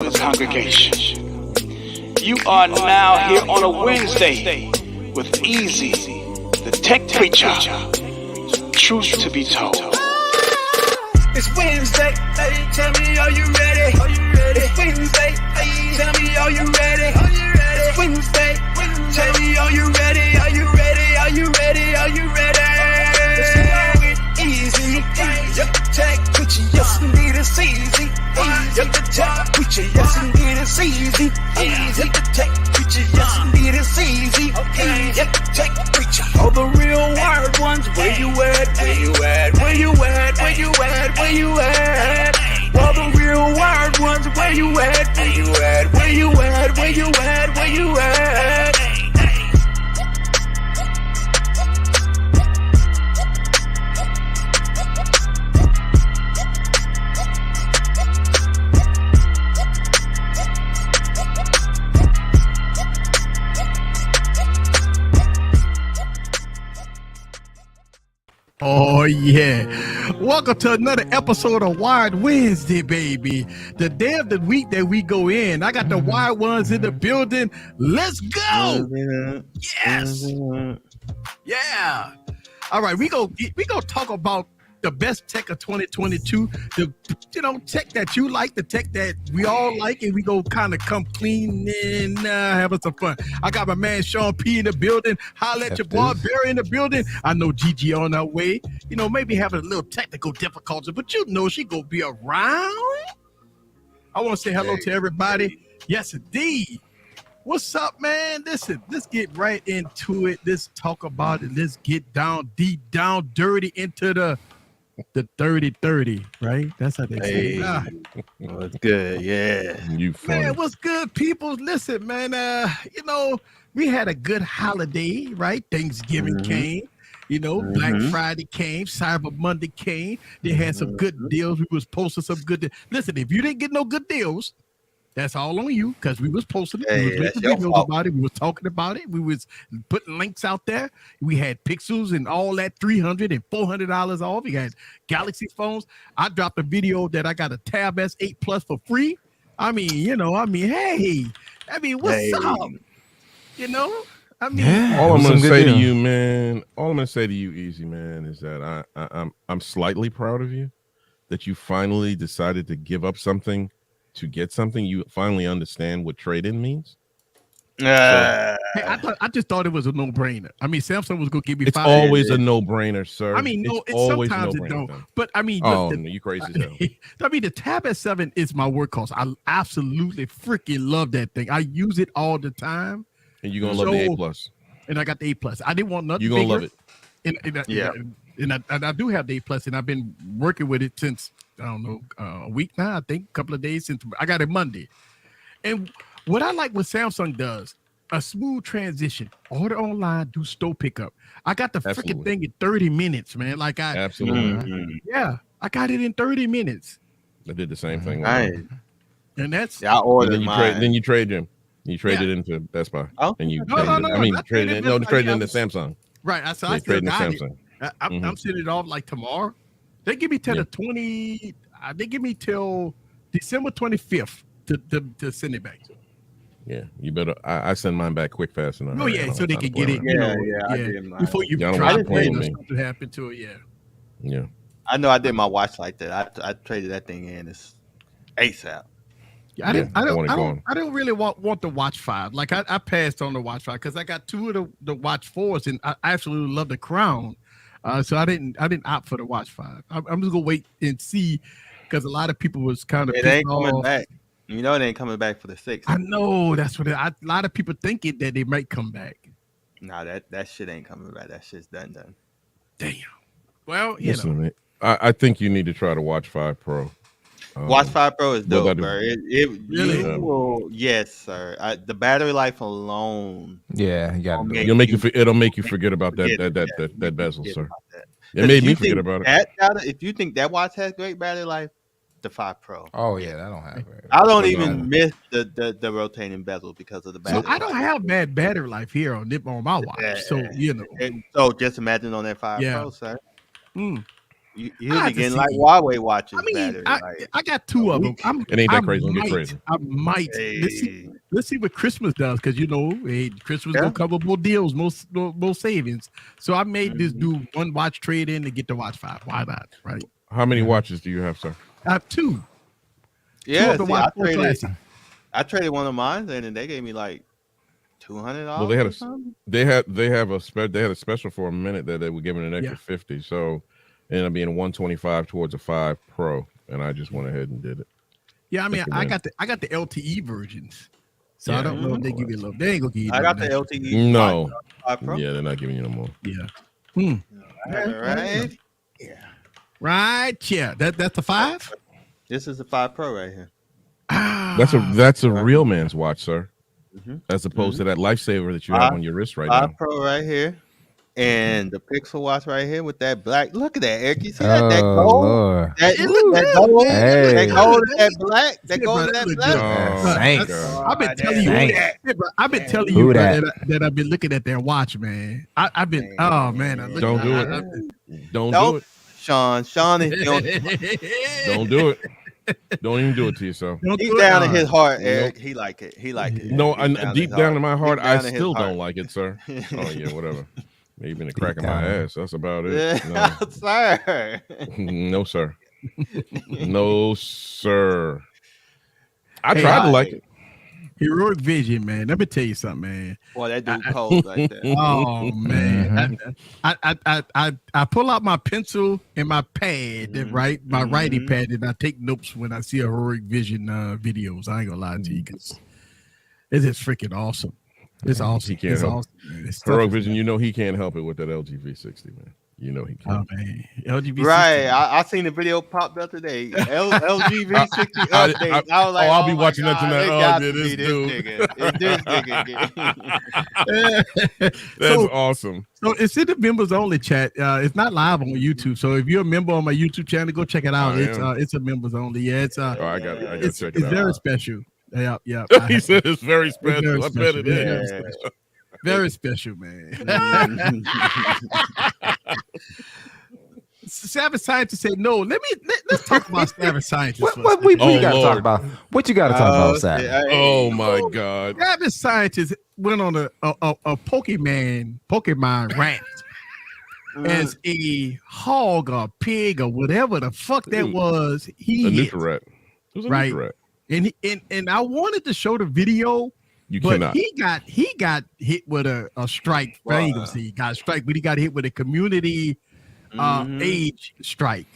This congregation. You are now here on a Wednesday with Easy, the tech preacher. Truth to be told. It's Wednesday, hey, tell me, are you ready? It's Wednesday, hey, tell me, are you ready? It's Wednesday, tell me, are you ready? Are you ready? Are you ready? Are you ready? Let's go with Easy, yep, tech preacher, yes indeed it's easy. Yep, the tech preacher, yes indeed it's easy. Yep, the tech preacher, yes indeed it's easy. Yep, the tech preacher. All the real wired ones, where you at? Where you at? Where you at? Where you at? Where you at? All the real wired ones, where you at? Where you at? Where you at? Where you at? Where you at? Oh, yeah. Welcome to another episode of Wired Wednesday, baby. The day of the week that we go in. I got the wired ones in the building. Let's go. Yes. Yeah. All right. We go talk about the best tech of 2022. The tech that you like, the tech that we all like, and we go kind of come clean and having some fun. I got my man Sean P in the building. Holla at your boy Barry in the building. I know Gigi on her way. Maybe having a little technical difficulty, but she gonna be around. I want to say hello to everybody. Yes, indeed. What's up, man? Listen, let's get right into it. Let's talk about it. Let's get down deep, down dirty into the 30-30, right? That's how they say it. What's good? Yeah. You funny. Man, what's good, people? Listen, man, we had a good holiday, right? Thanksgiving came, Black Friday came, Cyber Monday came. They had some good deals. We was posting some good deals. Listen, if you didn't get no good deals, that's all on you, because we was posting it. We was making videos about it. We was talking about it. We was putting links out there. We had Pixels and all that $300 and $400 off. We had Galaxy phones. I dropped a video that I got a Tab S8 Plus for free. Hey, what's up? All I'm gonna say to you, man. All I'm gonna say to you, Easy Man, is that I'm slightly proud of you that you finally decided to give up something to get something. You finally understand what trade-in means. Hey, I just thought it was a no-brainer. Samsung was gonna give me it's 5. always a no-brainer, sir. Sometimes it don't. But you crazy as hell. The Tab S7 is my workhorse. I absolutely freaking love that thing. I use it all the time. And you're gonna love the A Plus. And I got the A Plus. I didn't want nothing. You're gonna bigger. love it. And I do have the A Plus, and I've been working with it since a week now. I think a couple of days since I got it Monday. And what I like what Samsung does, a smooth transition. Order online, do store pickup. I got the freaking thing in 30 minutes, man. Absolutely. I got it in 30 minutes. I did the same thing. And that's I ordered mine. Then you trade him. You traded into Best Buy. Oh, and you traded into Samsung. Right. I still got it. I'm sending it off like tomorrow. They give me till the 20. They give me till December 25th to send it back. Yeah, you better. I send mine back quick, fast enough. Oh yeah, so they can get it. I did mine. Before you drop it, something happened to it. Yeah. I know I did my watch like that. I traded that thing in. It's ASAP. I don't really want the Watch 5. Like I passed on the Watch 5 because I got 2 of the Watch 4s, and I absolutely love the Crown. So I didn't opt for the Watch 5. I'm just gonna wait and see, because a lot of people was kind of it ain't coming back. It ain't coming back for the 6. I know that's what a lot of people thinking that they might come back. Nah, that shit ain't coming back. That shit's done. Damn. Well, Listen, I think you need to try the Watch 5 Pro. Watch 5 Pro is dope, bro. Really? Yes, sir. The battery life alone. Yeah, you got it'll make you forget about that bezel, sir. It made me forget about it. If you think that watch has great battery life, the 5 Pro. Oh yeah, I don't have it. I don't even miss the rotating bezel because of the battery. So I don't have bad battery life here on my watch. So And so just imagine on that 5 Pro, sir. You'll I be have to getting see. like Huawei watches I mean, battery. I got two of them. It ain't that crazy. Don't get might, crazy. I might. Hey. Let's see what Christmas does, because hey, Christmas Yeah. gonna cover more deals, more savings. So I made this do one watch trade in to get the watch 5. Why not? Right? How many watches do you have, sir? I have two. Yeah, Two of the see, watch 4 classic. I traded one of mine, and they gave me like $200. Well, they had a special for a minute that they were giving an extra 50. So it ended up being 125 towards a 5 Pro, and I just went ahead and did it. Yeah, I mean, I got the LTE versions, so I don't know if they give you a little. They ain't gonna give you. I got the extra. LTE. No. 5 Pro. Yeah, they're not giving you no more. Yeah. Right. Right. Yeah. That's the 5. This is the 5 Pro right here. That's a real man's watch, sir. As opposed to that lifesaver that you have on your wrist right 5 now. Pro right here. And the Pixel watch right here with that black. Look at that, Eric. You see that? That gold. Lord. That gold. Hey. That gold and that black. That gold and that Look black. Oh, Thanks. God. I've been telling you. I've been telling Who you that? that I've been looking at that watch, man. I've been. Oh man. Don't do it. Don't do it. Sean, if you don't, Don't do it. Don't even do it to yourself. deep down in his heart, Eric, he like it. He like it. No, deep down in my heart, I Deep down in his still heart. don't like it, sir. Oh yeah, whatever. Maybe in the crack of my down. ass. That's about it. Yeah, sir. No, sir. No, sir. I tried to like it. Heroic Vision, man. Let me tell you something, man. Boy, that dude cold like that. Oh man, I pull out my pencil and my pad, right, my writing pad, and I take notes when I see a Heroic Vision videos. I ain't gonna lie to you, because it's just freaking awesome. It's awesome. He can't It's help awesome. Man. It's Heroic tough. Vision, you know he can't help it with that LG V60, man. You know he Oh can't. man, LGB Right, I seen the video popped up today. LG V60 update. I was like, I'll be my watching that God, tonight. it Oh, got yeah, to be this dude. nigga. It's this nigga. That's awesome. So it's in the members only chat. It's not live on YouTube. So if you're a member on my YouTube channel, go check it out. It's a members only. Yeah, it's I got to it's check it out. very special. Yeah. He said it's very special. I bet it Yeah, is. very special, man. Savage Scientist said no. Let's talk about Savage Scientist. What you got to Lord. talk about? What you got to talk about, Sam? Oh my God. Savage Scientist went on a Pokemon rant as a hog or pig or whatever the fuck that was. A He hit, Nutrirat. It was a Right. Nutrirat. and I wanted to show the video. You But cannot. he got hit with a strike. I ain't gonna say he got a strike, but he got hit with a community age strike.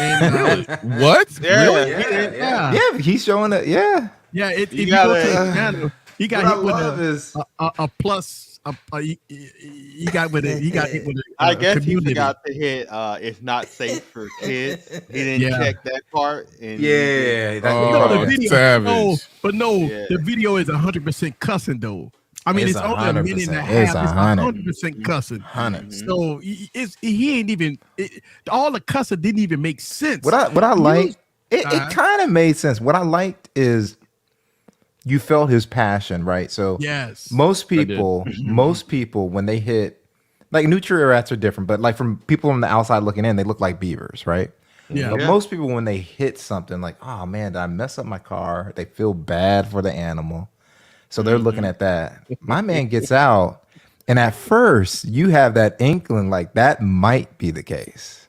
And, What? yeah, He's showing it. Yeah. If you go to his channel, he got hit with is a plus. He got hit with a I guess he community. forgot to hit it's not safe for kids. He didn't check that part. And The video, savage. The video is 100% cussing though. I mean, it's only a minute and a 100%. half. It's It's 100% cussing. 100. So he ain't even. All the cussing didn't even make sense. What I liked, it kind of made sense. What I liked is you felt his passion, right? So Yes, most people when they hit, like Nutri-Rats are different, but like from people on the outside looking in, they look like beavers, right? yeah. But most people when they hit something like, oh man, did I mess up my car? They feel bad for the animal. So they're looking at that. My man gets out, and at first you have that inkling like that might be the case.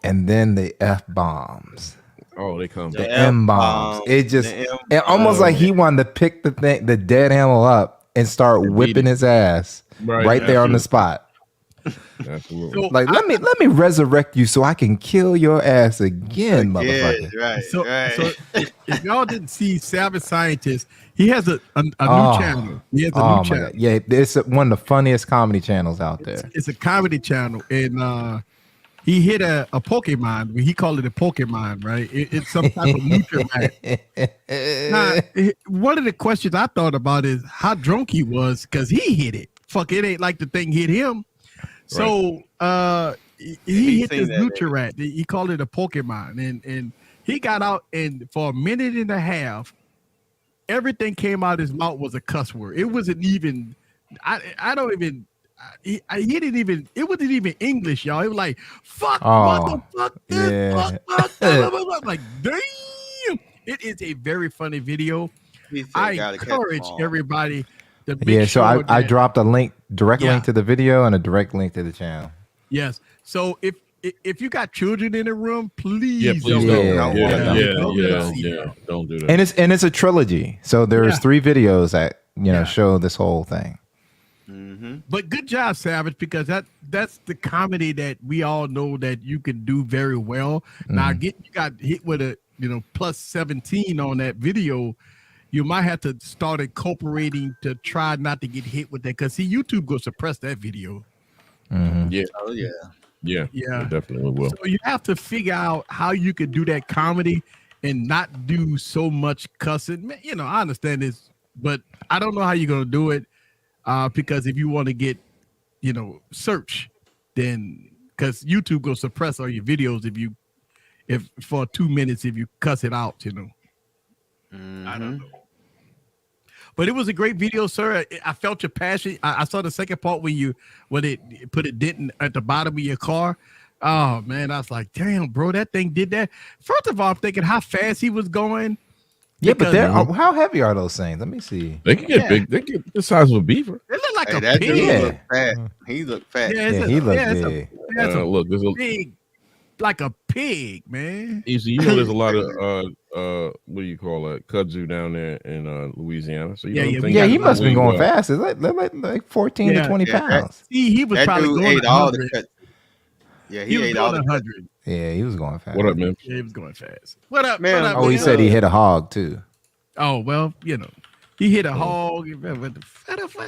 And then the F-bombs. Oh, they come. The M-bombs. It almost like he wanted to pick the dead animal up and start whipping his ass right there on the spot. Absolutely. So Like, let me resurrect you so I can kill your ass again, motherfucker. So if y'all didn't see Savage Scientist, he has a new channel. He has a new channel. God. Yeah, it's one of the funniest comedy channels out there. It's a comedy channel, and he hit a Pokemon. He called it a Pokemon, right? It's some type of nutrient. Now, one of the questions I thought about is how drunk he was because he hit it. Fuck, it ain't like the thing hit him. So he hit this Nutrirat. He called it a Pokemon, and he got out, and for a minute and a half, everything came out of his mouth was a cuss word. It wasn't even. I he didn't even. It wasn't even English, y'all. It was like fuck, Oh, motherfucker, this, yeah. fuck. Like damn. It is a very funny video. He said, I "Gotta catch 'em encourage all." everybody to make Yeah, so sure I that- dropped a link, direct Yeah. link to the video and a direct link to the channel. Yes. So if you got children in the room, please, Yeah, please Yeah. don't. Yeah. Don't let them see it. Don't do that. And it's a trilogy. So there's Yeah. 3 videos that Yeah. show this whole thing. But good job, Savage, because that's the comedy that we all know that you can do very well. Now, you got hit with a plus 17 on that video. You might have to start incorporating to try not to get hit with that, because see, YouTube will suppress that video. Yeah, Oh yeah. yeah, Yeah. it definitely will. So you have to figure out how you could do that comedy and not do so much cussing. Man, I understand this, but I don't know how you're gonna do it. Because if you want to get, search, then because YouTube will suppress all your videos if for 2 minutes if you cuss it out, I don't know. But it was a great video, sir. I felt your passion. I saw the second part when it put a dent at the bottom of your car. Oh man, I was like, damn, bro, that thing did that. First of all, I'm thinking how fast he was going. Yeah, but Because how heavy are those things? Let me see. They can get big. They get the size of a beaver. It looked like Hey, a that dude pig. Yeah. looked fat. He looked fat. Yeah, it's Yeah, a- he looked yeah, it's a- big. That's a Look, there's a big, like a pig, man. easy. There's a lot of what do you call it? Kudzu down there in Louisiana. So Yeah, things Yeah, he are must have been moving going well. fast. It's like 14 Yeah. to 20 Yeah, pounds. See, he was That probably dude going ate all 100. the cuts. Yeah, He he was ate all going the cuts. 100. Yeah, he was going fast. What up, man? Yeah, he was going fast. What up, Man, What up, Oh, he man? said he hit a hog too. Oh well, he hit a hog. What the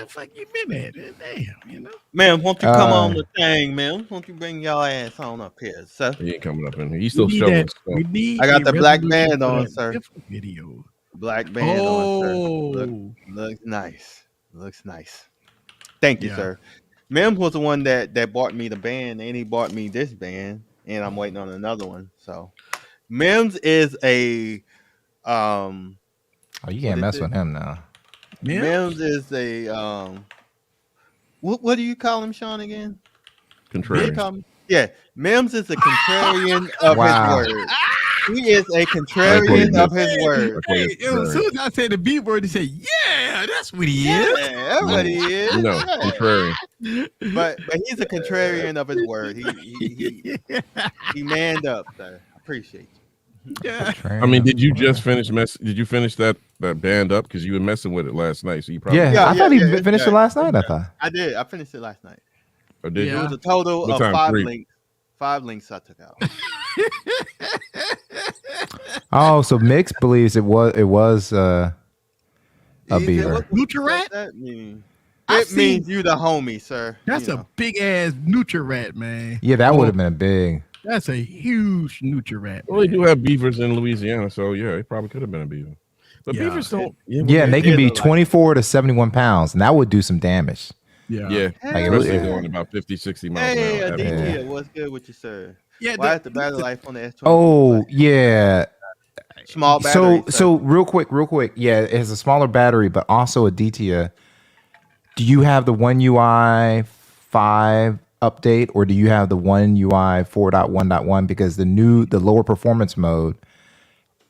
fuck you been at? Damn, Man, won't you come Uh, on the thing, man? Won't you bring your ass on up here, sir? He ain't coming up in here. He's We still need showing that. stuff. We need. I got a the black resolution band for on, that sir. different video. Black band on, sir. Oh, Looks nice. Looks nice. Thank you, Yeah. sir. Mims was the one that bought me the band, and he bought me this band, and I'm waiting on another one. So, Mims is a Oh, you can't is mess it? with him now. man. Mims is a what do you call him, Sean, again? What do you Contrarian. call him? Yeah, Mims is a contrarian of Wow. his word. He is a contrarian of his word. Okay, Hey, as soon as I said the B word, he said, "Yeah, that's what he is." Yeah, that's what he is. No, Yeah. contrarian. But he's a contrarian of his word. He manned up, sir. Appreciate you. Yeah. I mean, did you just finish Did you finish that band up? Because you were messing with it last night, so you probably Yeah, Yeah, I thought he yeah, finished yeah. it last night. I thought. I did. I finished it last night. Or did It Yeah. was a total What of time? 5 3? links. 5 links I took out. Oh, so Mix believes it was a He said, beaver. What Nutri-Rat? does that mean? I It see- means you the homie, sir. That's You a know. big ass Nutri-Rat, man. Yeah, that would have been a big. That's a huge Nutri-Rat. Well, they man. do have beavers in Louisiana, so yeah, it probably could have been a beaver. But Yeah. beavers don't. Yeah, and they can be is a lot. 24 to 71 pounds, and that would do some damage. Yeah. Yeah, Like, especially yeah. going about 50, 60 miles Hey, an hour. Aditya, what's good with you, sir? Yeah. Why is the battery life on the S20? Oh yeah. small battery. So real quick. Yeah, it has a smaller battery, but also Aditya. Do you have the One UI 5 update, or do you have the One UI 4.1.1? Because the lower performance mode,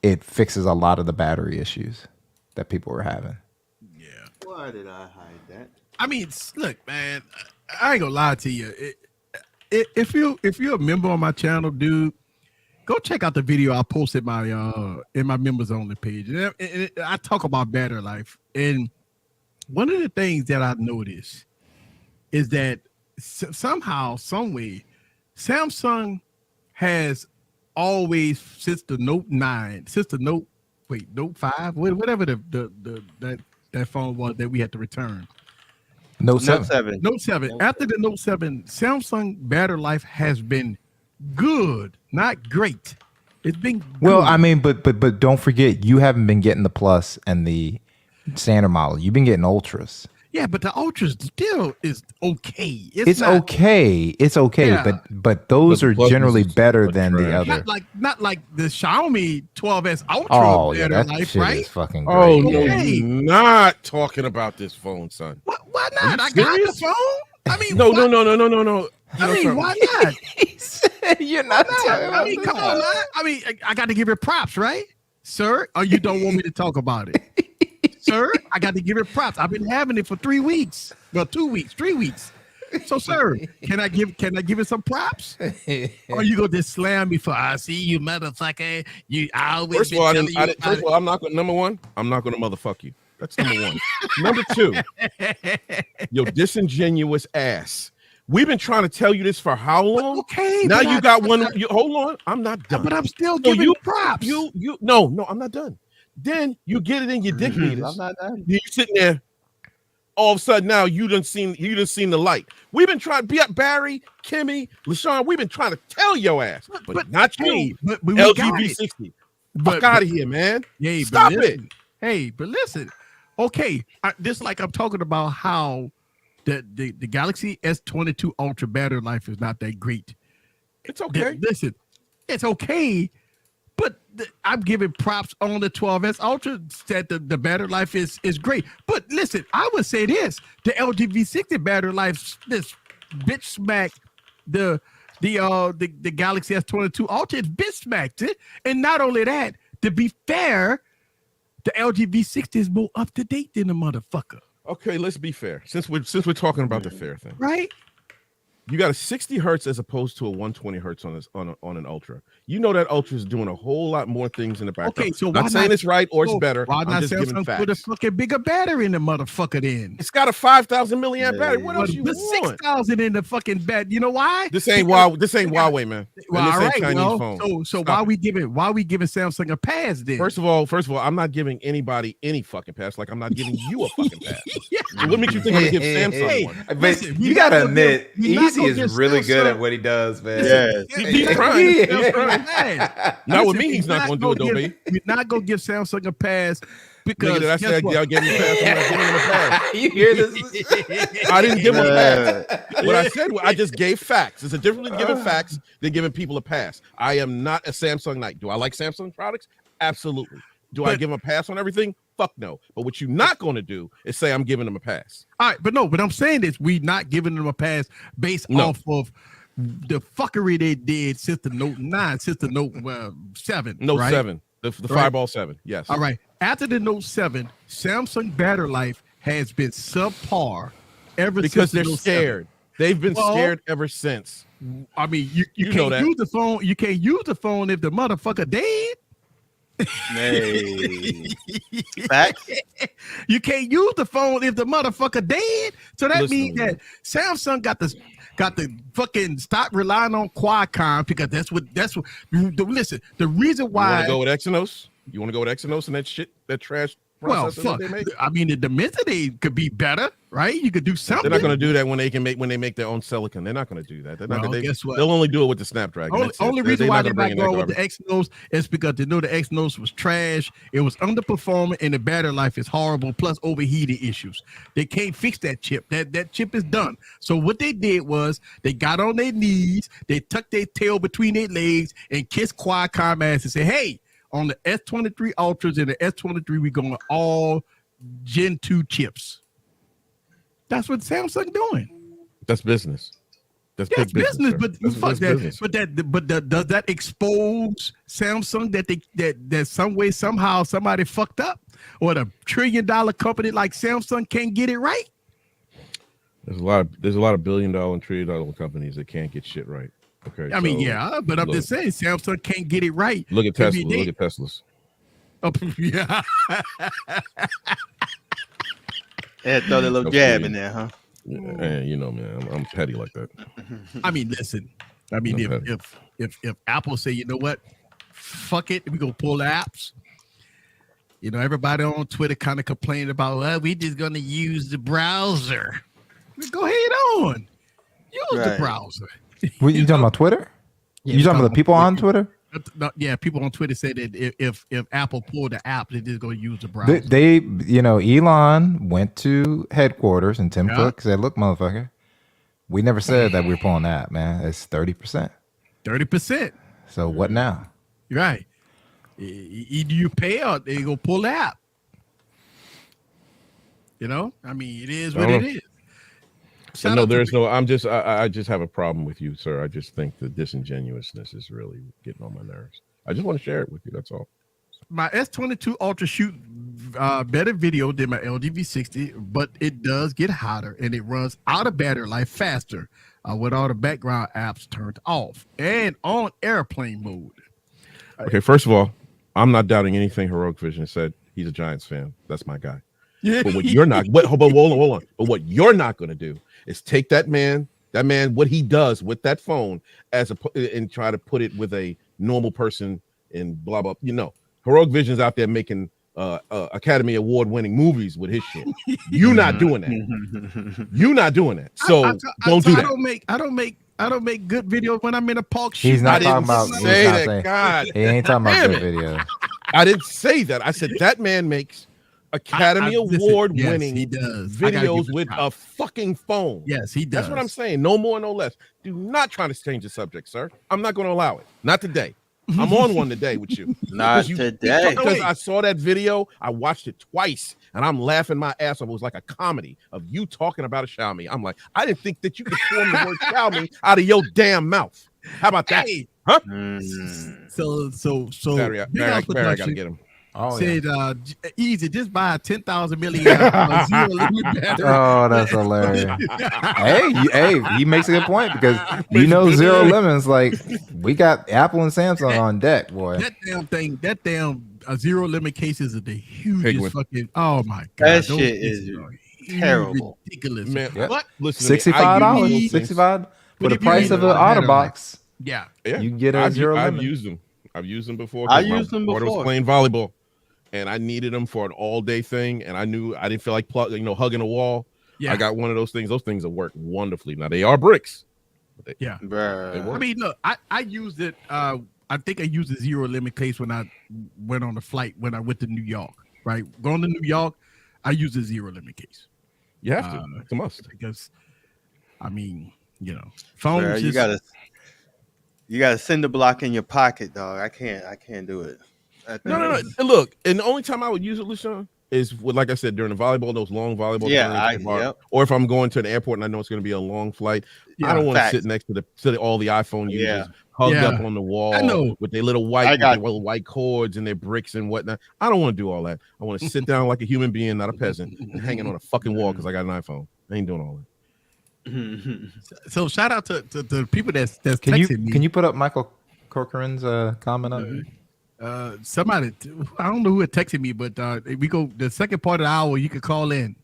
it fixes a lot of the battery issues that people were having. Why did I hide that? I mean, look, man. I ain't gonna lie to you. If you're a member on my channel, dude, go check out the video I posted in my members only page. And I talk about battery life. And one of the things that I noticed is that somehow, some way, Samsung has always, since the Note 5, whatever that phone was that we had to return. Note 7. Note 7. Note 7. After the Note 7, Samsung battery life has been good, not great. It's been Well, good. I mean, but don't forget, you haven't been getting the Plus and the standard model. You've been getting Ultras. yeah, but the Ultra still is okay. It's not, okay. It's okay, Yeah. but those But the are Plus generally is better a than the trash. other. not like the Xiaomi 12S Ultra Oh yeah, battery that life, shit right? is fucking great. Oh no, Okay. you're not talking about this phone, son. Why Are not? you I got the serious? phone. I mean, No. I mean, why not? He said you're not talking I about mean, that. come on, man. I mean, I got to give it props, right, sir? Or you don't want me to talk about it, sir? I got to give it props. I've been having it for 3 weeks, well, 2 weeks, 3 weeks. So, sir, can I give it some props? Or you gonna just slam me for? I see you, motherfucker. I always First of all, I'm not going. Number one, I'm not going to motherfuck you. That's number one. Number two, your disingenuous ass. We've been trying to tell you this for how long? Okay, now you got one. Hold on, I'm not done. But I'm still giving props. No, I'm not done. Then you get it in your dick meters. I'm not done. You sitting there. All of a sudden now you done seen the light. We've been trying to be Barry, Kimmy, LaShawn. We've been trying to tell your ass, but not you. But LGB60. Fuck out of here, man. Hey, stop it. Hey, but listen. Okay, this like I'm talking about how the Galaxy S22 Ultra battery life is not that great. It's okay. Listen, it's okay, but I'm giving props on the 12S Ultra that the battery life is great. But listen, I would say this: the LG V60 battery life, this bitch smack the Galaxy S22 Ultra, it's bitch smacked it. And not only that, to be fair, the LG V60 is more up to date than the motherfucker. Okay, let's be fair. Since we're talking about the fair thing, right? You got a 60 hertz as opposed to a 120 hertz on an Ultra. You know that Ultra is doing a whole lot more things in the background. Okay, so not saying it's right or it's better. Why I'm not just giving facts. put a fucking bigger battery in the motherfucker then? It's got a 5,000 milliamp battery. What else you put want? 6,000 in the fucking battery. You know why? This ain't Huawei, man. Well, this all ain't right, Chinese phone. So why we giving Samsung a pass then? First of all, I'm not giving anybody any fucking pass. Like I'm not giving you a fucking pass. So what makes you think I'm gonna give Samsung one? But Listen, you gotta not admit, gonna give- Easy not is gonna give really good Samsung- at what he does, man. Yes. He's trying. He's trying. Man, Not with listen, me, he's not gonna do it, though, baby. We're not gonna give Samsung a pass because Nigga, did I say I gave him a pass? I'm not giving him a pass. You hear this? I didn't give him a pass. What I said was I just gave facts. It's a difference in giving facts than giving people a pass. I am not a Samsung knight. Do I like Samsung products? Absolutely. Do I give them a pass on everything? Fuck no. But what you're not going to do is say I'm giving them a pass. All right, but I'm saying this: we not giving them a pass based off of the fuckery they did since the Note 9, since the Note 7. Note right? 7, the Fireball 7. Yes. All right. After the Note 7, Samsung battery life has been subpar ever because since the they're Note scared. 7. They've been scared ever since. I mean, you can't use the phone. You can't use the phone if the motherfucker dead. Hey. Facts. You can't use the phone if the motherfucker dead. So that means that Samsung got to fucking stop relying on Qualcomm because that's what listen, the reason why You want to go with Exynos? You want to go with Exynos and that shit, that trash processor that they make? I mean, the Dimensity could be better, right? You could do something. They're not going to do that when they make their own silicon. They're not going to do that. They're not going to. Guess what? They'll only do it with the Snapdragon. Only reason why they're not going with the Exynos is because they know the Exynos was trash. It was underperforming, and the battery life is horrible. Plus overheating issues. They can't fix that chip. That chip is done. So what they did was they got on their knees, they tucked their tail between their legs, and kissed Qualcomm ass and said, "Hey, on the S23 Ultras and the S23, we're going all Gen 2 chips." That's what Samsung doing. That's business. That's big business. But fuck that. Business. But does that expose Samsung that some way somehow somebody fucked up, or the $1 trillion company like Samsung can't get it right? There's a lot of $1 billion and $1 trillion companies that can't get shit right. Okay. I mean, yeah, but I'm just saying Samsung can't get it right. Look at Tesla. Look at Teslas. Oh, yeah. They had to throw that little jab in there, huh? Yeah, you know, man, I'm petty like that. I mean, listen. I mean, if Apple say, you know what, fuck it, we gonna pull the apps. You know, everybody on Twitter kind of complaining about, well, we just gonna use the browser. Go ahead on, use the browser. What you talking about? Twitter? You talking about the people on Twitter? Yeah, people on Twitter say that if Apple pulled the app, they're just gonna use the browser. They Elon went to headquarters and Tim Cook said, "Look, motherfucker, we never said that we're pulling the app, man. It's 30%. 30%. So what now? Right. Either you pay or they go pull the app. You know, I mean, it is what it is. But no, there's no. I just have a problem with you, sir. I just think the disingenuousness is really getting on my nerves. I just want to share it with you. That's all. My S22 Ultra shoot better video than my LG V60, but it does get hotter and it runs out of battery life faster with all the background apps turned off and on airplane mode. Okay, first of all, I'm not doubting anything Heroic Vision said. He's a Giants fan. That's my guy. Yeah. But what you're not, hold on. But what you're not going to do is take that man, what he does with that phone and try to put it with a normal person and blah, blah, Heroic Vision's out there making Academy Award winning movies with his shit. You're not doing that. You're not doing that. So don't do that. I don't make good videos when I'm in a park. He's not talking about. Say that. God, he ain't talking about good videos. I didn't say that. I said that man makes Academy Award winning videos with a fucking phone. Yes, he does. That's what I'm saying. No more, no less. Do not try to change the subject, sir. I'm not going to allow it. Not today. I'm on one today with you. Not today. Because I saw that video, I watched it twice, and I'm laughing my ass off. It was like a comedy of you talking about a Xiaomi. I'm like, I didn't think that you could form the word Xiaomi out of your damn mouth. How about that? Hey. Huh? So Barry, I gotta get him. Said easy, just buy a 10,000 milliamp zero limit battery. Oh, that's hilarious. hey, he makes a good point because zero limits. Like we got Apple and Samsung on deck, boy. That damn zero limit case is the hugest fucking. Oh my god, that shit is terrible, ridiculous, man. Yep. What? Listen, $65, $65 for the price of an OtterBox. Yeah, you get a zero limit. I've used them before. I used them before. I was playing volleyball. And I needed them for an all-day thing, and I knew I didn't feel like hugging a wall. Yeah. I got one of those things. Those things have worked wonderfully. Now they are bricks. They work. I mean, look, I used it. I think I used the zero limit case when I went on the flight when I went to New York. Right, going to New York, I used the zero limit case. You have to. It's a must. Because, I mean, phones. You gotta send the block in your pocket, dog. I can't do it. No. Look, and the only time I would use it, LaShawn, is like I said, during the volleyball, those long volleyball. Yeah, or if I'm going to an airport and I know it's going to be a long flight, I don't want to sit next to all the iPhone users hugged up on the wall with their little white cords and their bricks and whatnot. I don't want to do all that. I want to sit down like a human being, not a peasant, and hanging on a fucking wall because I got an iPhone. I ain't doing all that. So shout out to the people that's texting me. Can you put up Michael Corcoran's comment up? Somebody, I don't know who had texted me, but we go the second part of the hour. You can call in.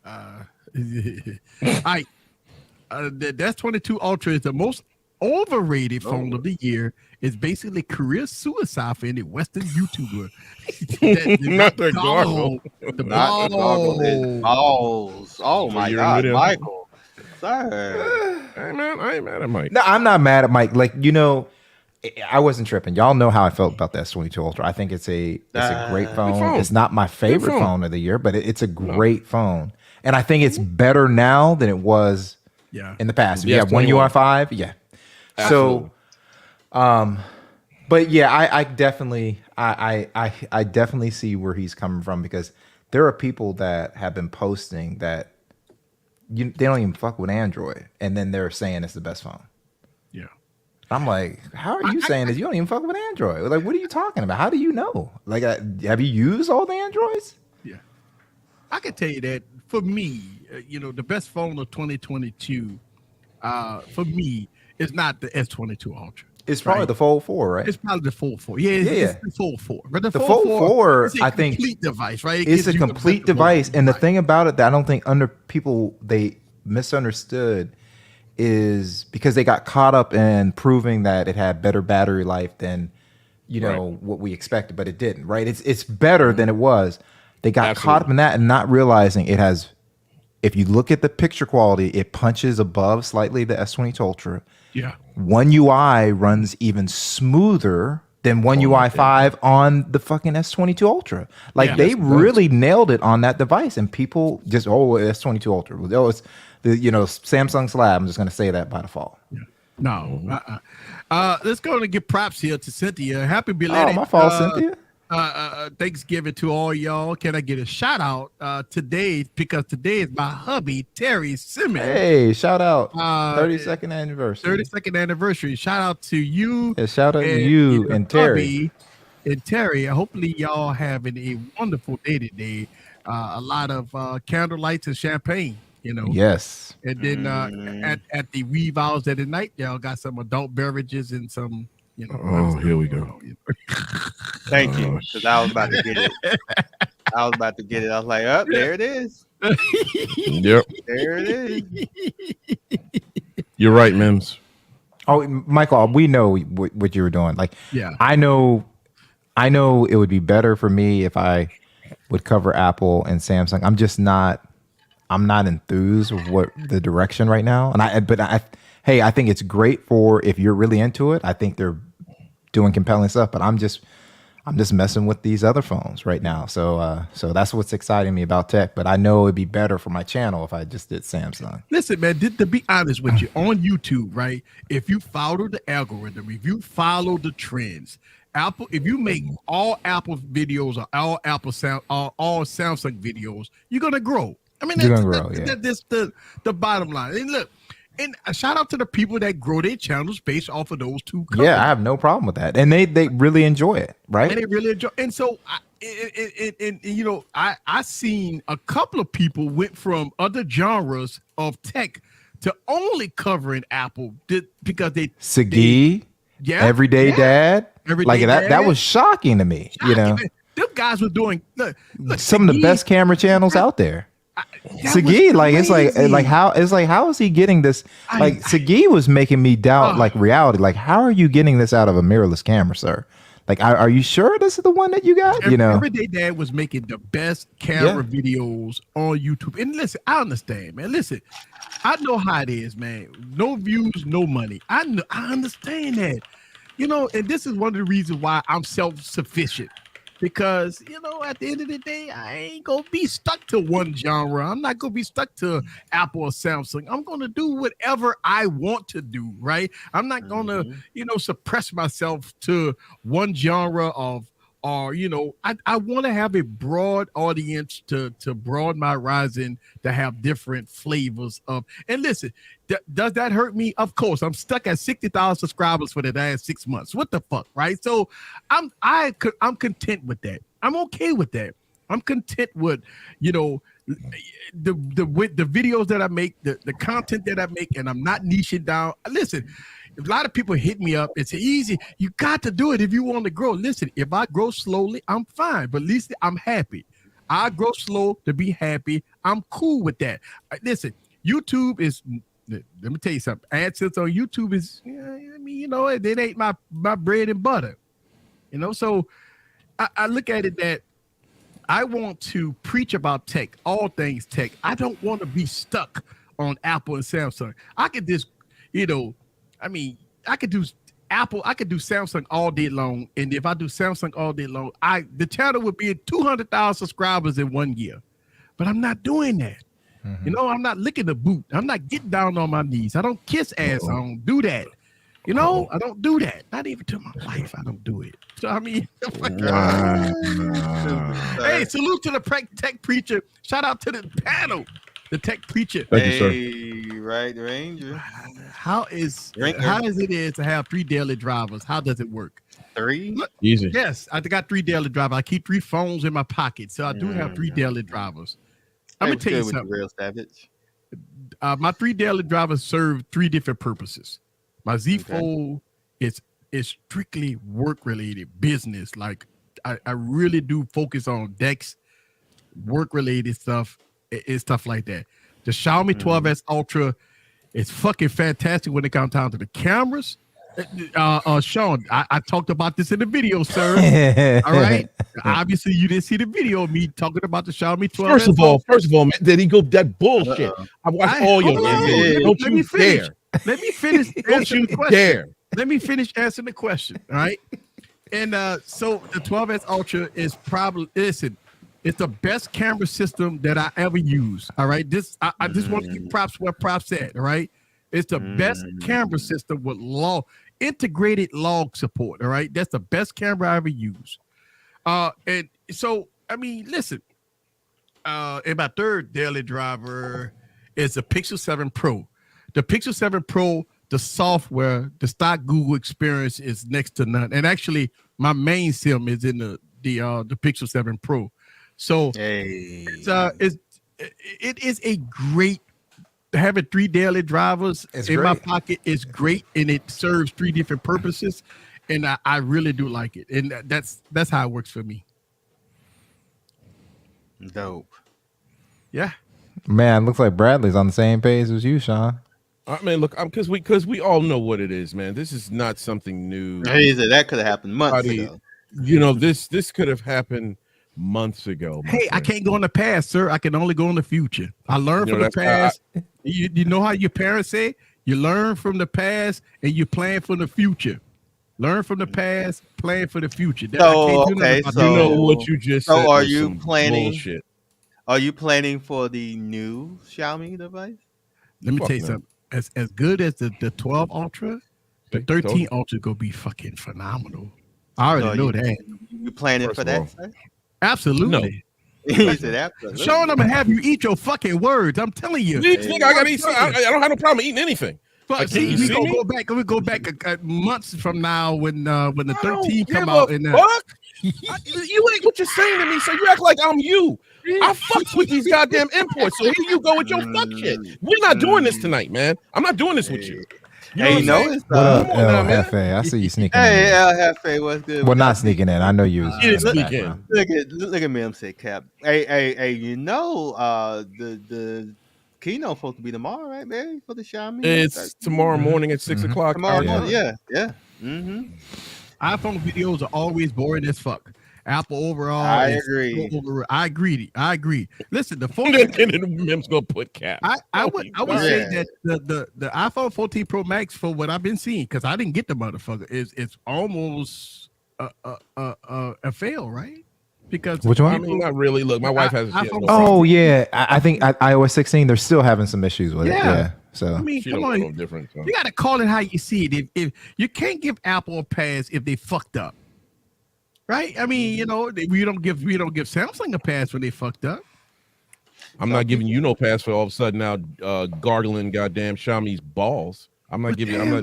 All right, the S22 Ultra is the most overrated phone of the year. It's basically career suicide for any Western YouTuber. Not the goggle. The balls. Oh my God, Michael. Sorry. I ain't mad at Mike. No, I'm not mad at Mike. Like I wasn't tripping. Y'all know how I felt about the S22 Ultra. I think it's a great phone. It's not my favorite phone of the year, but it's a great phone. And I think it's better now than it was in the past. You have One UI 5. Yeah. Absolutely. So, but yeah, I definitely see where he's coming from because there are people that have been posting that they don't even fuck with Android, and then they're saying it's the best phone. Yeah. I'm like, how are you saying this? You don't even fuck with Android. Like, what are you talking about? How do you know? Like, have you used all the Androids? Yeah. I can tell you that for me, the best phone of 2022, for me, is not the S22 Ultra. It's probably the Fold 4, right? It's probably the Fold 4. It's the Fold 4. But the Fold 4, is I think, complete device, right? It's a complete device. And the thing about it that I don't think they misunderstood is because they got caught up in proving that it had better battery life than what we expected, but it didn't, right? It's better than it was. They got caught up in that and not realizing it has, if you look at the picture quality, it punches above slightly the S22 Ultra. Yeah. One UI runs even smoother than One UI 5 on the fucking S22 Ultra. Like they really nailed it on that device, and people just S22 Ultra. Oh, it's the Samsung slab. I'm just gonna say that by default. Yeah. No. Let's go and give props here to Cynthia. Happy belated. Oh, my fault, Cynthia. Thanksgiving to all y'all. Can I get a shout out today? Because today is my hubby, Terry Simmons. Hey, shout out. 32nd anniversary. 32nd anniversary. Shout out to you. Yeah, shout out to you and Terry. Hubby and Terry. Hopefully y'all having a wonderful day today. A lot of candle lights and champagne, you know. Yes. And then at the wee hours of the night, y'all got some adult beverages and some, you know. Oh, here we go. Thank you, because I was about to get it. I was like, oh, there it is. Yep. There it is. You're right, Mims. Oh, Michael, we know what you were doing. Like, Yeah. I know it would be better for me if I would cover Apple and Samsung. I'm not enthused with what the direction right now. And I think it's great for if you're really into it. I think they're doing compelling stuff, but I'm just messing with these other phones right now. So that's what's exciting me about tech. But I know it'd be better for my channel if I just did Samsung. Listen, man, to be honest with you, on YouTube, right? If you follow the algorithm, if you follow the trends, Apple, if you make all Apple videos or all Samsung videos, you're gonna grow. I mean, that's the bottom line. And look, and a shout out to the people that grow their channels based off of those two companies. Yeah, I have no problem with that, and they really enjoy it, right? And they really enjoy. And so, you know, I seen a couple of people went from other genres of tech to only covering Apple because they Sagi, Everyday Dad, that was shocking to me. You know, them guys were doing look some of the best camera channels out there. Sagi, how is he getting this? Like, Sagi was making me doubt like reality. Like, how are you getting this out of a mirrorless camera, sir? Like, are you sure this is the one that you got? You know, Everyday Dad was making the best camera videos on YouTube. And listen, I understand, man. Listen, I know how it is, man. No views, no money. I understand that. You know, and this is one of the reasons why I'm self-sufficient. Because, you know, at the end of the day, I ain't going to be stuck to one genre. I'm not going to be stuck to Apple or Samsung. I'm going to do whatever I want to do, right? I'm not going to, you know, suppress myself to one genre or, you know, I want to have a broad audience to broaden my horizon, to have different flavors of. And listen, does that hurt me? Of course. I'm stuck at 60,000 subscribers for the last 6 months. What the fuck, right? So I'm content with that. I'm okay with that. I'm content with, you know, the videos that I make, the content that I make, and I'm not niching down. Listen, a lot of people hit me up. It's easy. You got to do it if you want to grow. Listen, if I grow slowly, I'm fine. But at least I'm happy. I grow slow to be happy. I'm cool with that. Listen, YouTube is. Let me tell you something. AdSense on YouTube is. I mean, you know, it ain't my bread and butter. You know, so I look at it that I want to preach about tech, all things tech. I don't want to be stuck on Apple and Samsung. I could just, you know. I mean, I could do Apple, I could do Samsung all day long. And if I do Samsung all day long, the channel would be at 200,000 subscribers in 1 year. But I'm not doing that. Mm-hmm. You know, I'm not licking the boot. I'm not getting down on my knees. I don't kiss ass. I don't do that. You know, I don't do that. Not even to my wife. I don't do it. So, I mean, hey, salute to the tech preacher. Shout out to the panel. The tech preacher. Thank you, sir. Right, Ranger. How is it to have 3 daily drivers? How does it work? 3? Look, easy. Yes, I got 3 daily drivers. I keep 3 phones in my pocket, so I do have 3 daily drivers. I'm gonna tell you something. Real savage. My 3 daily drivers serve 3 different purposes. My Z Fold is strictly work related business. Like I really do focus on decks, work related stuff. It's stuff like that. The Xiaomi 12S Ultra is fucking fantastic when it comes down to the cameras. Sean, I talked about this in the video, sir. All right. Obviously, you didn't see the video of me talking about the Xiaomi 12S. First of all, man, did he go that bullshit? I watched all your videos. Don't you dare. Let me finish answering the question. Let me finish answering the question. All right. And so the 12S Ultra is probably, listen, it's the best camera system that I ever used. All right. I just want to give props where props at. All right. It's the best camera system with integrated log support. All right. That's the best camera I ever used. And so I mean, listen. And my third daily driver is the Pixel 7 Pro. The Pixel 7 Pro, the software, the stock Google experience is next to none. And actually, my main sim is in the Pixel 7 Pro. So it is a great having 3 daily drivers my pocket is great, and it serves 3 different purposes. And I really do like it. And that's how it works for me. Dope. Yeah. Man, looks like Bradley's on the same page as you, Sean. I mean, look, because we all know what it is, man. This is not something new. Hey, that could have happened months ago. You know, this could have happened months ago. Hey, I can't go in the past, sir. I can only go in the future. I learned from the past. You know how your parents say? You learn from the past and you plan for the future. Learn from the past, plan for the future. So, you know what you just said. So are you planning? Bullshit. Are you planning for the new Xiaomi device? Let me tell you something. As good as the 12 Ultra, the 13 Ultra gonna be fucking phenomenal. I already know that. You planning for that? Sir? Absolutely. He said absolutely. Sean, I'm gonna have you eat your fucking words. I'm telling you. I gotta eat. I don't have no problem eating anything. But see, we gonna go back. We go back months from now when the 13 come out. And you ain't what you're saying to me. So you act like I'm you. I fucks with these goddamn imports. So here you go with your fuck shit. We're not doing this tonight, man. I'm not doing this with you. You know it's what up, LFA? I see you sneaking in. Hey, LFA, what's good? Well, not sneaking in. I know you was sneaking. Look at me, I'm say Cap. Hey, you know, the keynote supposed to be tomorrow, right, Barry? For the Xiaomi? It's tomorrow morning at 6 o'clock. Tomorrow morning, yeah. Mm-hmm. iPhone videos are always boring as fuck. Apple overall. I agree. I agree. Listen, the phone. Mim's gonna put Cap. I would say that the iPhone 14 Pro Max, for what I've been seeing, because I didn't get the motherfucker, it's almost a fail, right? Because which one? I mean, not really. Look, my wife has a yeah. I think iOS 16, they're still having some issues with it. Yeah. So I mean, come on, you got to call it how you see it. If you can't give Apple a pass if they fucked up, right? I mean, you know, we don't give Samsung a pass when they fucked up. I'm not giving you no pass for all of a sudden now gargling goddamn Xiaomi's balls. I'm not giving you a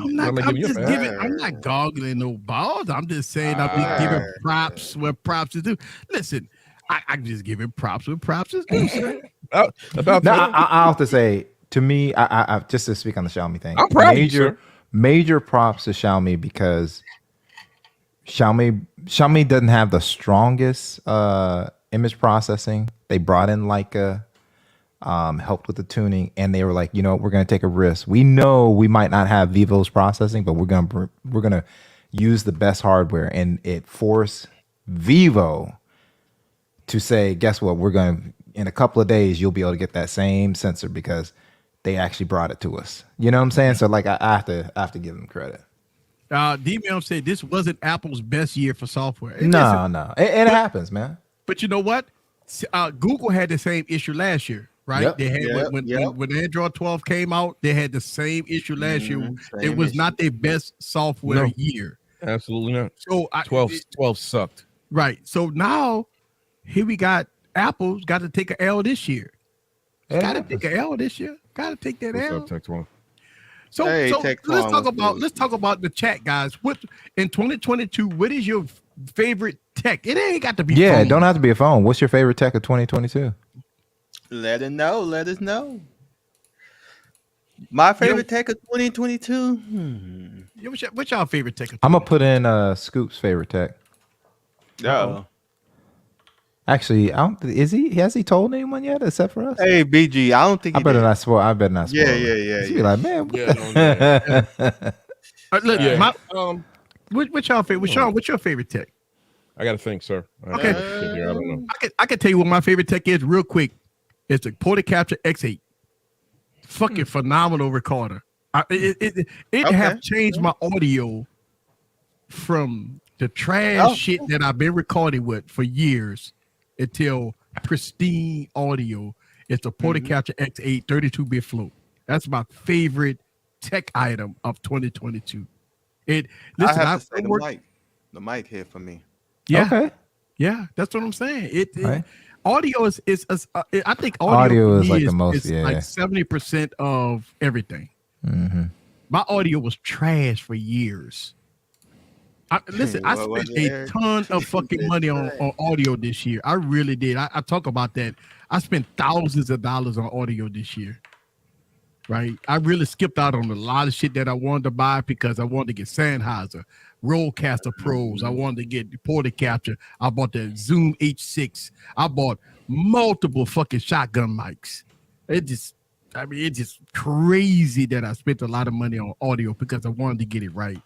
pass. I'm not goggling no balls. I'm just saying I've been giving props where props is due. Listen, I'm just giving props where props is due, sir. I have to say, to me, I just to speak on the Xiaomi thing. I'm proud of you, sir. Major props to Xiaomi because Xiaomi doesn't have the strongest image processing. They brought in Leica, helped with the tuning, and they were like, you know, we're going to take a risk. We know we might not have Vivo's processing, but we're gonna use the best hardware, and it forced Vivo to say, guess what? We're going to, in a couple of days, you'll be able to get that same sensor because they actually brought it to us. You know what I'm saying? So like, I have to give them credit. D-Mel said this wasn't Apple's best year for software. No. It happens, man. But you know what? Google had the same issue last year, right? Yep. They had when Android 12 came out, they had the same issue last year. It was not their best software year. Absolutely not. So 12 sucked. Right. So now here we got Apple's got to take an L this year. Got to take an L this year. Got to take that L. So let's talk about the chat, guys. What in 2022? What is your favorite tech? It ain't got to be. Yeah, it don't have to be a phone. What's your favorite tech of 2022? Let us know. My favorite tech of 2022. What's y'all favorite tech? I'm gonna put in Scoop's favorite tech. Oh. Actually, has he told anyone yet except for us? Hey, BG, I don't think I better not spoil. Yeah. He'd be like, man. What's y'all favorite? Sean, what's your favorite tech? I got to think, sir. Okay. I don't know. I can tell you what my favorite tech is real quick. It's the Portacapture X8. Fucking phenomenal recorder. It have changed my audio from the trash shit that I've been recording with for years until pristine audio. It's a Portacapture X8 32-bit float. That's my favorite tech item of 2022. The mic here for me. Yeah. Okay. Yeah, that's what I'm saying. Right. Audio is I think Audio for is me like the most, yeah. like 70% of everything. Mm-hmm. My audio was trash for years. Listen, I What was spent it, a Eric? ton of fucking money on audio this year. I really did. I talk about that. I spent thousands of dollars on audio this year. Right. I really skipped out on a lot of shit that I wanted to buy because I wanted to get Sennheiser, Rodecaster Pros. I wanted to get Porta Capture. I bought the Zoom H6. I bought multiple fucking shotgun mics. It's just crazy that I spent a lot of money on audio because I wanted to get it right.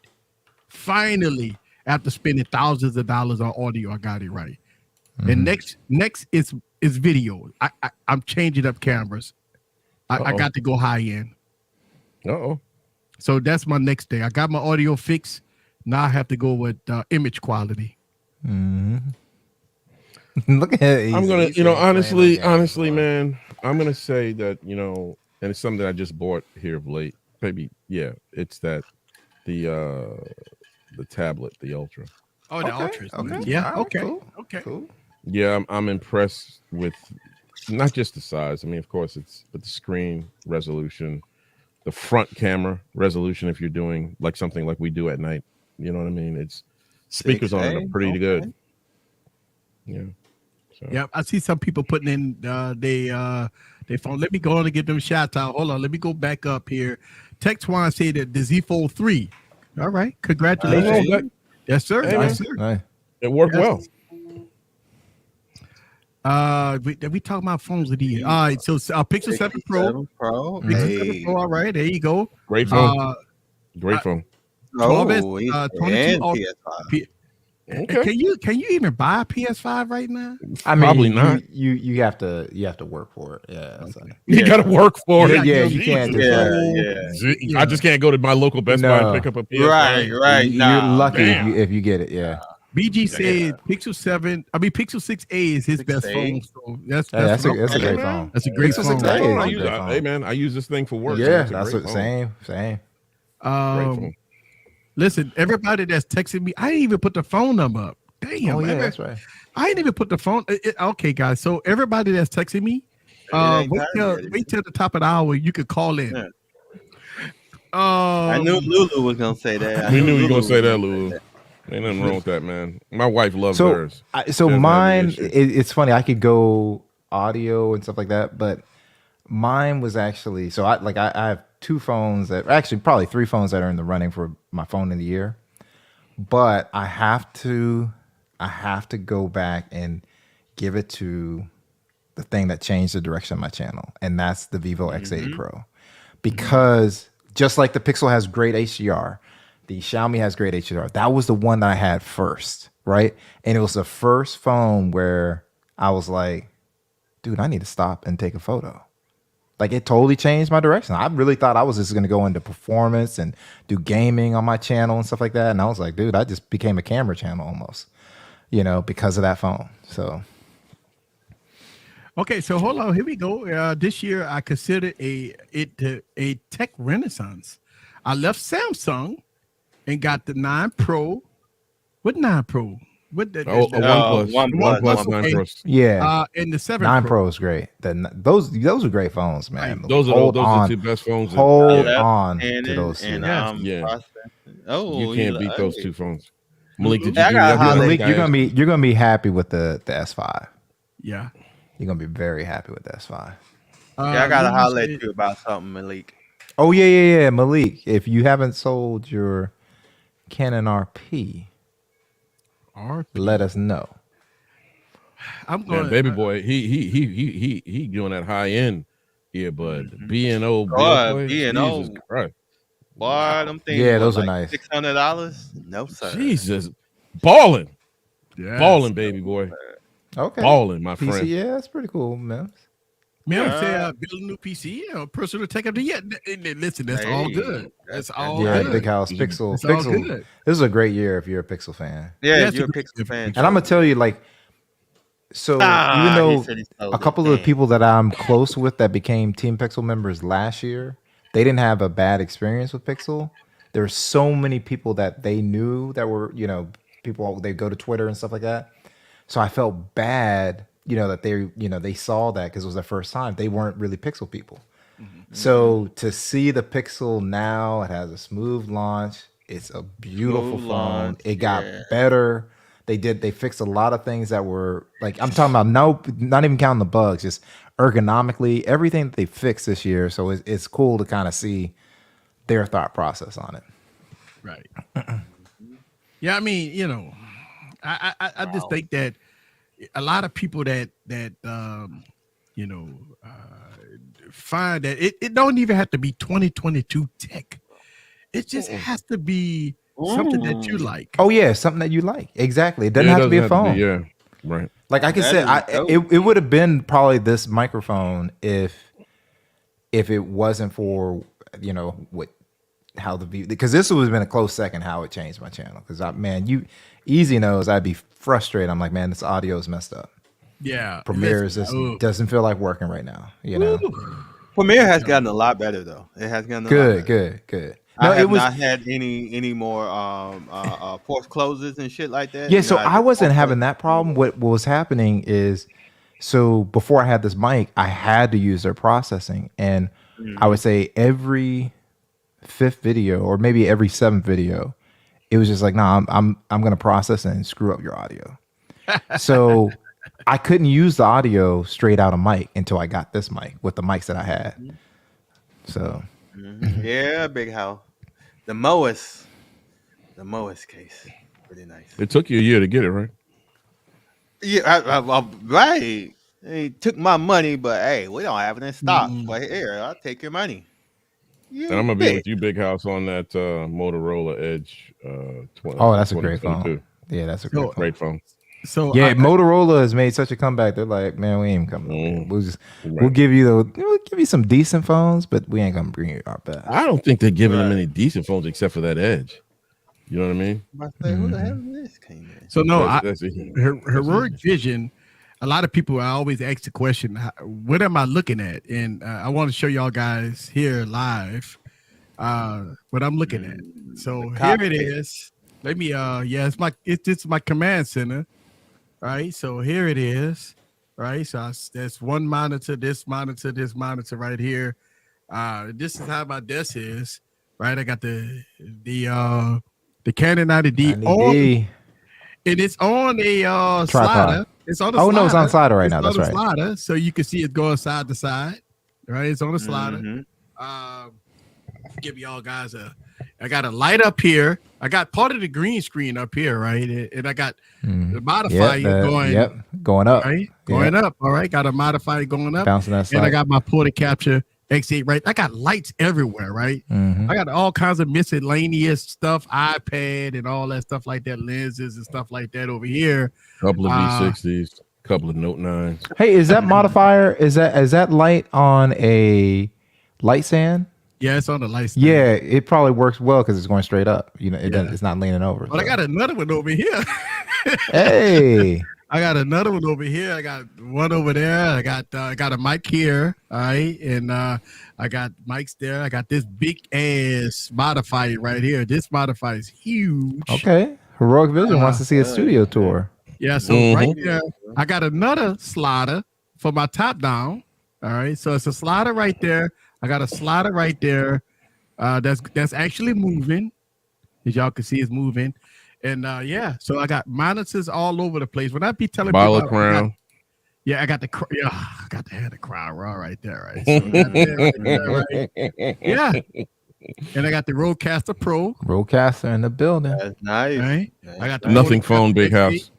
Finally, after spending thousands of dollars on audio, I got it right. And next is video. I'm changing up cameras. I got to go high end. Uh-oh. So that's my next thing. I got my audio fixed. Now I have to go with image quality. Look at it. I'm gonna, honestly, man, I'm gonna say that, and it's something that I just bought here of late. Maybe, yeah, it's that the tablet, the Ultra. Oh, the Ultra. Okay. Yeah. All right, Okay. cool. Okay. Cool. Yeah, I'm impressed with not just the size. I mean, of course, but the screen resolution, the front camera resolution. If you're doing like something like we do at night, you know what I mean. It's speakers on it are pretty good. Yeah. So. Yep. I see some people putting in they phone. Let me go on and get them shots out. Hold on. Let me go back up here. Text Juan said that the Z Fold 3. All right. Congratulations. Yes, sir. Hey, yes, sir. Right. It worked well. We talking about phones of the year. All right, so Pixel 7 Pro. Pixel 7 Pro. All right, there you go. Great phone. Great phone. 12S, 22 PS5. Okay. Can you even buy a PS5 right now? I mean, Probably not. You have to work for it. Yeah. Okay. So. You got to work for it. Yeah, you can't just I just can't go to my local Best Buy and pick up a PS5. Right. You're lucky if you get it. Yeah. BG said Pixel 6a is his best 6A. phone. So that's That's a great phone. That's a great Pixel phone. 6a is Hey man, I use this thing for work. Yeah, so that's it's a what great phone. same. Great phone. Listen, everybody that's texting me, I didn't even put the phone number up. Damn, Oh yeah, man. that's right. I didn't even put the phone. Okay, guys. So everybody that's texting me, wait till the top of the hour. You could call in. Yeah. I knew Lulu was gonna say that. We knew you were gonna say that, Lulu. Ain't nothing wrong with that, man. My wife loves hers. So mine, it's funny. I could go audio and stuff like that, but mine was actually I have two phones that actually probably three phones that are in the running for my phone of the year, but I have to go back and give it to the thing that changed the direction of my channel, and that's the Vivo X80 Pro, because just like the Pixel has great HDR. The Xiaomi has great HDR. That was the one that I had first, right? And it was the first phone where I was like, dude, I need to stop and take a photo. Like, it totally changed my direction. I really thought I was just going to go into performance and do gaming on my channel and stuff like that. And I was like, dude, I just became a camera channel almost, because of that phone. So. Okay, so hold on. Here we go. This year, I considered a tech renaissance. I left Samsung and got the 9 Pro. What 9 Pro? What the OnePlus 9 Pro. Yeah. And the 7 9 Pro is great. Those are great phones, man. Right. Those are the two best phones. Hold on to those two. You can't beat those two phones. Malik, did you Malik, you're gonna be happy with the S5. Yeah. You're gonna be very happy with the S5. I gotta holler at you about something, Malik. Oh yeah, Malik. If you haven't sold your Canon RP, let us know. I'm going, baby boy. He doing that high end earbud. B&O. B&O. Jesus Christ. Boy, them things. Yeah, those are nice. $600? No sir. Jesus, balling, yes. Balling, baby boy. Okay, balling, my PC, friend. yeah, that's pretty cool, man. Man, I say build a new PC, personal tech up to listen, that's all good. That's all good. Big House, Pixel. It's all good. This is a great year if you're a Pixel fan. Yeah, if you're a Pixel fan. And I'm gonna tell you, even though a couple of the people that I'm close with that became Team Pixel members last year, they didn't have a bad experience with Pixel. There were so many people that they knew that were, people, they go to Twitter and stuff like that. So I felt bad, that they saw that because it was their first time. They weren't really Pixel people. So to see the Pixel now, it has a smooth launch. It's a beautiful Smooth phone. launch, It got yeah. better. They fixed a lot of things that were like, I'm talking about not even counting the bugs, just ergonomically, everything that they fixed this year. So it's cool to kind of see their thought process on it. Right. Yeah, I mean, I just think that a lot of people that find that it don't even have to be 2022 tech. It just has to be something that you like. Oh yeah, something that you like. Exactly. It doesn't have to be a phone. Yeah, right. Like I could That say, is it would have been probably this microphone if it wasn't for how the view, because this would have been a close second how it changed my channel. Because Easy knows I'd be frustrated. I'm like, man, this audio is messed up. Yeah, Premiere doesn't feel like working right now. Premiere has gotten a lot better though. It has gotten good. No, I have not had any more forced closes and shit like that. Yeah, so I wasn't having that problem. What was happening is, so before I had this mic, I had to use their processing, and I would say every 5th video or maybe every 7th video, it was just like, nah, I'm gonna process and screw up your audio. So I couldn't use the audio straight out of mic until I got this mic with the mics that I had. So yeah, big house. The Moas case, pretty nice. It took you a year to get it, right? Yeah, I right. They took my money, but hey, we don't have it in stock. But here, I'll take your money. And I'm gonna be with you, Big House, on that Motorola Edge. 20, oh, that's a great phone. Yeah, that's a great phone. So yeah, Motorola has made such a comeback. They're like, man, we ain't coming. We'll give you some decent phones, but we ain't gonna bring you our best. I don't think they're giving them any decent phones except for that Edge. You know what I mean? Who the hell is this came in? So no, Heroic Vision. A lot of people, I always ask the question, what am I looking at? And I want to show y'all guys here live what I'm looking at. So here it is. Let me it's my command center. Right, so here it is. Right, so that's one monitor, this monitor right here. This is how my desk is. Right, I got the Canon 90D on, and it's on a slider. It's on a slider. No, it's on slider right now. That's right. Slider, so you can see it going side to side. Right, it's on a slider. Give y'all guys I got a light up here. I got part of the green screen up here, right? And I got the modifier going up. Right? Going up. All right. Got a modifier going up. Bouncing that side. And I got my point capture X8, right? I got lights everywhere, right? I got all kinds of miscellaneous stuff, iPad and all that stuff like that, lenses and stuff like that over here. Couple of V60s, couple of Note 9s. Hey, is that modifier, is that light on a light stand? Yeah, it's on the light stand. Yeah, it probably works well because it's going straight up. It's not leaning over. But I got another one over here. Hey. I got another one over here. I got one over there. I got a mic here. All right. And I got mics there. I got this big ass modifier right here. This modifier is huge. Okay. Heroic Vision wants to see a studio tour. Yeah. So right there, I got another slider for my top down. All right. So it's a slider right there. I got a slider right there. That's actually moving. As y'all can see, it's moving. And so I got monitors all over the place. When I be telling people, crown. I got to have the crown raw right there, right? So right? Yeah. And I got the Rodecaster Pro. Rodecaster in the building. That's nice. Right? Nice. I got the nothing phone, Big House.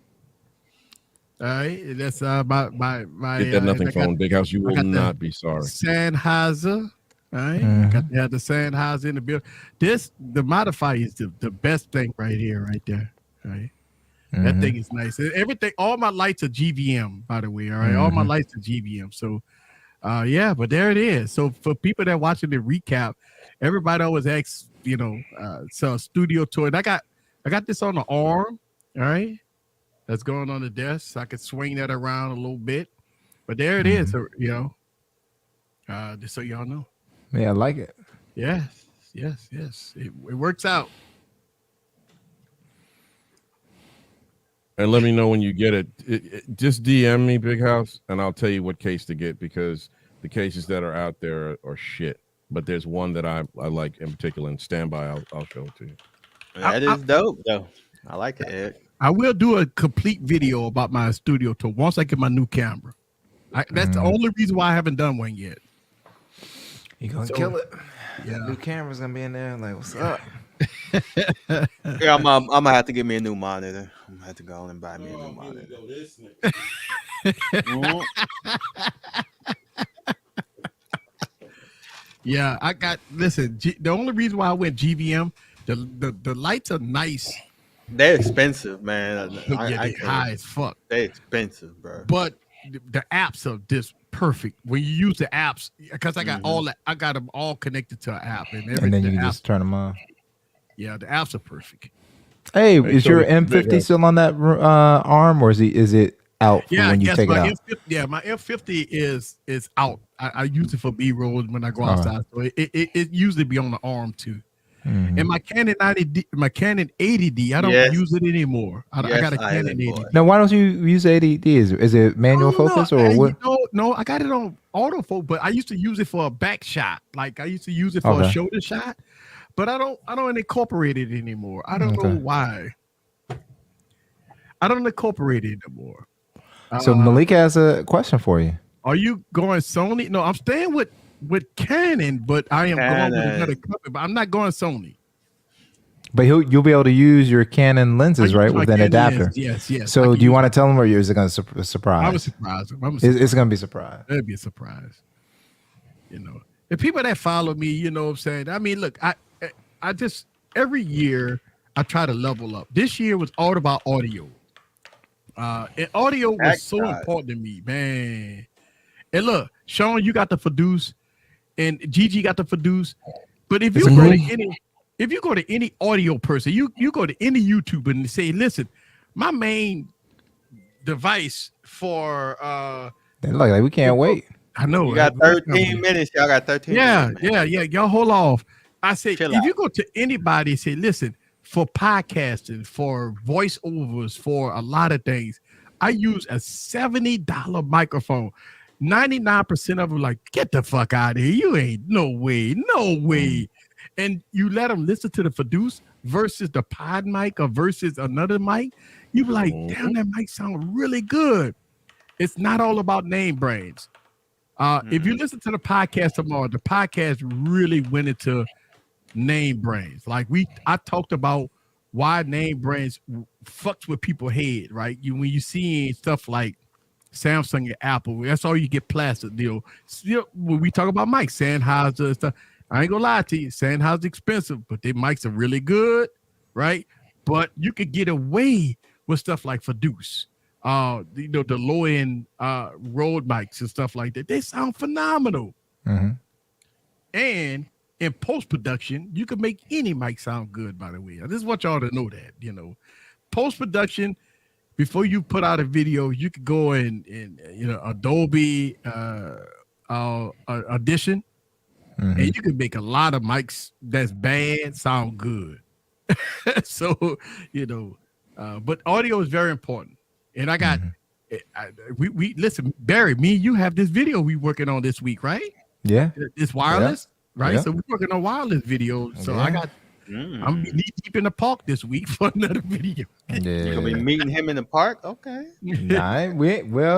All right. That's my get that nothing phone, Big House. You will not be sorry. Sennheiser. All right, got to have the Sennheiser in the building. The modifier is the best thing right here, right there. Right, that thing is nice. Everything, all my lights are GVM, by the way. All right, all my lights are GVM. So, but there it is. So for people that watching the recap, everybody always asks, so studio tour. And I got this on the arm. All right, that's going on the desk. So I could swing that around a little bit. But there it is. So, just so y'all know. Yeah, I like it. Yes. It works out. and let me know when you get it. Just DM me, Big House, and I'll tell you what case to get because the cases that are out there are shit. But there's one that I like in particular, and stand by. I'll show it to you. That is dope, though. I like it, Ed. I will do a complete video about my studio tour once I get my new camera. That's the only reason why I haven't done one yet. You gonna kill it? Yeah. New camera's gonna be in there. Like, what's up? Yeah, I'm gonna have to get me a new monitor. I'm gonna have to go and buy me a new monitor. Yeah, I got. Listen, the only reason why I went GVM, the lights are nice. They're expensive, man. They're high as fuck. They're expensive, bro. But the apps are just perfect when you use the apps because I got I got them all connected to an app, and then you can just turn them on. Yeah, the apps are perfect. Hey, is your M50 still on that arm, or is it out when you take it out? M50, my M50 is out. I use it for B-roll when I go outside, so it usually be on the arm too. Mm-hmm. And my Canon 90D, my Canon 80D, I don't use it anymore. I got a Canon 80D. Now, why don't you use 80D? Is it manual focus or what? No, I got it on autofocus, but I used to use it for a back shot. Like I used to use it for a shoulder shot, but I don't incorporate it anymore. I don't know why. I don't incorporate it anymore. So Malik has a question for you. Are you going Sony? No, I'm staying with Canon, but I am going with another company. But I'm not going Sony. But you'll be able to use your Canon lenses, right, with an adapter. Yes. So do you want to tell them, or is it going to surprise? I was surprised. It's going to be a surprise. It'll be a surprise. You know, the people that follow me, you know what I'm saying? I mean, look, I just every year I try to level up. This year was all about audio. And audio was so important to me, man. And look, Sean, you got the Fiduce, and Gigi got the Fiduce. But if you go to any audio person, you go to any YouTuber and say, listen, my main device for they look like we can't wait. I know. You got 13 minutes. Y'all got 13 minutes. Yeah. Y'all hold off. I say, if you go to anybody and say, listen, for podcasting, for voiceovers, for a lot of things, I use a $70 microphone. 99% of them like, get the fuck out of here. You ain't no way. And you let them listen to the Fiduce versus the pod mic or versus another mic. You be like, damn, that mic sound really good. It's not all about name brands. If you listen to the podcast tomorrow, the podcast really went into name brands. Like I talked about why name brands fucks with people's head, right? When you see stuff like Samsung and Apple, that's all you get plastic deal. When we talk about mics, Sennheiser and stuff, I ain't gonna lie to you, Sennheiser's expensive, but their mics are really good, right? But you could get away with stuff like Fiduce, the low end Rode mics and stuff like that. They sound phenomenal. Mm-hmm. And in post-production, you can make any mic sound good, by the way. I just want y'all to know that, post-production, before you put out a video, you could go in Adobe Audition, and you can make a lot of mics that's bad sound good. So, but audio is very important. And I got, we listen, Barry, me and you have this video we working on this week, right? Yeah. It's wireless. Yeah. Right, yeah. So we're working on wireless video. So I got, I'm knee deep in the park this week for another video. Yeah. You're gonna be meeting him in the park, okay? Nah,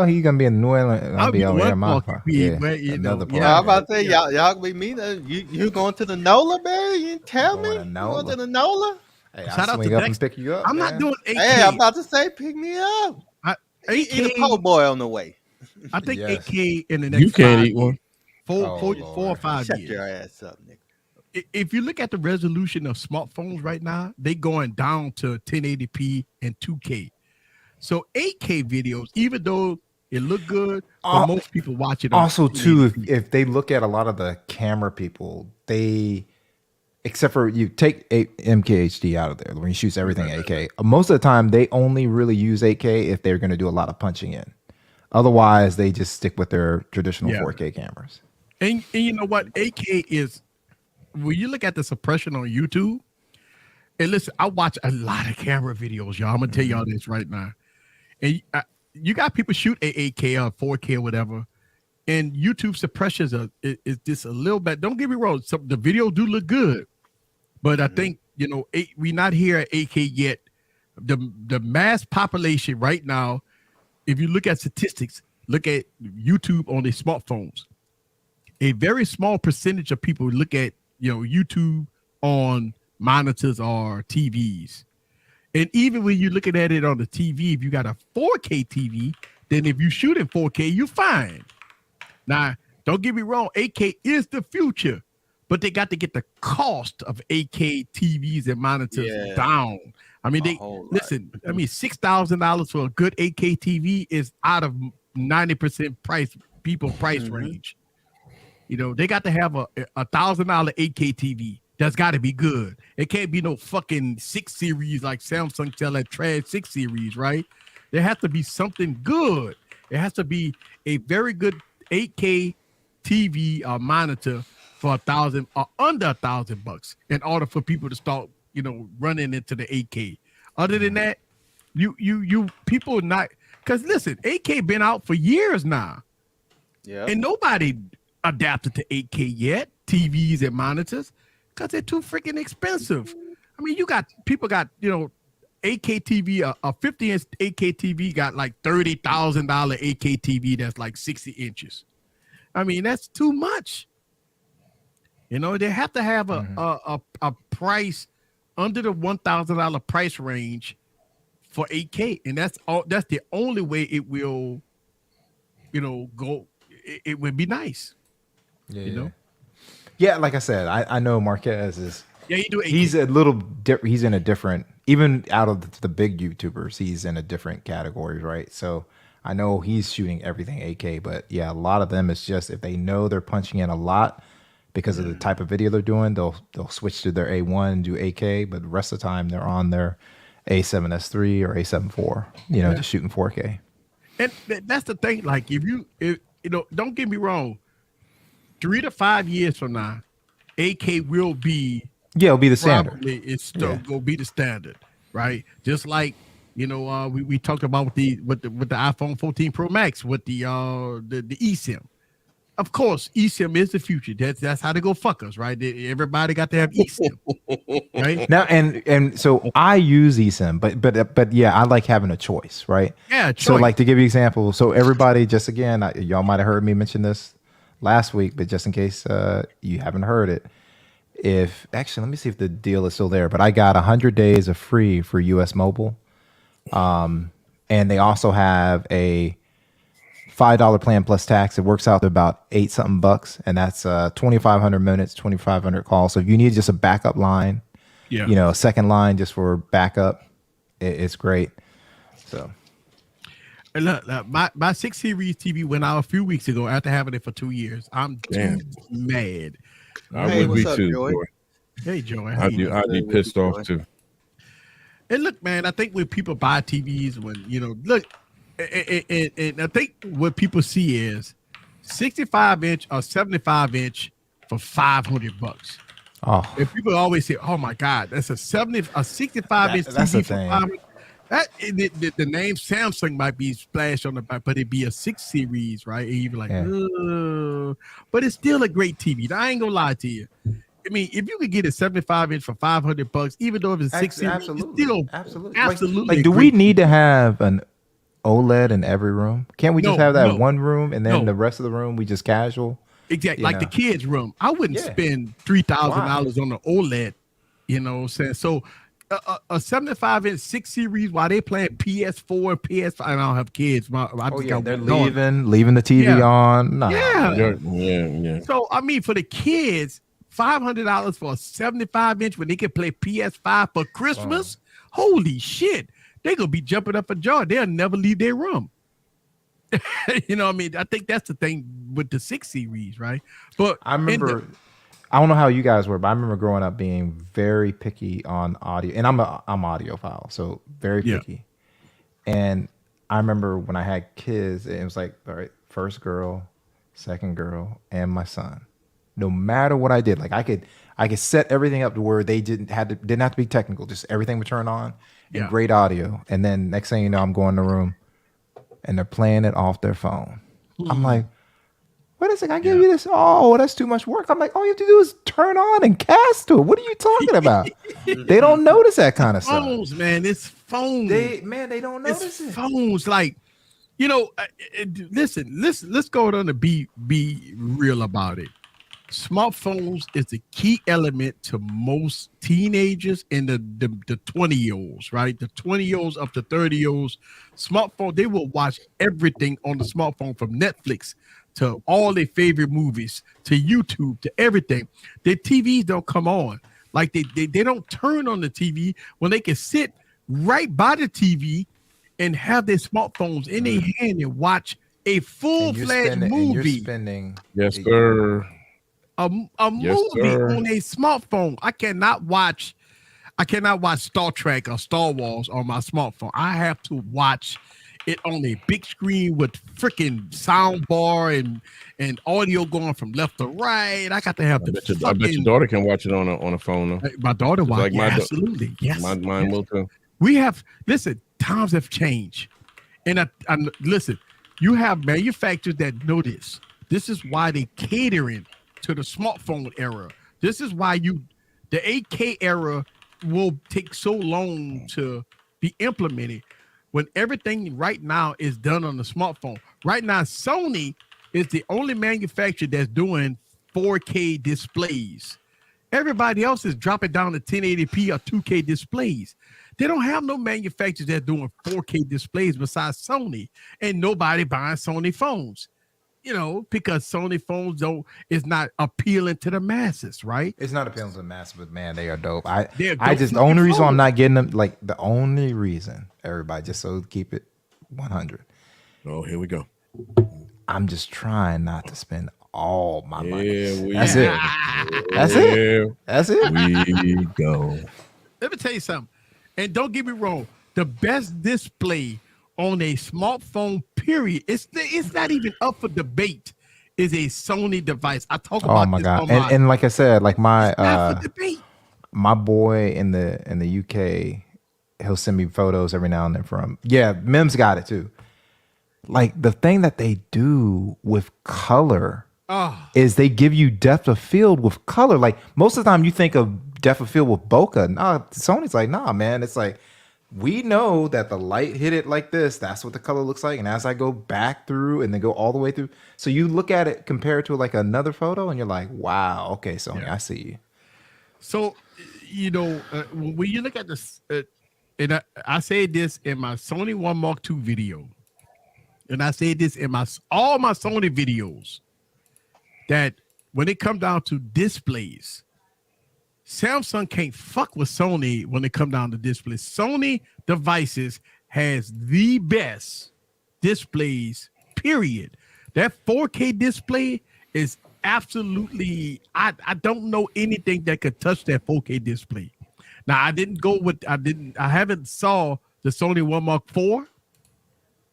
he's gonna be in New Orleans. I'll be over here in my park. Another park. I'm about to say y'all gonna be meeting. You going to the NOLA, Barry? You didn't tell me. You going to the NOLA? Hey, Shout out to up and pick you up. I'm not doing 8K. Hey, I'm about to say, pick me up. 8K. Eat a po' boy on the way. I think 8K in the next. You can't eat one. 4 or 5 Shut years. your ass up, nigga. If you look at the resolution of smartphones right now, they going down to 1080p and 2K. So 8K videos, even though it look good, but most people watch it. Also, too, if they look at a lot of the camera people, except for you take MKHD out of there when you shoot everything 8K. Most of the time, they only really use 8K if they're going to do a lot of punching in. Otherwise, they just stick with their traditional 4K cameras. And you know what? 8K is, when you look at the suppression on YouTube, and listen, I watch a lot of camera videos, y'all. I'm going to tell y'all this right now. And you got people shoot a 8K or 4K or whatever, and YouTube suppressions is just a little bit. Don't get me wrong, the video do look good, but I think we not here at 8K yet. The mass population right now, if you look at statistics, look at YouTube on their smartphones. A very small percentage of people look at YouTube on monitors or TVs. And even when you're looking at it on the TV, if you got a 4K TV, then if you shoot in 4K, you're fine. Now, don't get me wrong, 8K is the future, but they got to get the cost of 8K TVs and monitors down. I mean, I mean, $6,000 for a good 8K TV is out of 90% price range. They got to have a $1,000 8K TV. That's got to be good. It can't be no fucking 6 series like Samsung sell that trash 6 series, right? There has to be something good. It has to be a very good 8K TV or monitor for $1,000 or under $1,000 in order for people to start, running into the 8K. Other than that, you people not, because listen, 8K been out for years now. Yeah. And nobody adapted to 8K yet, TVs and monitors. Because they're too freaking expensive. I mean, people got 8K TV, a 50-inch 8K TV got like $30,000 8K TV that's like 60 inches. I mean, that's too much. They have to have a price under the $1,000 price range for 8K, and that's the only way it will, go. It would be nice. Yeah. Yeah, like I said, I know Marquez is. Yeah, he do 8K. He's a little different. He's in a different, even out of the big YouTubers, he's in a different category, right? So I know he's shooting everything 8K, but yeah, a lot of them is just if they know they're punching in a lot because of the type of video they're doing, they'll switch to their A1 and do 8K, but the rest of the time they're on their A7S3 or A7 IV, just shooting 4K. And that's the thing. Like if don't get me wrong. 3 to 5 years from now, 8K will be it'll be the standard. It's still gonna be the standard, right? Just like we talked about with the iPhone 14 Pro Max with the eSIM. Of course, eSIM is the future. That's how they go fuck us, right? Everybody got to have eSIM, right? Now and so I use eSIM, but yeah, I like having a choice, right? Yeah. Choice. So like to give you an example, so everybody, just again, y'all might have heard me mention this last week, but just in case you haven't heard it, let me see if the deal is still there, but I got 100 days of free for US Mobile. And they also have a $5 plan plus tax. It works out to about 8 something bucks. And that's 2,500 minutes, 2,500 calls. So if you need just a backup line, a second line just for backup, it's great. So. And look, my 6 series TV went out a few weeks ago after having it for 2 years. I'm too mad. I would be too. Joey? Hey, Joey. I'd be pissed off too. And look, man, I think when people buy TVs, look, and I think what people see is 65-inch or 75-inch for $500. Oh, and people always say, "Oh my God, that's a 65-inch TV for $500." The name Samsung might be splashed on the back, but it'd be a 6 series, right? And you'd be like, but it's still a great TV. I ain't gonna lie to you. I mean, if you could get a 75-inch for $500, even though if it's 6 series, absolutely, it's still absolutely. Like, do we need to have an OLED in every room? Can't we just have that one room and then the rest of the room we just casual? Exactly, like the kids' room. I wouldn't spend $3,000 on the OLED. You know what I'm saying? So. A 75-inch 6 series while they playing PS4 and PS5. I don't have kids. They're leaving the TV on. Nah. Yeah. So I mean, for the kids, $500 for a 75-inch when they can play PS5 for Christmas. Wow. Holy shit! They gonna be jumping up for joy. They'll never leave their room. You know what I mean? I think that's the thing with the 6 series, right? But I remember. I don't know how you guys were, but I remember growing up being very picky on audio, and I'm audiophile, so very picky. And I remember when I had kids, it was like, all right, first girl, second girl, and my son. No matter what I did, like I could set everything up to where they didn't have to be technical, just everything would turn on and great audio. And then next thing you know, I'm going in the room, and they're playing it off their phone. I'm like, what is it? I give you this. Oh, that's too much work. I'm like, all you have to do is turn on and cast to it. What are you talking about? They don't notice that kind of phones, stuff. man. It's phones. They don't notice it. Phones, like, listen. Let's go on to be real about it. Smartphones is the key element to most teenagers and the 20-year-olds, right? The 20-year-olds up to 30-year-olds. Smartphone, they will watch everything on the smartphone, from Netflix to all their favorite movies to YouTube to everything. Their TVs don't come on. Like they don't turn on the TV when they can sit right by the TV and have their smartphones in their hand and watch a full-fledged movie. Yes, sir. A movie on a smartphone. I cannot watch Star Trek or Star Wars on my smartphone. I have to watch it on a big screen with freaking sound bar and audio going from left to right. I got to have I bet your daughter can watch it on a phone. Though. My daughter watches like absolutely. Yes. Mine will too. Times have changed. And I listen, you have manufacturers that know this. This is why they catering to the smartphone era. This is why the 8K era will take so long to be implemented when everything right now is done on the smartphone. Right now, Sony is the only manufacturer that's doing 4K displays. Everybody else is dropping down to 1080p or 2K displays. They don't have no manufacturers that's doing 4K displays besides Sony, and nobody buying Sony phones. Because Sony phones is not appealing to the masses, right? It's not appealing to the masses, but man, they are dope. The only reason I'm not getting them, like the only reason, everybody, just so keep it 100. Oh, here we go. I'm just trying not to spend all my money. That's it. That's it. We go. Let me tell you something, and don't get me wrong. The best display on a smartphone, period, it's not even up for debate, is a Sony device. I talk about my God. And like I said, like my boy in the UK, he'll send me photos every now and then from Mims got it too. Like the thing that they do with color is they give you depth of field with color. Like most of the time you think of depth of field with bokeh. Nah, Sony's like, nah, man, it's like, we know that the light hit it like this. That's what the color looks like. And as I go back through and then go all the way through. So you look at it compared to like another photo and you're like, wow, okay, Sony, I see you. So, when you look at this, and I say this in my Sony One Mark II video, and I say this in all my Sony videos, that when it comes down to displays, Samsung can't fuck with Sony when it comes down to displays. Sony devices has the best displays, period. That 4K display is absolutely, I don't know anything that could touch that 4K display. Now, I haven't saw the Sony One Mark IV,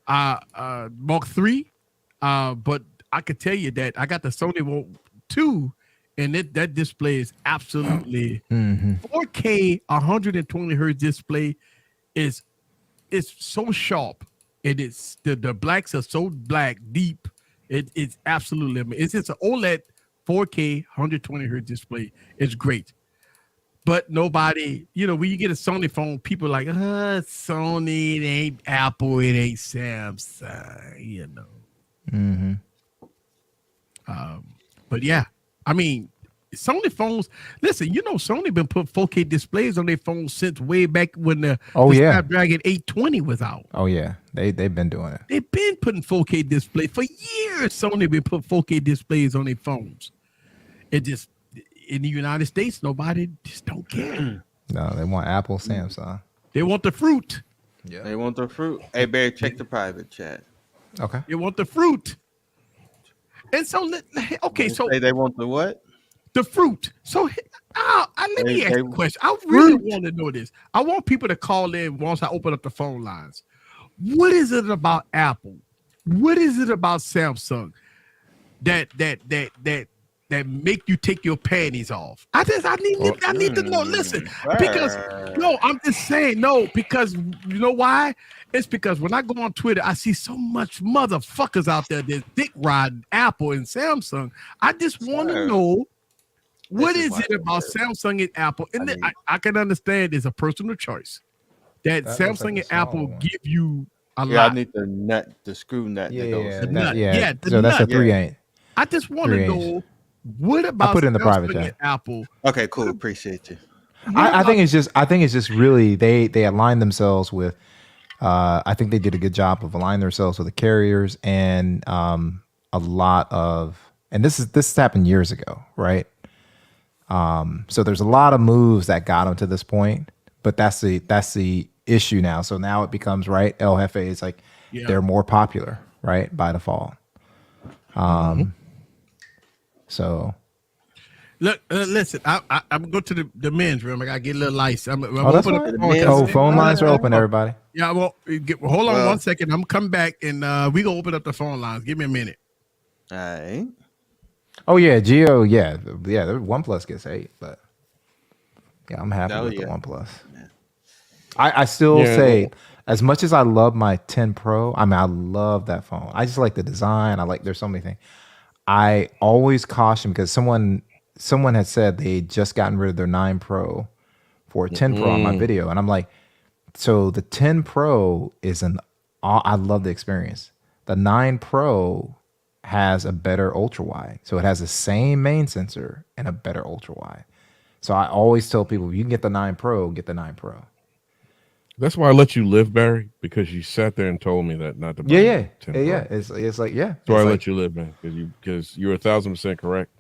Mark III, but I could tell you that I got the Sony One II, and that display is absolutely 4K 120 hertz display is so sharp, and it's the blacks are so black deep. It's absolutely amazing. It's an OLED 4K 120 hertz display. It's great, but nobody, when you get a Sony phone, people are like, Sony, it ain't Apple, it ain't Samsung, But yeah. I mean, Sony phones, listen, Sony been putting 4K displays on their phones since way back when the Snapdragon 820 was out. Oh, yeah. They've been doing it. They've been putting 4K displays. For years, Sony been putting 4K displays on their phones. It just, in the United States, nobody just don't care. No, they want Apple, Samsung. They want the fruit. Yeah. They want the fruit. Hey, Barry, check the private chat. Okay. They want the fruit. And so, so they want the what? The fruit. So let me ask you a question. I really want to know this. I want people to call in once I open up the phone lines. What is it about Apple? What is it about Samsung that that make you take your panties off? I need to know. Listen, because no, I'm just saying no, because you know why? It's because when I go on Twitter, I see so much motherfuckers out there that dick riding Apple and Samsung. I just want to know what is it about Samsung and Apple, and then I can understand it's a personal choice that Samsung and Apple give you a lot. I need the screw nut. The nut. So that's a 3/8. I just want to know what about I put it in the private Samsung and chat. Apple. Okay, cool. Appreciate you. I think it's just really they align themselves with. I think they did a good job of aligning themselves with the carriers and a lot of, and this happened years ago, right? So there's a lot of moves that got them to this point, but that's the issue now. So now it becomes right. El Jefe is like they're more popular, right, by default. So. Look, listen. I'm going to the men's room. I gotta get a little ice. I'm that's open fine. Phone lines are open, everybody. Yeah, well, hold on 1 second. I'm gonna come back and we gonna open up the phone lines. Give me a minute. All right. Oh yeah, Geo. Yeah. The OnePlus gets 8, but yeah, I'm happy with the OnePlus. Yeah. I still say, as much as I love my 10 Pro, I mean, I love that phone. I just like the design. There's so many things. I always caution because someone had said they just gotten rid of their 9 Pro for a 10 Pro on my video. And I'm like, so the 10 Pro is I love the experience. The 9 Pro has a better ultra wide. So it has the same main sensor and a better ultra wide. So I always tell people, if you can get the 9 Pro, get the 9 Pro. That's why I let you live, Barry, because you sat there and told me that not to buy 10 Pro. It's like, yeah. So I let you live, man, because you're 1,000% correct.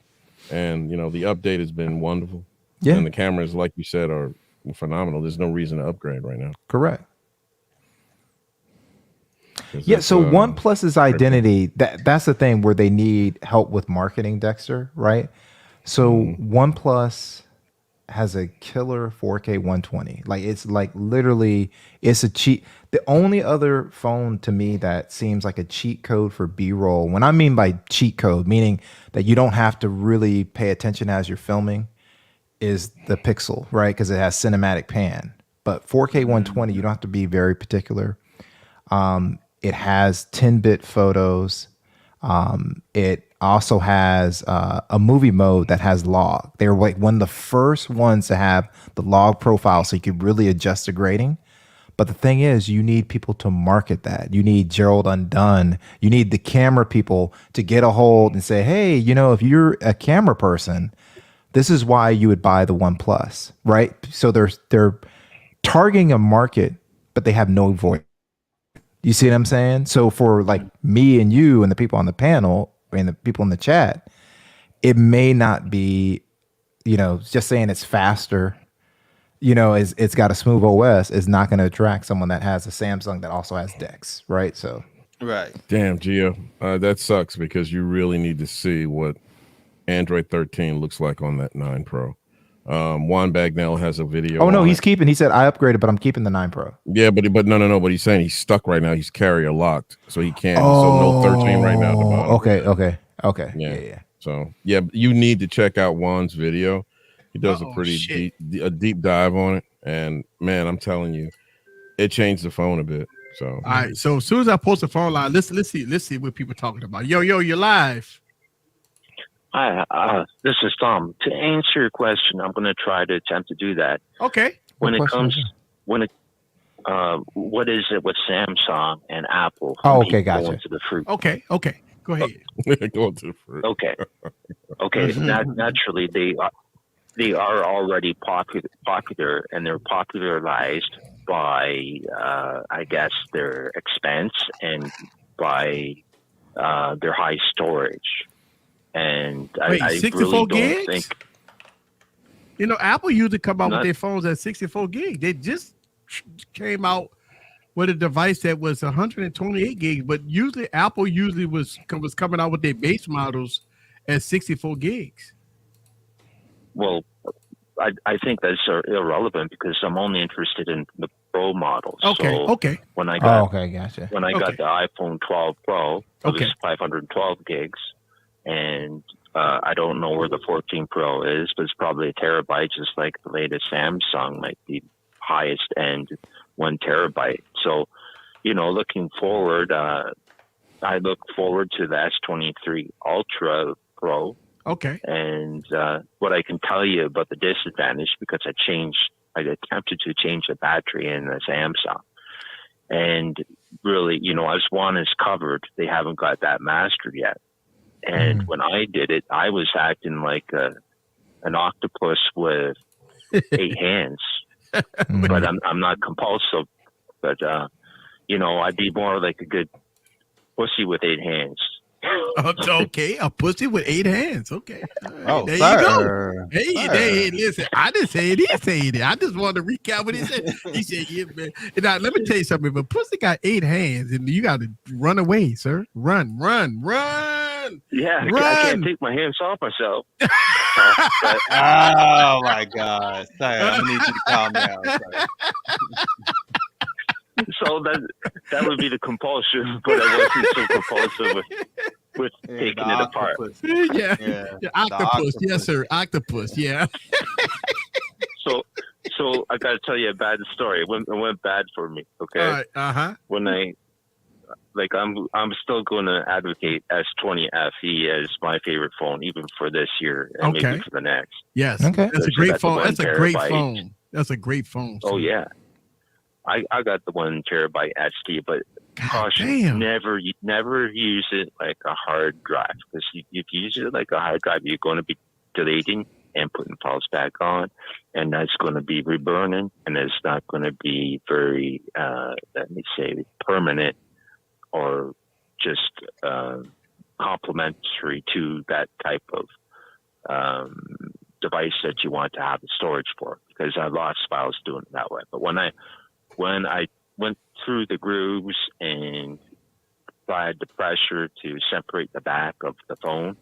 And, the update has been wonderful. Yeah. And the cameras, like you said, are phenomenal. There's no reason to upgrade right now. Correct. Yeah, so OnePlus's identity, that's the thing where they need help with marketing, Dexter, right? So OnePlus has a killer 4K 120. Like it's like literally it's a cheat. The only other phone to me that seems like a cheat code for B-roll, when I mean by cheat code, meaning that you don't have to really pay attention as you're filming, is the Pixel, right? Because it has cinematic pan. But 4K 120, you don't have to be very particular. It has 10-bit photos. It also has a movie mode that has log. They were like one of the first ones to have the log profile so you could really adjust the grading. But the thing is, you need people to market that. You need Gerald Undone. You need the camera people to get a hold and say, hey, if you're a camera person, this is why you would buy the OnePlus, right? So they're targeting a market, but they have no voice. You see what I'm saying? So for like me and you and the people on the panel and the people in the chat, it may not be, just saying it's faster, it's got a smooth OS is not going to attract someone that has a Samsung that also has DeX, right? So, right. Damn, Gio, that sucks because you really need to see what Android 13 looks like on that 9 Pro. Juan Bagnell has a video. Oh no, he said I upgraded, but I'm keeping the 9 Pro. Yeah, but no. But he's saying he's stuck right now. He's carrier locked, so he can't. So no 13 right now. Okay. Yeah. So yeah, you need to check out Juan's video. He does a pretty deep dive on it, and man, I'm telling you, it changed the phone a bit. So all right. So as soon as I post the phone line, let's see what people are talking about. Yo, you're live. Hi, this is Tom. To answer your question, I'm going to try to attempt to do that. Okay. What is it with Samsung and Apple? Oh, okay, gotcha. Going to the fruit. Okay. Go ahead. Going to the fruit. Okay. Naturally, they are already popular, and they're popularized by, I guess, their expense and by their high storage. And I 64 really gigs? don't think. Apple usually come out with their phones at 64 gigs. They just came out with a device that was 128 gigs, but Apple was coming out with their base models at 64 gigs. Well, I think that's irrelevant because I'm only interested in the Pro models. Okay. When I got gotcha. When I got the iPhone 12 Pro, it was 512 gigs. and I don't know where the 14 Pro is, but it's probably a terabyte, just like the latest Samsung might be highest end 1 terabyte. So, looking forward, I look forward to the S23 Ultra Pro. Okay. And what I can tell you about the disadvantage, because I attempted to change the battery in the Samsung. And really, as one is covered, they haven't got that mastered yet. And when I did it, I was acting like an octopus with 8 hands. But I'm not compulsive. But, I'd be more like a good pussy with 8 hands. Okay, a pussy with 8 hands. Okay. Right. Oh, there sir. you go. Hey, listen, I didn't say it. He said it. I just wanted to recap what he said. He said, yeah, man. Now, let me tell you something. If a pussy got 8 hands, and you got to run away, sir. Run. Yeah, run. I can't take my hands off myself. Oh, my God. Sorry, I need you to calm down. Sorry. So that would be the compulsion, but I wasn't so compulsive with taking it apart. Yeah. The octopus. Yes, sir. Octopus. Yeah. So I got to tell you a bad story. It went bad for me. Okay. All right. When I'm still going to advocate S20 FE as my favorite phone, even for this year and maybe for the next. Yes. Okay. That's a great phone. That's a great phone. That's a great phone. Oh yeah. I got the 1 terabyte SD, but caution, never use it like a hard drive, because if you use it like a hard drive, you're going to be deleting and putting files back on, and that's going to be reburning, and it's not going to be very, let me say, permanent or just complementary to that type of device that you want to have the storage for, because I lost files doing it that way. But when I went through the grooves and applied the pressure to separate the back of the phone,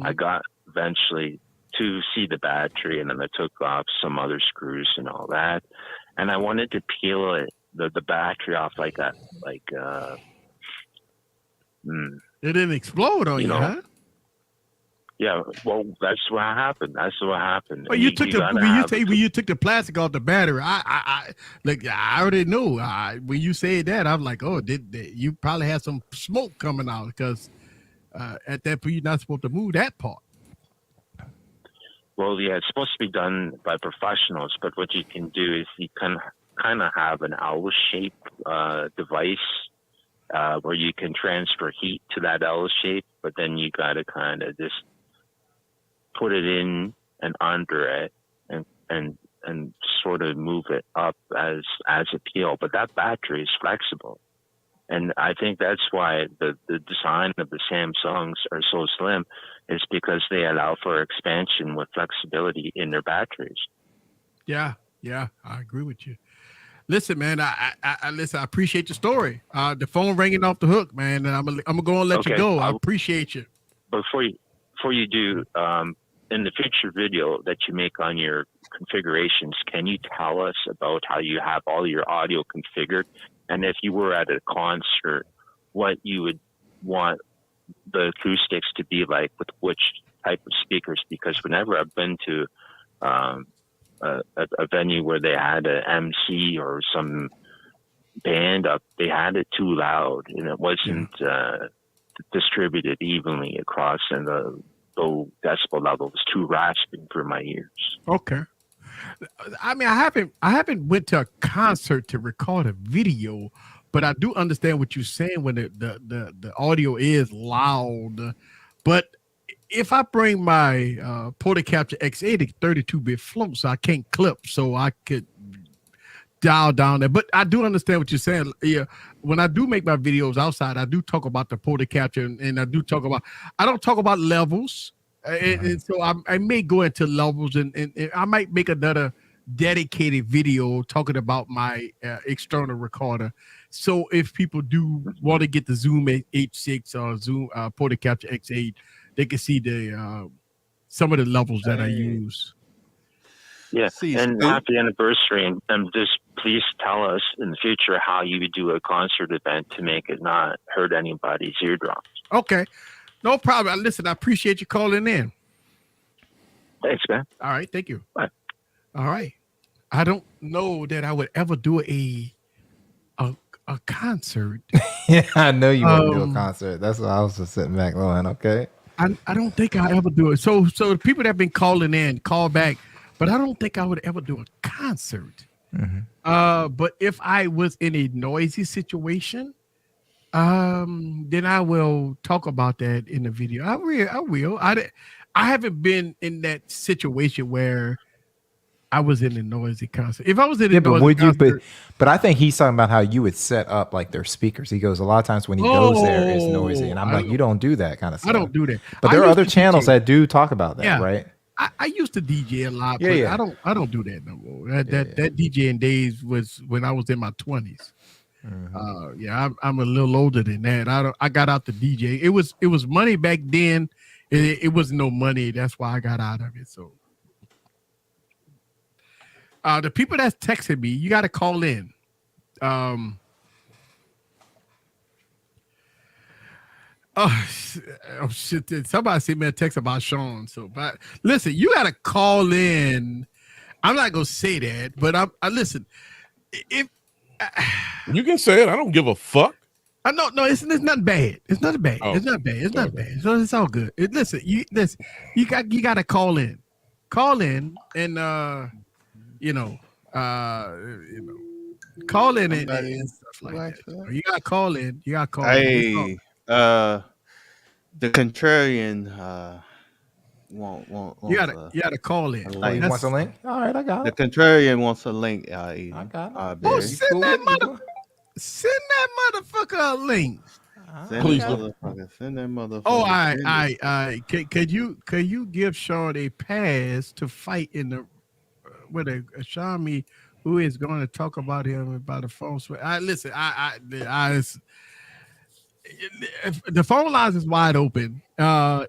I got eventually to see the battery, and then I took off some other screws and all that. And I wanted to peel the battery off like a it didn't explode on you, huh? Yeah, well, that's what happened. Well, you took when you took the plastic off the battery. I already know. When you said that, I'm like, oh, you probably had some smoke coming out, because at that point you're not supposed to move that part. Well, yeah, it's supposed to be done by professionals, but what you can do is you can kind of have an L-shaped device where you can transfer heat to that L shape, but then you got to kind of just put it in and under it and sort of move it up as a peel. But that battery is flexible. And I think that's why the design of the Samsungs are so slim, is because they allow for expansion with flexibility in their batteries. Yeah, I agree with you. Listen, man, I appreciate your story. The phone ringing off the hook, man, and I'm gonna go and let you go. I appreciate you. Before you do, in the future video that you make on your configurations, can you tell us about how you have all your audio configured? And if you were at a concert, what you would want the acoustics to be like with which type of speakers? Because whenever I've been to a venue where they had an MC or some band up, they had it too loud, and it wasn't distributed evenly across, and the low decibel level was too rasping for my ears. Okay. I mean, I haven't went to a concert to record a video, but I do understand what you're saying when the audio is loud. But if I bring my Capture X80 32-bit float, so I can't clip, so I could dial down there. But I do understand what you're saying. Yeah, when I do make my videos outside, I do talk about the Capture, and I don't talk about levels. And so I may go into levels, and I might make another dedicated video talking about my external recorder. So if people do want to get the Zoom H6 or Zoom Capture X8, they can see the some of the levels that I use. Yeah, and happy anniversary, and just please tell us in the future how you would do a concert event to make it not hurt anybody's eardrums. Okay. No problem. Listen, I appreciate you calling in. Thanks, man. All right, thank you. Bye. All right. I don't know that I would ever do a concert. Yeah, I know you want to do a concert. That's why I was just sitting back going, okay. I don't think I'll ever do it. So the people that have been calling in, call back, but I don't think I would ever do a concert. But if I was in a noisy situation, then I will talk about that in the video. I will. I haven't been in that situation where I was in a noisy concert. If I was in a noisy concert, but I think he's talking about how you would set up like their speakers. He goes, a lot of times when he goes there, it's noisy, and I'm like, you don't do that kind of stuff. I don't do that. But there are other channels that do talk about that, right? I used to DJ a lot, but I don't do that no more. That DJing days was when I was in my 20s. I'm a little older than that. I got out the DJ. It was money back then. It was no money. That's why I got out of it. So the people that's texting me, you got to call in. Oh shit! Somebody sent me a text about Sean. So, but listen, you got to call in. I'm not gonna say that, but I listen. If you can say it, I don't give a fuck. No, it's not bad. It's not bad. Oh, it's not bad. It's not bad. So it's all good. Listen, you got to call in, and call in and stuff like that. You got to call in. You got to call. Hey, the contrarian won't you gotta call in. Oh, you want a link? All right, I got it. The contrarian wants a link. I got it. Send that motherfucker a link. Please send that motherfucker. Oh, I could you give Sean a pass to fight in the with a Shami who is going to talk about him about the phone? Listen, if the phone lines is wide open. Call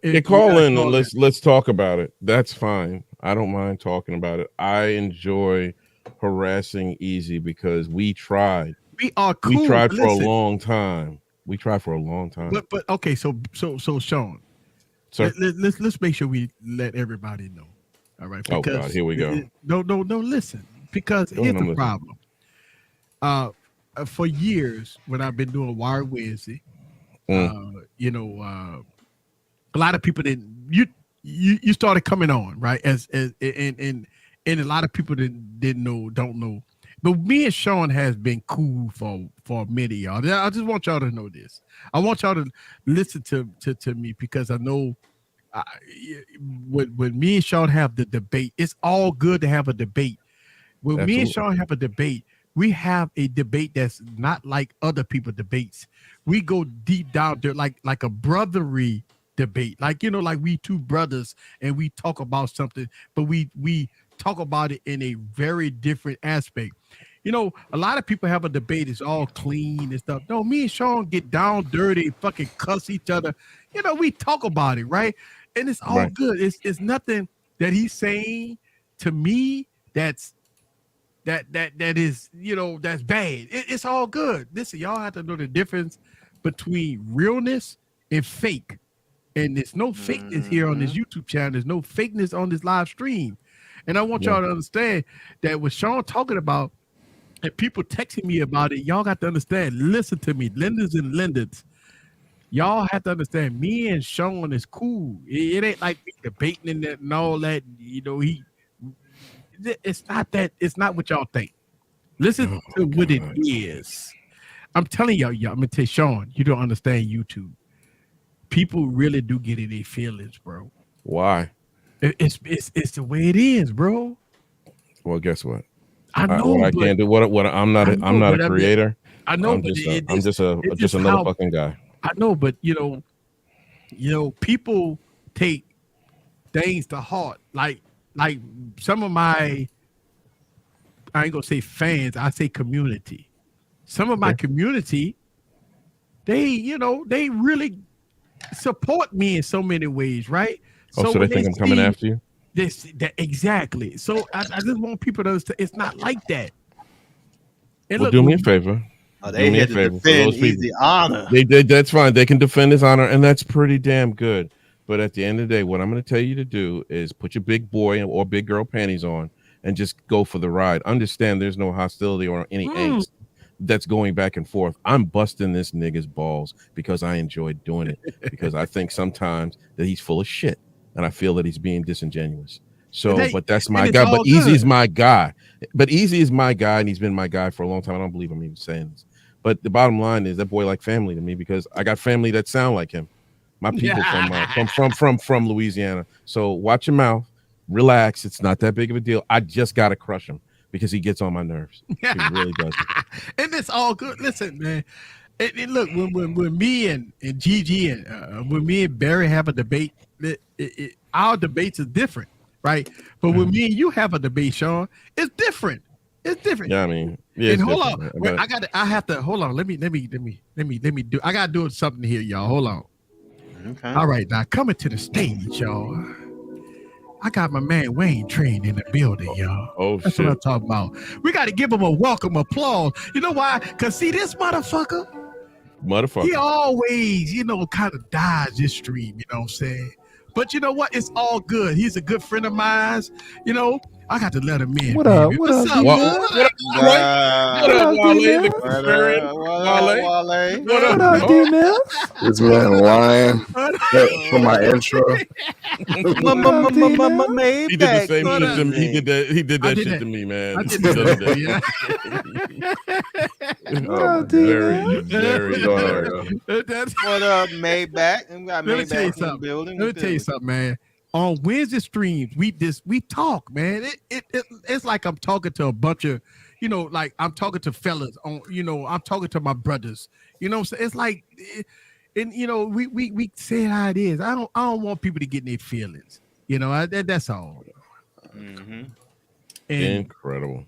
in and let's talk about it. That's fine. I don't mind talking about it. I enjoy harassing Easy because we tried. We are cool. We tried for a long time. But okay, so Sean, let's make sure we let everybody know. All right. Because God, here we go. No, listen. Because here's the problem. For years when I've been doing Wired Wednesday, a lot of people didn't. You started coming on, right? And a lot of people don't know. But me and Sean has been cool for many y'all. I just want y'all to know this. I want y'all to listen to me because I know when me and Sean have the debate, it's all good to have a debate. When Absolutely. Me and Sean have a debate, we have a debate that's not like other people debates. We go deep down there like a brotherly debate, like we two brothers and we talk about something, but we talk about it in a very different aspect. A lot of people have a debate, it's all clean and stuff. No, me and Sean get down dirty, fucking cuss each other. We talk about it, right? And it's all right. Good. It's nothing that he's saying to me that is, that's bad. It's all good. Listen, y'all have to know the difference between realness and fake. And there's no fakeness here on this YouTube channel. There's no fakeness on this live stream. And I want y'all to understand that what Sean talking about and people texting me about it, y'all got to understand, listen to me, lenders and lenders. Y'all have to understand, me and Sean is cool. It ain't like me debating and all that, it's not that. It's not what y'all think. Listen to what it is. I'm telling y'all, I'm gonna tell Sean, you don't understand YouTube. People really do get in their feelings, bro. Why? It's the way it is, bro. Well, guess what? I know. I can't do. What? I'm not a creator. I know. I'm just another fucking guy. I know, but people take things to heart. Like some of my, I ain't gonna say fans, I say community. Some of my community, they really support me in so many ways, right? So they think I'm coming after you? Exactly. So I just want people to understand it's not like that. And do me a favor. Oh, Do they me a had to favor for defend those people. Easy Honor. They did. That's fine. They can defend his honor, and that's pretty damn good. But at the end of the day, what I'm going to tell you to do is put your big boy or big girl panties on and just go for the ride. Understand there's no hostility or any angst that's going back and forth. I'm busting this nigga's balls because I enjoy doing it, because I think sometimes that he's full of shit and I feel that he's being disingenuous. So, but that's my guy. But Easy is my guy. But Easy is my guy, and he's been my guy for a long time. I don't believe I'm even saying this. But the bottom line is that boy like family to me, because I got family that sound like him. My people from Louisiana. So watch your mouth, relax. It's not that big of a deal. I just gotta crush him because he gets on my nerves. He really does. And it's all good. Listen, man. Look, when me and Gigi and when me and Barry have a debate, our debates are different, right? But when me and you have a debate, Sean, it's different. It's different. Yeah, I mean, yeah. And hold on, I have to hold on. Let me do. I gotta do something here, y'all. Hold on. Okay. All right, now coming to the stage, y'all. I got my man Wayne Train in the building, y'all. Oh, that's shit. what I'm talking about. We got to give him a welcome applause. You know why? Because see, this motherfucker, he always, kind of dies this stream, you know what I'm saying? But you know what? It's all good. He's a good friend of mine. I got to let him in. What up? Baby. What's up? Wale? What up, D-Mill? This man lying for my intro. He did the same shit to me. He did that shit to me, man. I did that. What up, Maybach? Let me tell you something. Let me tell you something, man. On Wednesday streams, we talk, man. It's like I'm talking to a bunch of, like I'm talking to fellas on, I'm talking to my brothers. So it's like, we say it how it is. I don't want people to get in their feelings. That's all. Mm-hmm. Incredible.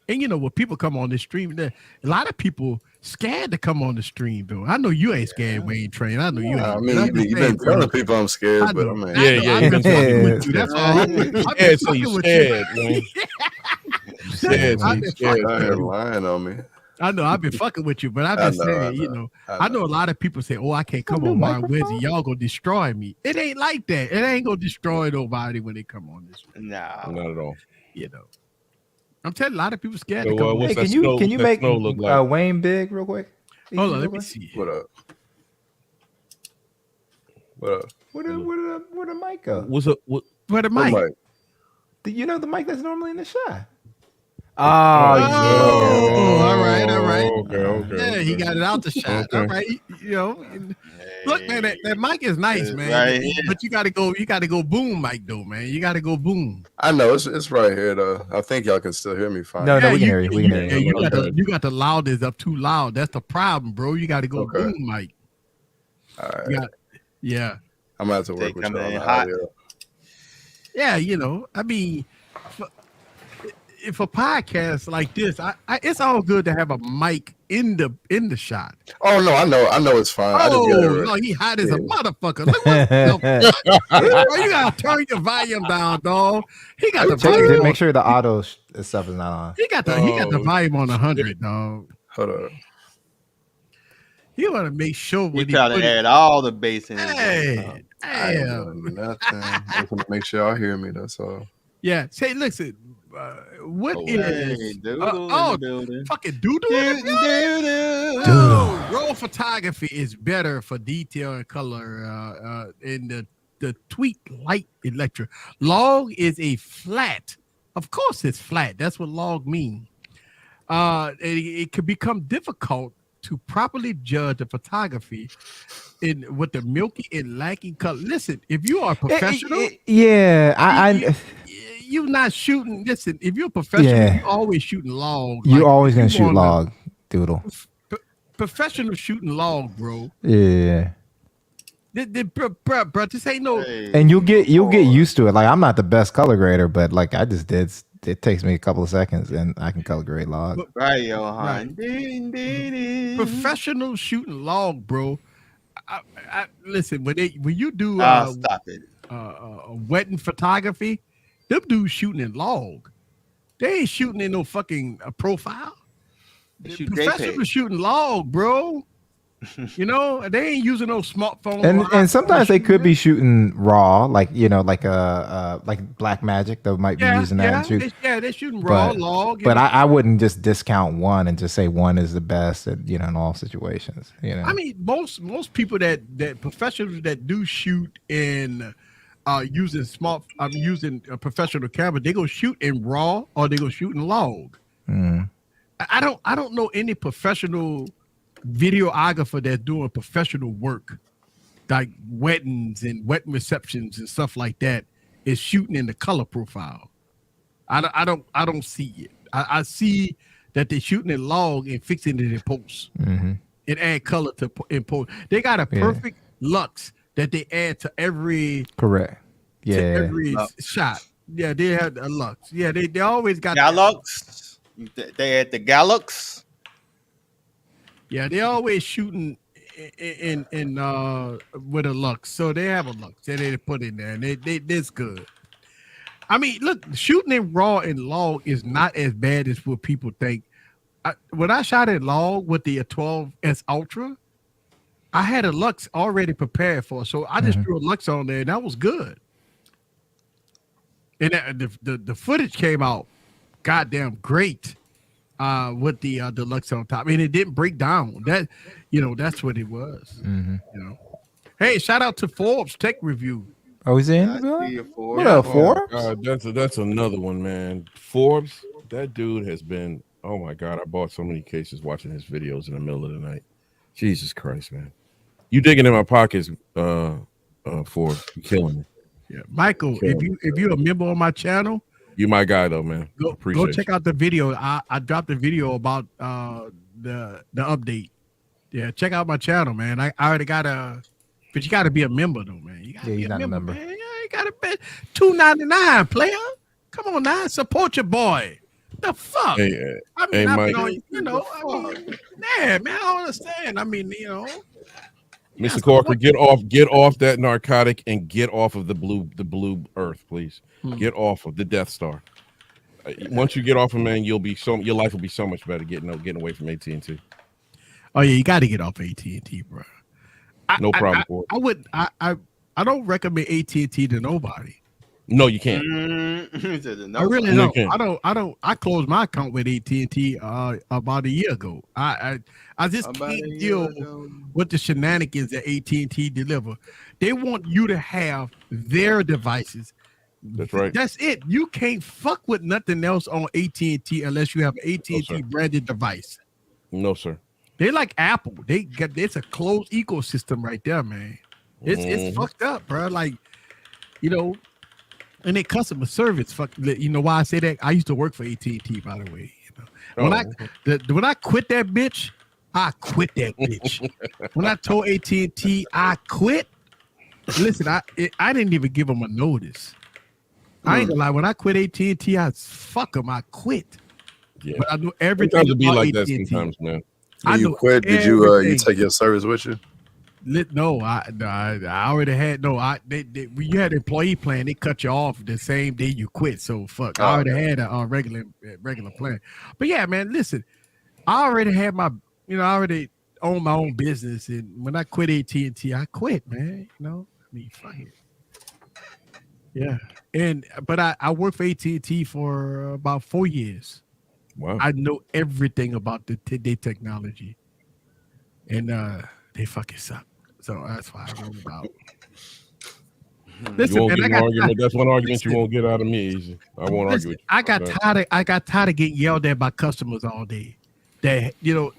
And when people come on the stream, a lot of people scared to come on the stream, though. I know you ain't scared, Wayne Train. I know you ain't. I mean, you've been telling people I'm scared, but I mean, I've been fucking with you. That's all. I've been fucking with you. I ain't lying on me. I know I've been fucking with you, but I've been saying, I know a lot of people say, "Oh, I can't come on my Wednesday. Y'all gonna destroy me." It ain't like that. It ain't gonna destroy nobody when they come on this. No, not at all. I'm telling a lot of people scared So, to come. Hey, can you make Wayne big real quick? Hold on, let me see. What up? What up? Where the mic go? Where the mic? The mic that's normally in the shot. Oh, all right. Okay. Yeah, he got it out the shot. Okay. All right, look, man, that mic is nice, man. Right, but you gotta go boom, mic though, man. You gotta go boom. I know it's right here though. I think y'all can still hear me fine. No, we can hear you. We can hear you. You got the loudest up too loud. That's the problem, bro. You gotta go boom, mic. All right. Yeah. I'm gonna have to work with y'all on the audio. Yeah, I mean, for podcasts like this, it's all good to have a mic in the shot. Oh no, I know it's fine. No, he hot as a motherfucker. Look what you gotta turn your volume down, dog. He got the volume. Make sure the auto stuff is not on. He got the volume on 100, dog. Hold up. You want to make sure when you try to add all the bass in. Hey, I ain't doing nothing. I just want to make sure y'all hear me. That's all. Yeah. Say, listen. What is fucking doodle? Raw photography is better for detail and color in the tweak light electric. Log is a flat. Of course it's flat. That's what log means. It can become difficult to properly judge the photography with the milky and lacking color. Listen, if you are a professional, you're not shooting. Listen, if you're a professional, you're always shooting log. You're always gonna shoot log, doodle. Professional shooting log, bro. Yeah. Bro, this ain't no. And you'll get used to it. Like I'm not the best color grader, but like I just did. It takes me a couple of seconds, and I can color grade log. Right, Johan. Professional shooting log, bro. Listen, when you do stop it. Wedding photography, them dudes shooting in log. They ain't shooting in no fucking profile. Shoot Professionals JPEG. shooting log, bro. You know, they ain't using no smartphone. And sometimes they could be shooting raw, like like Black Magic. They might be using that and shoot. They're shooting raw log. But I wouldn't just discount one and just say one is the best at in all situations. I mean, most people that professionals that do shoot in using using a professional camera, they go shoot in raw or they go shoot in log. I don't know any professional videographer that's doing professional work like weddings and wedding receptions and stuff like that is shooting in the color profile. I don't see it. I see that they're shooting in log and fixing it in post and add color to in post. They got a perfect lux that they add to every every shot. Yeah, they had a lux. Yeah, they always got Galux. They had the Galux. Yeah, they always shooting in with a lux, so they have a lux that they put in there, and they this good. I mean, look, shooting in raw and log is not as bad as what people think. When I shot in log with the 12S Ultra, I had a lux already prepared for, so I just threw a lux on there, and that was good. And the footage came out goddamn great. With the lux on top, and it didn't break down. That that's what it was. Hey, shout out to Forbes Tech Review. Oh, he's in. What up, Forbes? God, that's another one, man. Forbes, that dude has been. Oh my God, I bought so many cases watching his videos in the middle of the night. Jesus Christ, man, you digging in my pockets, Forbes, you killing me. Yeah, Michael, if you're a member on my channel. You my guy though, man. Go check out the video. I dropped a video about the update. Yeah, check out my channel, man. I already got but you got to be a member though, man. You got to be a member. Man. Yeah, you got to pay $2.99, player. Come on now, support your boy. The fuck? Hey, I mean, Mike. man, I don't understand. I mean, Mr. Corker, get off that narcotic and get off of the blue earth, please. Get off of the Death Star. Once you get off of, man, your life will be so much better getting away from AT&T. Oh yeah, you got to get off AT&T, bro. No problem. I don't recommend AT&T to nobody. No, you can't. I really don't. I don't. I closed my account with AT&T about a year ago. I just can't deal with the shenanigans that AT&T deliver. They want you to have their devices. That's right. That's it. You can't fuck with nothing else on AT&T unless you have an AT&T branded device. No, sir. They like Apple. It's a closed ecosystem right there, man. It's fucked up, bro. Like, and their customer service, why I say that? I used to work for AT&T, by the way. When I quit that bitch, I quit that bitch. When I told AT&T I quit, listen, I didn't even give them a notice. I ain't gonna lie. When I quit AT&T, I quit. Yeah. But I know everything. Sometimes it be like that sometimes, man. When you quit, did you take your service with you? No, I already had when you had an employee plan, they cut you off the same day you quit. So fuck, I already had a regular plan. But yeah, man, listen, I already had I already own my own business, and when I quit AT&T, I quit, man. Fuck it. Yeah, but I worked for AT&T for about 4 years. Wow, I know everything about their technology, and they fucking suck. So that's why I wrote about. Listen, that's one argument you won't get out of me. Easy. I won't argue with you. I got tired of getting yelled at by customers all day. That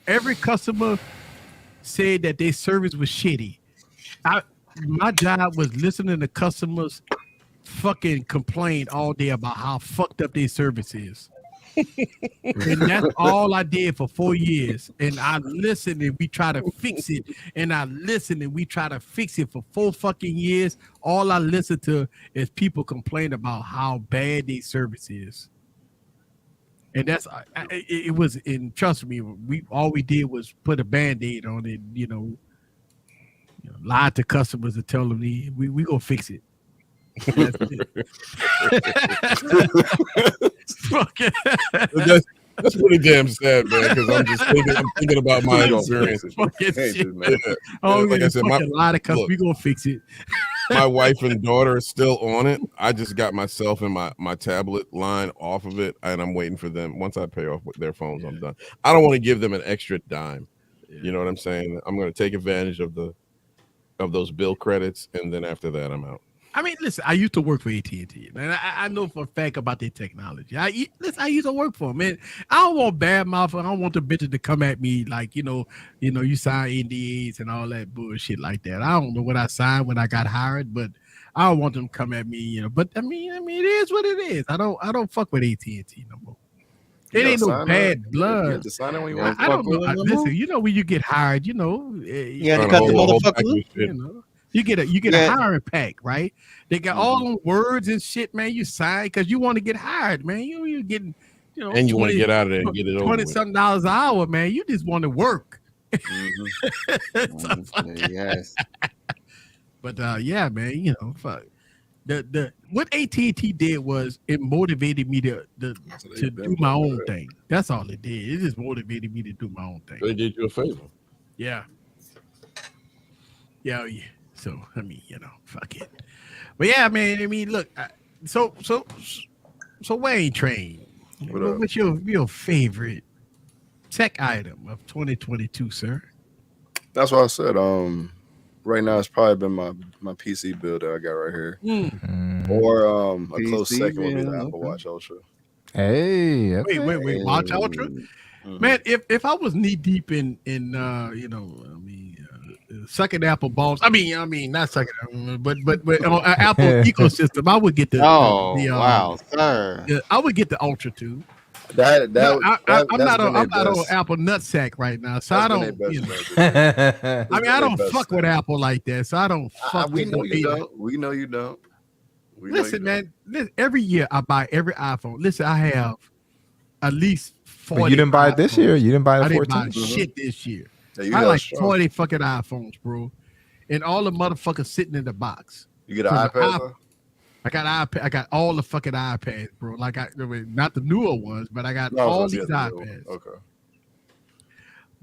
every customer said that their service was shitty. My job was listening to customers fucking complain all day about how fucked up their service is. And that's all I did for 4 years. And I listened and we try to fix it. And I listened and we try to fix it for 4 fucking years. All I listened to is people complain about how bad their service is. And that's it was. And trust me, all we did was put a Band-Aid on it. Lie to customers and tell them we gonna fix it. That's pretty damn sad, man. Because I'm thinking about my experience. Fucking Can't shit. do nothing. Oh, Like I said, a lot of cuss. look. We gonna fix it. My wife and daughter are still on it. I just got myself and my tablet line off of it, and I'm waiting for them. Once I pay off with their phones, I'm done. I don't want to give them an extra dime. You know what I'm saying? I'm going to take advantage of those bill credits, and then after that, I'm out. I mean, listen, I used to work for AT&T, man. I know for a fact about their technology. I used to work for them, man. I don't want bad mouth. I don't want the bitches to come at me like, you sign NDAs and all that bullshit like that. I don't know what I signed when I got hired, but I don't want them to come at me, But I mean, it is what it is. I don't fuck with AT&T no more. It ain't no bad blood. You have to sign it when you want I don't know. Listen, when you get hired, You have to cut the motherfucker. You get a hiring pack, right? They got all them words and shit, man. You sign because you want to get hired, man. You're getting, and you want to get out of there and get it over $20-something an hour, man. You just want to work. Yes. But yeah, man. Fuck. What AT&T did was it motivated me to do my own thing. That's all it did. It just motivated me to do my own thing. They did you a favor. Yeah. Yeah. So I mean, fuck it. But yeah, man. I mean, look. So Wayne Train, what's your favorite tech item of 2022, sir? That's what I said. Right now it's probably been my PC build that I got right here, or a close second would be the Apple Watch Ultra. Hey, okay. Wait, Watch Ultra, man. If I was knee deep in sucking Apple balls. I mean, not sucking, but on Apple ecosystem, I would get the. Wow, sir! I would get the Ultra too. I'm not on Apple nutsack right now, so I don't. I mean, I don't fuck with Apple like that, so I don't fuck. We know you don't. Listen, man. Every year I buy every iPhone. Listen, I have at least 40. But you didn't buy it this year. You didn't buy the 14. I didn't buy shit this year. I like 40 fucking iPhones, bro, and all the motherfuckers sitting in the box. You get an iPad? I got iPad. I got all the fucking iPads, bro. Like not the newer ones, but I got all these iPads. Okay.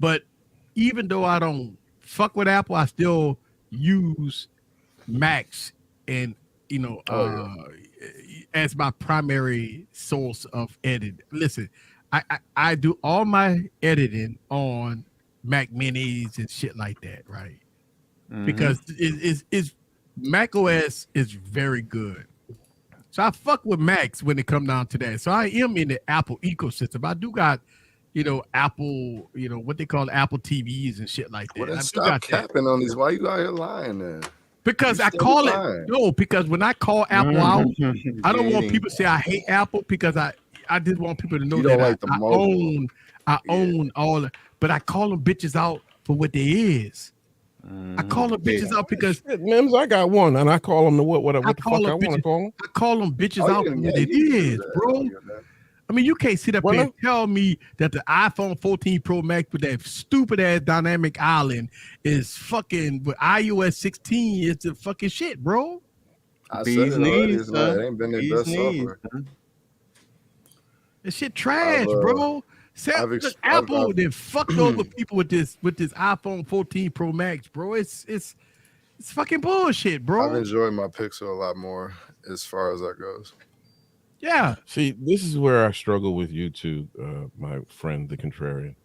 But even though I don't fuck with Apple, I still use Macs and as my primary source of edit. Listen, I do all my editing on Mac Minis and shit like that, right? Because it's Mac OS is very good. So I fuck with Macs when it come down to that. So I am in the Apple ecosystem. I do got, Apple, what they call Apple TVs and shit like that. Well, then stop capping on these. Why you out here lying then? Because I call it because when I call Apple out, I don't want people to say I hate Apple because I just want people to know that I own all but I call them bitches out for what they is. I call them bitches out because Mims, I got one, and I call them what the fuck I want to call them. I call them bitches out for what it is, bro. I mean, you can't sit up there and tell me that the iPhone 14 Pro Max with that stupid ass dynamic island is fucking with iOS 16 is the fucking shit, bro. I said it already. It ain't been their best software. This shit trash, bro. Apple then fucked over people with this iPhone 14 Pro Max, bro. It's fucking bullshit, bro. I've enjoyed my Pixel a lot more as far as that goes. Yeah. See, this is where I struggle with you too, my friend, the contrarian.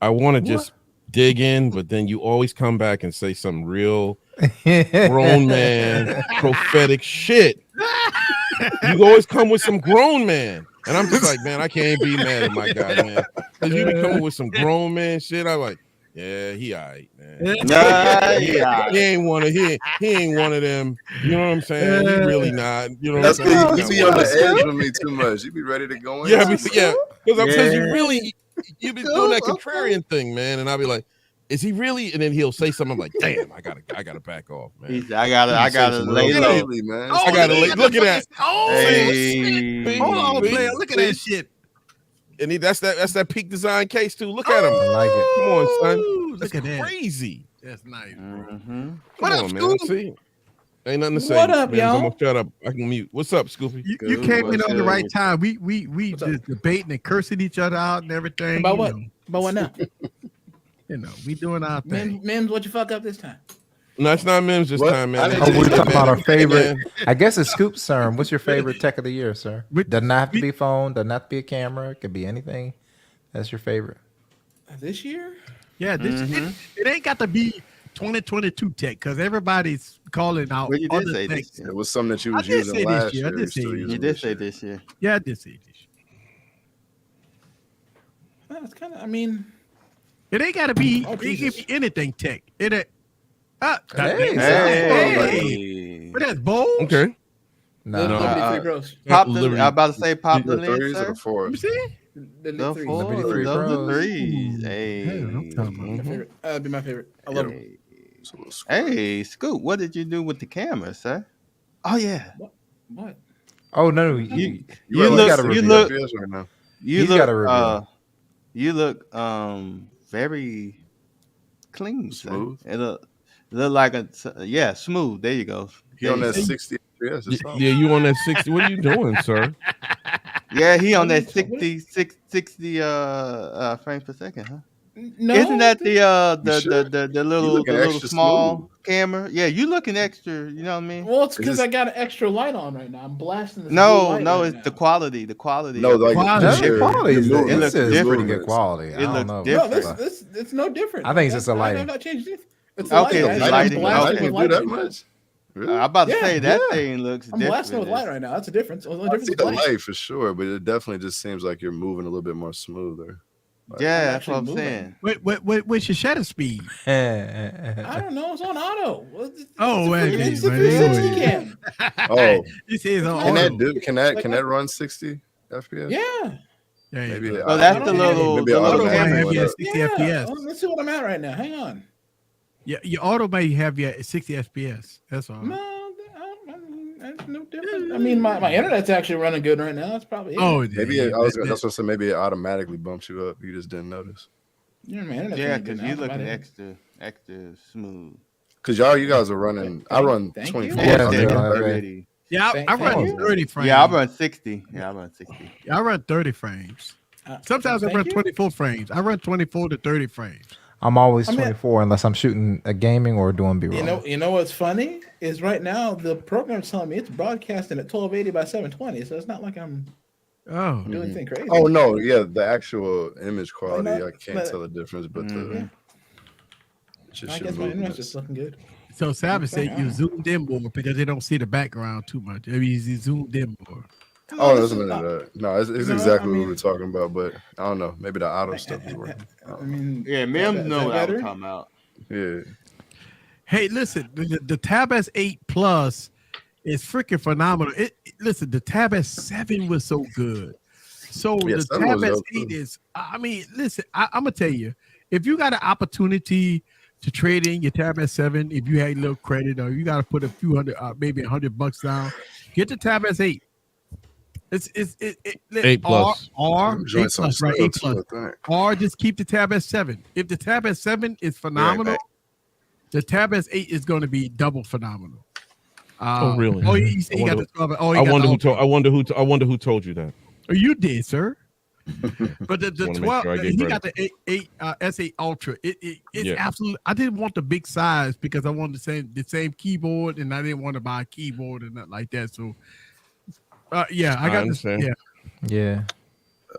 I want to just dig in, but then you always come back and say some real grown man prophetic shit. You always come with some grown man. And I'm just like, man, I can't be mad at my guy, man. Because you be coming with some grown man shit. I'm like, yeah, he all right, man. He ain't one of them. You know what I'm saying? He really not. You know what I'm saying? You be on the edge with me too much. You be ready to go in. Yeah, because you be doing that contrarian thing, man. And I'll be like, is he really? And then he'll say something. I'm like, damn, I gotta back off, man. I gotta lay low, man. I gotta lay. Look at that. Hold on, player. Look at that shit. And that's that peak design case too. Look at him. I like it. Come on, son. Look at that. Crazy. That's nice, bro. Come on, man. See, Ain't nothing to say. What up, man? y'all? I'm gonna shut up. I can mute. What's up, Scoopy? You came in on the right time. We What's just debating and cursing each other out and everything. About what? About what now? We doing our thing. Mims, what you fuck up this time? No, it's not Mims this time, man. Oh, we're talking about our favorite. I guess it's Scoop, sir. What's your favorite tech of the year, sir? Doesn't have to be a phone. Doesn't have to be a camera. It could be anything. That's your favorite. This year? Yeah, it ain't got to be 2022 tech because everybody's calling out. Well, you did other say techs. this year. It was something that you I was did using say last this year. I year. did say still this using You did say this year. Yeah, I did say this year. It's kind of. I mean, It ain't got to be. Oh, It can Jesus. be anything tech. It. Hey, Hey, but that's bold. Okay. No, Liberty 3 Pros. Pop the. Liberty. I about to say pop the The lid, threes or sir. the fours? Let me see. The The Liberty 3. fours, Liberty 3 those are Pros. threes. Hey, Hell, I'm talking about. My favorite. That'd be my favorite. I love them. hey, Scoop. What did you do with the camera, sir? Oh yeah, What? Oh no, you you look. gotta You review look. FPS right now. You He's look. gotta review. You look. Very clean, Smooth. Sir. It look like a smooth. There you go. He on that There you 60 FPS or something. Yeah, you on that 60. What are you doing, sir? go. Yeah, he on that 60 frames per second, huh? No. Isn't that the sure? the little looking extra small camera? Yeah, you looking extra. You know what I mean? Well, it's Is because this- I got an extra light on right now. I'm blasting this. blue No, light no, right it's now. the quality. The quality. No, of it. like Quality. That's your- the quality. your It movements, looks your pretty good movements. quality. I It don't looks know. different. No, this it's no different. I think it's just a I lighting. have not changed it. It's the Okay, lighting. it's I'm lighting. blasting Okay. with Do light that right now. much? Really? I'm about to Yeah, say that yeah. thing looks I'm different. blasting with light right now. That's a difference. The only I difference see is the light. light for sure, but it definitely just seems like you're moving a little bit more smoother. Yeah, that's actually what I'm moving. saying. What's your shutter speed? I don't know. It's on auto. Oh, well, it's yeah, the man, 360 yeah. cam. Oh, This is on can auto. that run 60 FPS? Yeah. Yeah, Maybe yeah. So that's the Maybe little maybe the auto little Auto might camera have camera. you at up. 60 Yeah. FPS. Let's see what I'm at right now. Hang on. Yeah, your auto may have you at 60 FPS. That's all. No, that's no different. I mean, my internet's actually running good right now. That's probably it. Oh, Maybe yeah, that's what I said. Maybe it automatically bumps you up. You just didn't notice. Yeah, my internet's Yeah, running good because now. you That's about looking it. extra smooth. Cause you guys are running. I run Thank you. 24. Yeah, I'm yeah, running yeah. 30. Already. Yeah, I Thank run you. 30 frames. Yeah, I run 60. Yeah, I run 60. I run 30 frames. Sometimes I thank run you. 24 frames. I run 24 to 30 frames. I'm always I mean- 24 unless I'm shooting a gaming or doing B-roll. You know what's funny is right now the program's telling me it's broadcasting at 1280 by 720, so it's not like I'm Oh, doing anything crazy. Oh no, yeah, the actual image quality, not- I can't but- tell the difference, but the just I your guess my internet's movements. just looking good. so Savage said you zoomed in more because they don't see the background too much. I mean, you zoomed in more. Oh, this that's is none of that. No, it's No, exactly I what we mean- were talking about, but I don't know. Maybe the auto stuff is working. I mean, Yeah, is Mims that know what I better? was talking about. Yeah. Hey, listen, the Tab S8 Plus is freaking phenomenal. Listen, the Tab S7 was so good. So Yeah, the 7 Tab was dope, S8 too. is, I mean, listen, I'm gonna tell you, if you got an opportunity to trade in your Tab S7, if you had a little credit or you got to put a few hundred, maybe $100 down, get the Tab S8. It's 8 plus. or Them 8 joints on plus, right? sale, 8 too, plus. I think. Or just keep the Tab S7. If the Tab S7 is phenomenal, the Tab S8 is going to be double phenomenal. Oh, really? Oh, you said I you got wonder- the 12. Oh, I wonder who told you that. Oh, you did, sir. But the Wanna make 12, sure I get he credit. got the S8 Ultra. It's Yeah. absolutely. I didn't want the big size because I wanted the same keyboard, and I didn't want to buy a keyboard and nothing like that. So, yeah, I got this. understand. Yeah,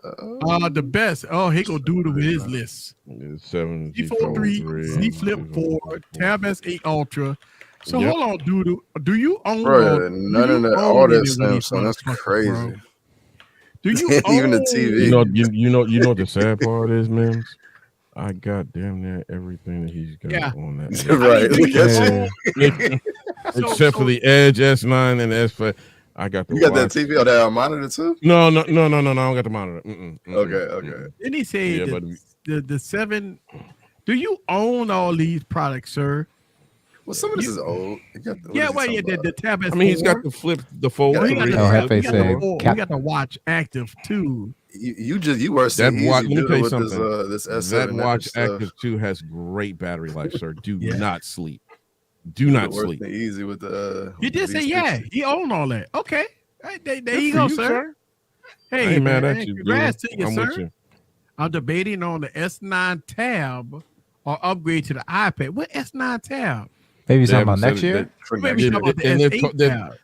Yeah. the best. Oh, he go Doodle with his list. 7 Z4 Z Flip 4, Tab S8 Ultra. So Yep. hold on, Doodle. Do you own? Bro, none of that, all that Samsung. That's bro? crazy. Do you Even the own- TV. You know what the sad part is, Mims? I got damn near everything that he's got Yeah. on that. Right. do you Yeah. Except for the Edge S9 and the S5. I got the You got that watch. TV on that monitor too? No, I don't got the monitor. Okay. Didn't he say Yeah, the 7? Do you own all these products, sir? Well, some of this is old. You got the, what Yeah, is he well, yeah, talking the about? Tab S4. I mean, he's got the fold. Oh, he got three. the, Oh, we Hefe got said the four, we got the watch active too. You were That saying easy watch. Let me doing tell you with something. this S7 That and watch stuff. Active 2 has great battery life, sir. Do not sleep. Do not sleep. Easy with the. You did say yeah. He owned all that. Okay, right, there you for go, you, sir. I Hey, ain't man, mad at you, congrats dude. to you, I'm sir. with you. I'm debating on the S9 Tab or upgrade to the iPad. What S9 Tab? Maybe They talking about haven't said next it. year. Maybe talking about the And they're S8 they're- Tab.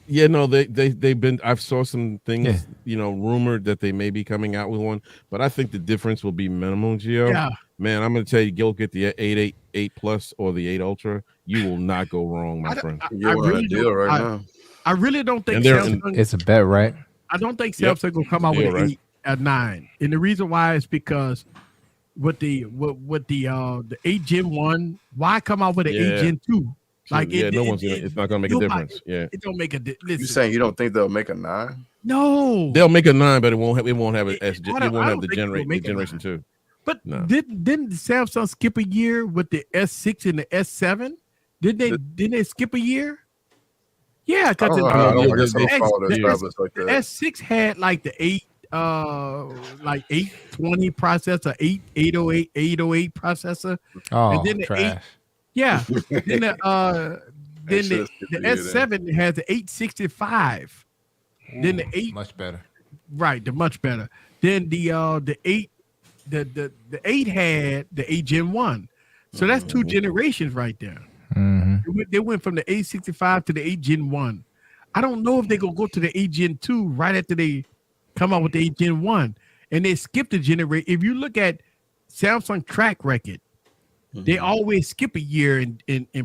Yeah, no, they've been. I've saw some things, Yeah. Rumored that they may be coming out with one, but I think the difference will be minimal. Gio, Yeah. man, I'm gonna tell you, go get the 8 Plus or the 8 Ultra. You will not go wrong, my friend. You're on a deal right now. I really don't think And they're Samsung. It's a bet, right? I don't think Samsung will come out with an 8 at 9, and the reason why is because with the 8 Gen 1, why come out with an 8 Gen 2? Like no one's gonna. It's not gonna make a difference. Yeah, it don't make a difference. You saying you don't think they'll make a 9? No, they'll make a 9, but it won't have an S. It I won't have don't the think they'll make a generation 9. 2. But No. didn't Samsung skip a year with the S6 and the S7? Didn't they skip a year? Yeah, because the S6 had like the 820 processor, 808 processor. Oh, and then the trash. Then the S7 has the 865. Then the 8 much better. Right, the much better. Then the 8 the 8 had the 8 Gen 1. So that's 2 generations right there. They went from the 865 to the 8 Gen 1. I don't know if they're gonna go to the 8 Gen 2 right after they come out with the 8 Gen 1. And they skipped the generation. If you look at Samsung track record, they always skip a year in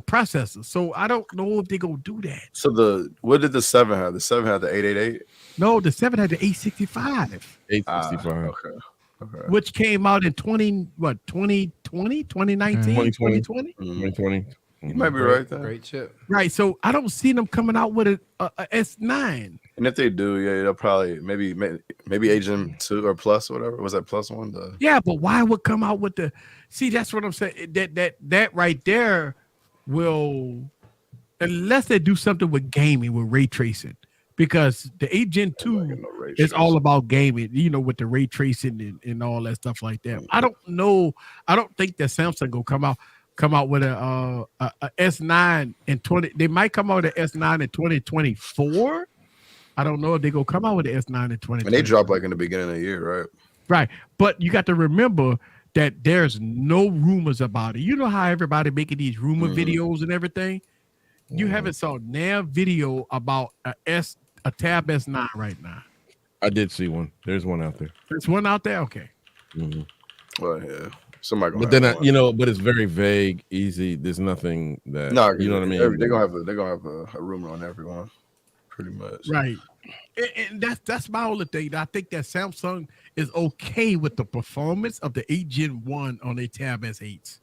processors. So I don't know if they're gonna do that. So what did the 7 have? The 7 had the 888? No, the 7 had the 865. 865. Okay. Which came out in 2020, 2019, 2020? 2020. You might be right there. Great chip. Right. So I don't see them coming out with a S9. And if they do, yeah, they'll probably maybe 8 Gen 2 or Plus or whatever. Was that Plus 1? Yeah, but why would come out with the? See, that's what I'm saying. That right there will, unless they do something with gaming with ray tracing, because the 8 Gen 2 is all about gaming. With the ray tracing and all that stuff like that. I don't know. I don't think that Samsung will come out with a S9 in 20. They might come out with an S9 in 2024. I don't know if they're gonna come out with an S9 in 2020. And they drop like in the beginning of the year, right? Right. But you got to remember that there's no rumors about it. You know how everybody making these rumor videos and everything? You haven't saw no video about a Tab S9 right now. I did see one. There's one out there. There's one out there? Okay. Well, yeah. Somebody But then but it's very vague, easy. There's nothing that you know what I mean. They're gonna have a rumor on everyone, pretty much. Right. And that's my only thing. I think that Samsung is okay with the performance of the 8 Gen 1 on their Tab S8s.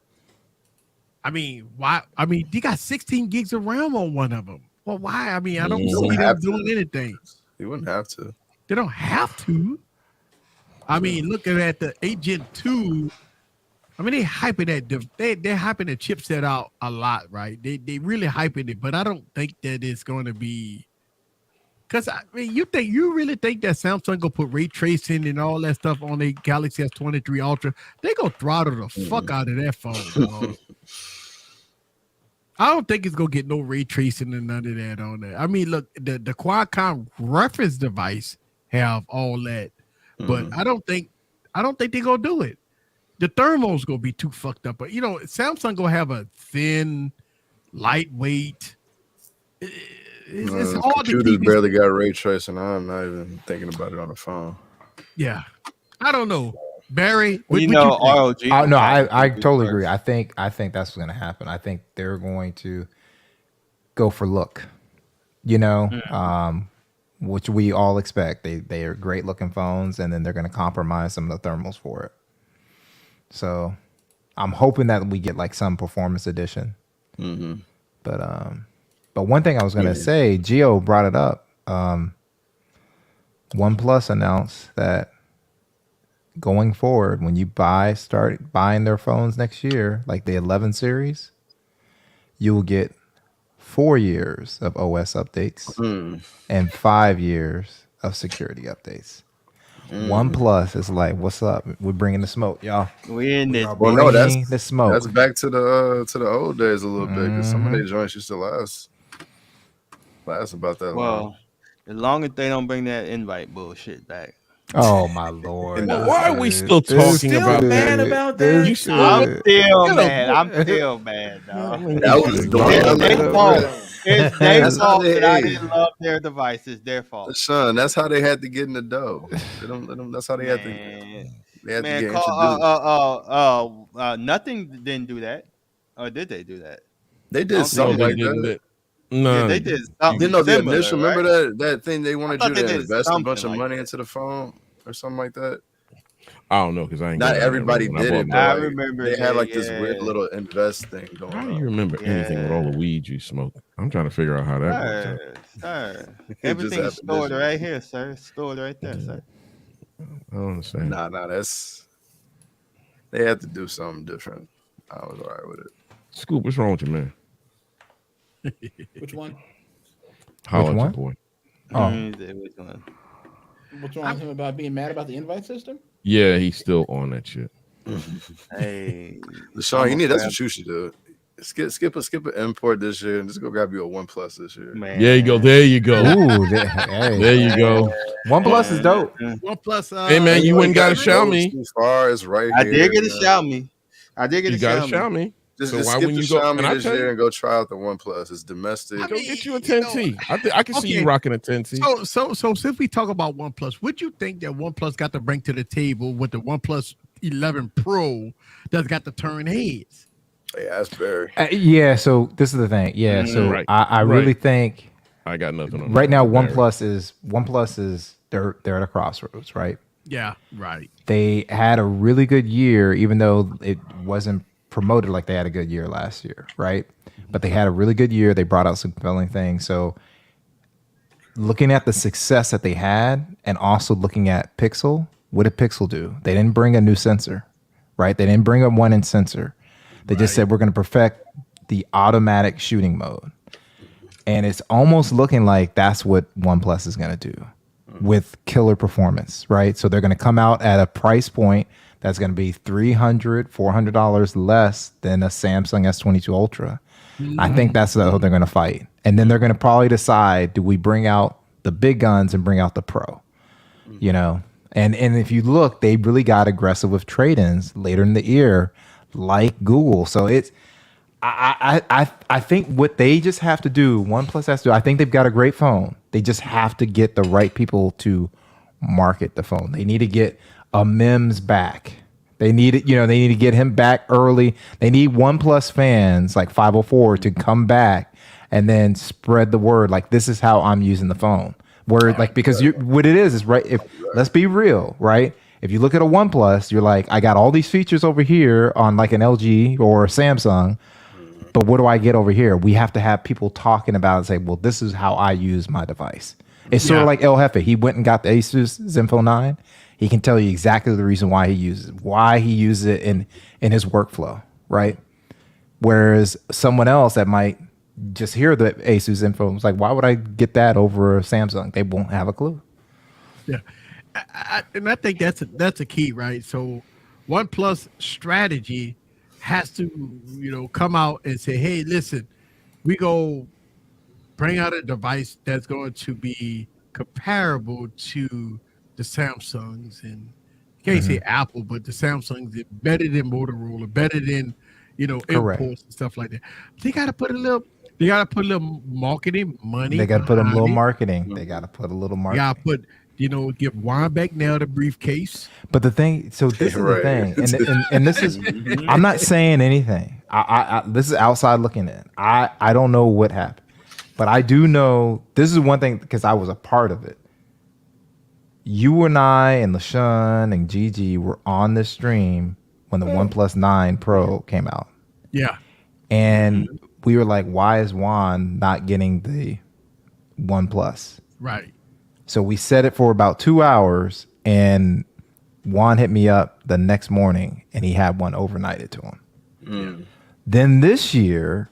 I mean, why? I mean, they got 16 gigs of RAM on one of them. Well, why? I mean, I don't see them doing anything. You wouldn't have to. They don't have to. I mean, looking at the 8 Gen 2, I mean, they're hyping they're hyping the chipset out a lot, right? They really hyping it, but I don't think that it's going to be. Because I mean, you really think that Samsung gonna put ray tracing and all that stuff on a Galaxy S23 Ultra? They gonna throttle the fuck out of that phone. Dog. I don't think it's gonna get no ray tracing and none of that on there. I mean, look, the Qualcomm reference device have all that, but I don't think they're gonna do it. The thermal's gonna be too fucked up. But Samsung gonna have a thin, lightweight. It's hard. Computers barely got ray tracing. I'm not even thinking about it on the phone. Yeah, I don't know, Barry. ROG. No, I totally agree. I think that's what's going to happen. I think they're going to go for look. Which we all expect. They are great looking phones, and then they're going to compromise some of the thermals for it. So I'm hoping that we get like some performance edition. But one thing I was going to say, Gio brought it up. OnePlus announced that going forward, when you start buying their phones next year, like the 11 series, you will get 4 years of OS updates and 5 years of security updates. OnePlus is like, what's up? We're bringing the smoke, y'all. We in this. Well, no, Bringing the smoke. that's back to the old days a little bit because some of their joints used to last about that long. Well, as long as they don't bring that invite bullshit back. Oh my lord! Why are we still talking about mad that? about that? You I'm still still mad. I'm still mad, dog. That was Their fault. It's their That's how fault they that I ate. didn't love their device. It's their fault. Son, that's how they had to get in the dough. That's how they had to. They had to Man, get introduced. nothing didn't do that. Or did they do that? They did something like that. No, Yeah, they did something. You know the similar, initial. right? Remember that thing they wanted I you thought they to did invest a bunch of something money like into the phone or something like that. I don't know because I ain't. Not got everybody when I did bought it, my- but I like, remember they had that, like this weird yeah. little invest thing going How do on. you remember anything with all the weed you smoke? I'm trying to figure out how that works out. Sir. just Everything's happened stored this right here, sir. Stored right there, sir. I don't understand. Nah, they had to do something different. I was all right with it. Scoop, what's wrong with you, man? Which one? Holla at one? your boy. Which one? What's wrong with him about being mad about the invite system? Yeah, he's still on that shit. Hey, LaShawn, that's what you should do. Skip an import this year and just go grab you a OnePlus this year. man. There you go. There you go. Ooh, There you go. OnePlus is dope. OnePlus. Hey man, you wouldn't got a gotta go Xiaomi. too far. It's right I here. did get a man. Xiaomi. I did get You a got a Xiaomi. Xiaomi. Just So why skip wouldn't the you go? Xiaomi Can I this tell year you? and go try out the OnePlus. It's domestic. Go get you a 10T. I can see you Okay. rocking a 10T. So since we talk about OnePlus, what you think that OnePlus got to bring to the table with the OnePlus 11 Pro that's got to turn heads? Yeah, that's very. Yeah, so this is the thing. Yeah, so Right. I really think I got nothing on right that. now Barry. OnePlus is they're at a crossroads, right? Yeah, right. They had a really good year, even though it wasn't promoted like they had a good year last year, right? But they had a really good year. They brought out some compelling things. So looking at the success that they had and also looking at Pixel, what did Pixel do? They didn't bring a new sensor, right? They didn't bring a 1-inch sensor. They just said, we're going to perfect the automatic shooting mode. And it's almost looking like that's what OnePlus is going to do with killer performance, right? So they're going to come out at a price point that's going to be $300, $400 less than a Samsung S22 Ultra. I think that's the they're going to fight. And then they're going to probably decide, do we bring out the big guns and bring out the Pro? You know? And if you look, they really got aggressive with trade-ins later in the year, like Google. So it's I think what they just have to do, OnePlus has to do, I think they've got a great phone. They just have to get the right people to market the phone. They need to get a Mims back. They need it, they need to get him back early. They need OnePlus fans like 504 to come back and then spread the word. Like, this is how I'm using the phone. Because what it is right. Let's be real, right? If you look at a OnePlus, you're like, I got all these features over here on like an LG or a Samsung, but what do I get over here? We have to have people talking about it and say, well, this is how I use my device. It's sort of like El Jefe. He went and got the Asus Zenfone 9. He can tell you exactly the reason why he uses it in his workflow, right? Whereas someone else that might just hear the Asus Zenfone is like, why would I get that over a Samsung? They won't have a clue. Yeah, and I think that's a key, right? So OnePlus strategy has to come out and say, hey, listen, we go bring out a device that's going to be comparable to the Samsungs, and you can't say Apple, but the Samsungs are better than Motorola, better than imports and stuff like that. They got to put a little marketing money. They got to put a little behind it. marketing. They got to put a little marketing. Yeah, put give Juan back now the briefcase. But the thing, so this is the thing, and this is, I'm not saying anything. I this is outside looking in. I don't know what happened, but I do know this is one thing because I was a part of it. You and I and LaShawn and Gigi were on this stream when the OnePlus 9 Pro came out. Yeah. And we were like, why is Juan not getting the OnePlus? Right. So we set it for about 2 hours, and Juan hit me up the next morning, and he had one overnighted to him. Then this year,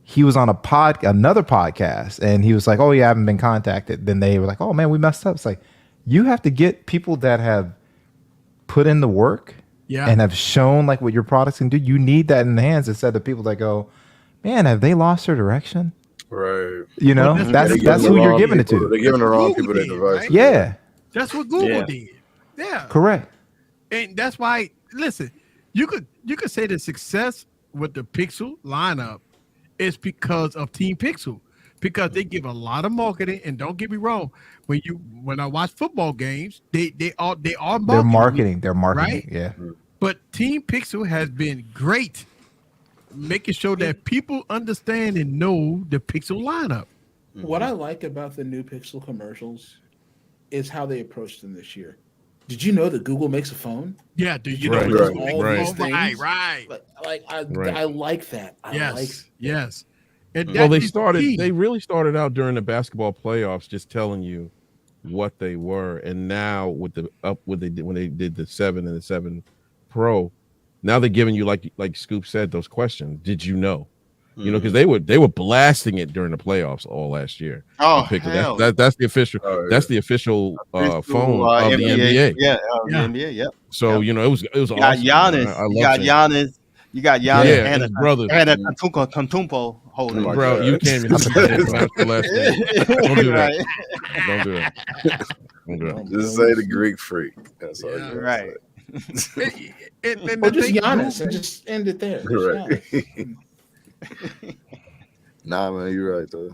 he was on another podcast, and he was like, oh, yeah, I haven't been contacted. Then they were like, oh, man, we messed up. It's like, you have to get people that have put in the work and have shown like what your products can do. You need that in the hands instead of people that go, man, have they lost their direction? Right. You know, that's who you're giving it to. They're giving the wrong people their device. Right? Yeah. That's what Google did. Yeah. Correct. And that's why, listen, you could say the success with the Pixel lineup is because of Team Pixel, because they give a lot of marketing. And don't get me wrong, when I watch football games, they are marketing. They're marketing, right? Yeah. But Team Pixel has been great, making sure that people understand and know the Pixel lineup. What I like about the new Pixel commercials is how they approached them this year. Did you know that Google makes a phone? Yeah, do you Right. know Right. all Right. these things? Right. I like that. Yes. And Well, that is key. they really started out during the basketball playoffs just telling you what they were. And now with when they did the 7 and the 7 Pro, now they're giving you, like Scoop said, those questions. Did you know? You know, because they were blasting it during the playoffs all last year. Oh, hell. That's the official. That's the official phone of the NBA. Yeah, the NBA. Yeah. So you know, it was You got awesome. Giannis. You got Giannis. You got Giannis Yeah, and his brother. And a Antetokounmpo holding. Bro, you can't even pronounce the last name. Don't do that. Don't do that. Don't do that. Just say the Greek freak. That's all. Yeah. Right. Or just Giannis and just end it there. Right. Nah, man, you're right though.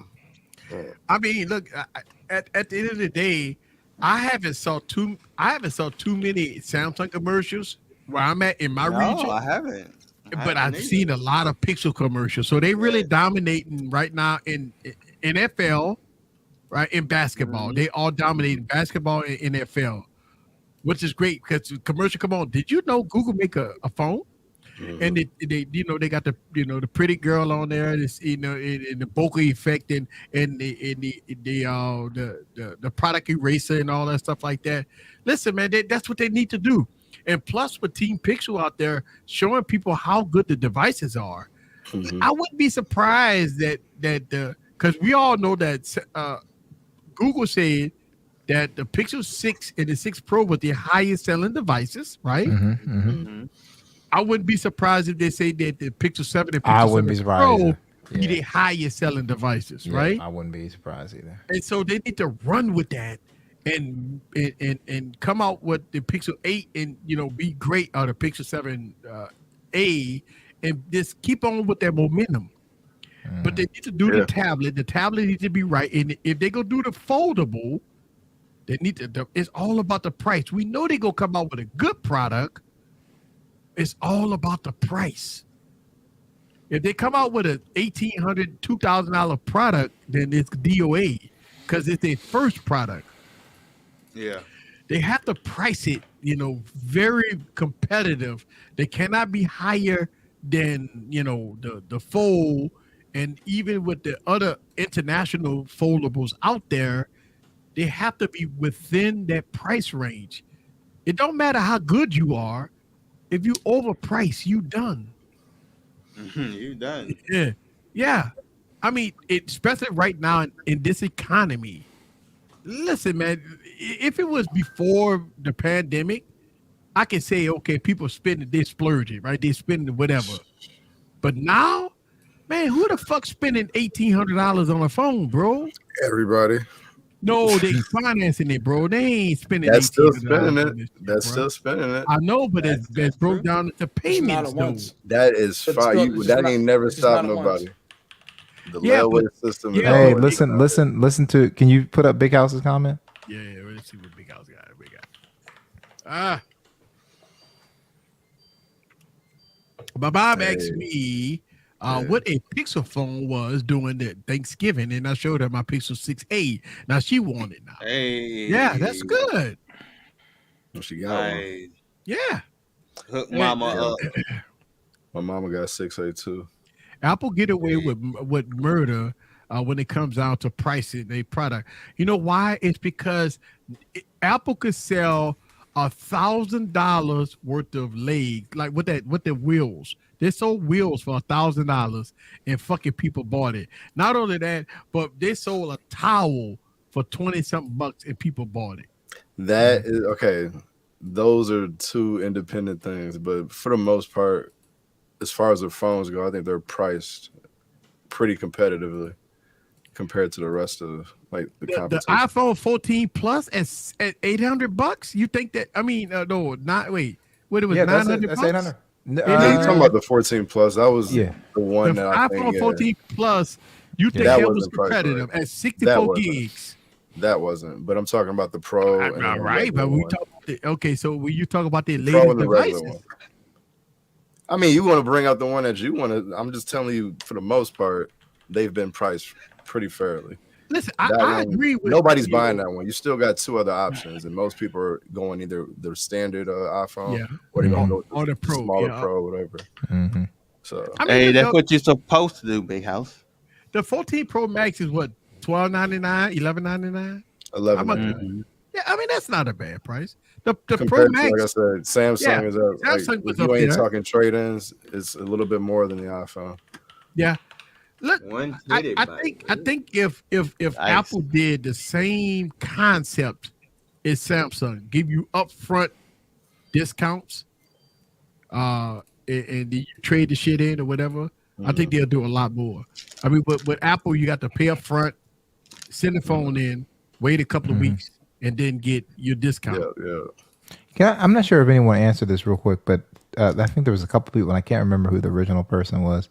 I mean, look, at the end of the day, I haven't saw too many Samsung commercials where I'm at in my region. I haven't. But I've seen a lot of Pixel commercials. So they really dominating right now in NFL, right? In basketball. Mm-hmm. They all dominating basketball and NFL, which is great because the commercial, come on. Did you know Google make a phone? Mm-hmm. And they got the the pretty girl on there, this in the bokeh effect and the product eraser and all that stuff like that. Listen, man, that's what they need to do. And plus, with Team Pixel out there showing people how good the devices are, I wouldn't be surprised that because we all know that Google said that the Pixel 6 and the 6 Pro were the highest selling devices, right? I wouldn't be surprised if they say that the Pixel 7 and Pixel 7 Pro be the highest selling devices, right? I wouldn't be surprised either. And so they need to run with that and come out with the Pixel 8 and be great out of Pixel 7 A and just keep on with their momentum. But they need to do the tablet. The tablet needs to be right. And if they go do the foldable, they need to. It's all about the price. We know they go come out with a good product. It's all about the price. If they come out with a $1,800, $2,000 product, then it's DOA because it's their first product. Yeah. They have to price it, very competitive. They cannot be higher than, the Fold. And even with the other international foldables out there, they have to be within that price range. It don't matter how good you are. If you overprice, you done. You done. Yeah. I mean, especially right now in this economy. Listen, man, if it was before the pandemic, I can say, okay, people spending, they splurging, right? They spending whatever. But now, man, who the fuck spending $1,800 on a phone, bro? Everybody. No, they financing it, bro. They ain't spending. That's still spending it. That's still spending it. I know, but it's broke down into payments. That is fine. That ain't never stopped nobody. The railway system. Hey, listen to. Can you put up Big House's comment? Yeah. Let's see what Big House got. But Bob asked me what a Pixel phone was during the Thanksgiving, and I showed her my Pixel 6a. Now she wanted it now. Hey. Yeah, that's good. Well, she got one. Yeah. Hook mama up. My mama got 6a too. Apple get away with murder when it comes down to pricing their product. You know why? It's because Apple could sell $1,000 worth of legs, like with the wheels. They sold wheels for $1,000 and fucking people bought it. Not only that, but they sold a towel for $20-something and people bought it. That is okay. Those are two independent things, but for the most part, as far as the phones go, I think they're priced pretty competitively compared to the rest of like the The competition. iPhone 14 Plus at $800. You think that? I mean, no, not wait. What it was? Yeah, 900. that's 800. You're talking about the 14 Plus. That was Yeah. the one The that I think iPhone 14 Plus. You think That that was wasn't priced competitive right. at 64 wasn't. gigs? That wasn't. But I'm talking about the Pro. And All the right, but regular we one. talk about okay. So when you talk about the The Pro latest and the regular devices, one. I mean, you want to bring out the one that you want to. I'm just telling you, for the most part, they've been priced pretty fairly. listen, That I one, agree with nobody's you. buying that one. You still got two other options, and most people are going either their standard iPhone Yeah. or they're gonna go Or the Pro, smaller yeah. Pro, whatever. Mm-hmm. So I mean, Hey, that's what you're supposed to do, Big House. the 14 Pro Max is what $12.99, $11.99. 11. Yeah, I mean that's not a bad price. The Pro Compared to, Max, like I said, Samsung Yeah, is up. Samsung Like, was if you up ain't there. talking trade-ins, it's a little bit more than the iPhone. yeah. Look, One I titty think if Apple did the same concept as Samsung, give you upfront discounts, and you trade the shit in or whatever, I think they'll do a lot more. I mean, but with Apple, you got to pay up front, send the phone in, wait a couple of weeks, and then get your discount. Yeah. I'm not sure if anyone answered this real quick, but I think there was a couple people, and I can't remember who the original person was,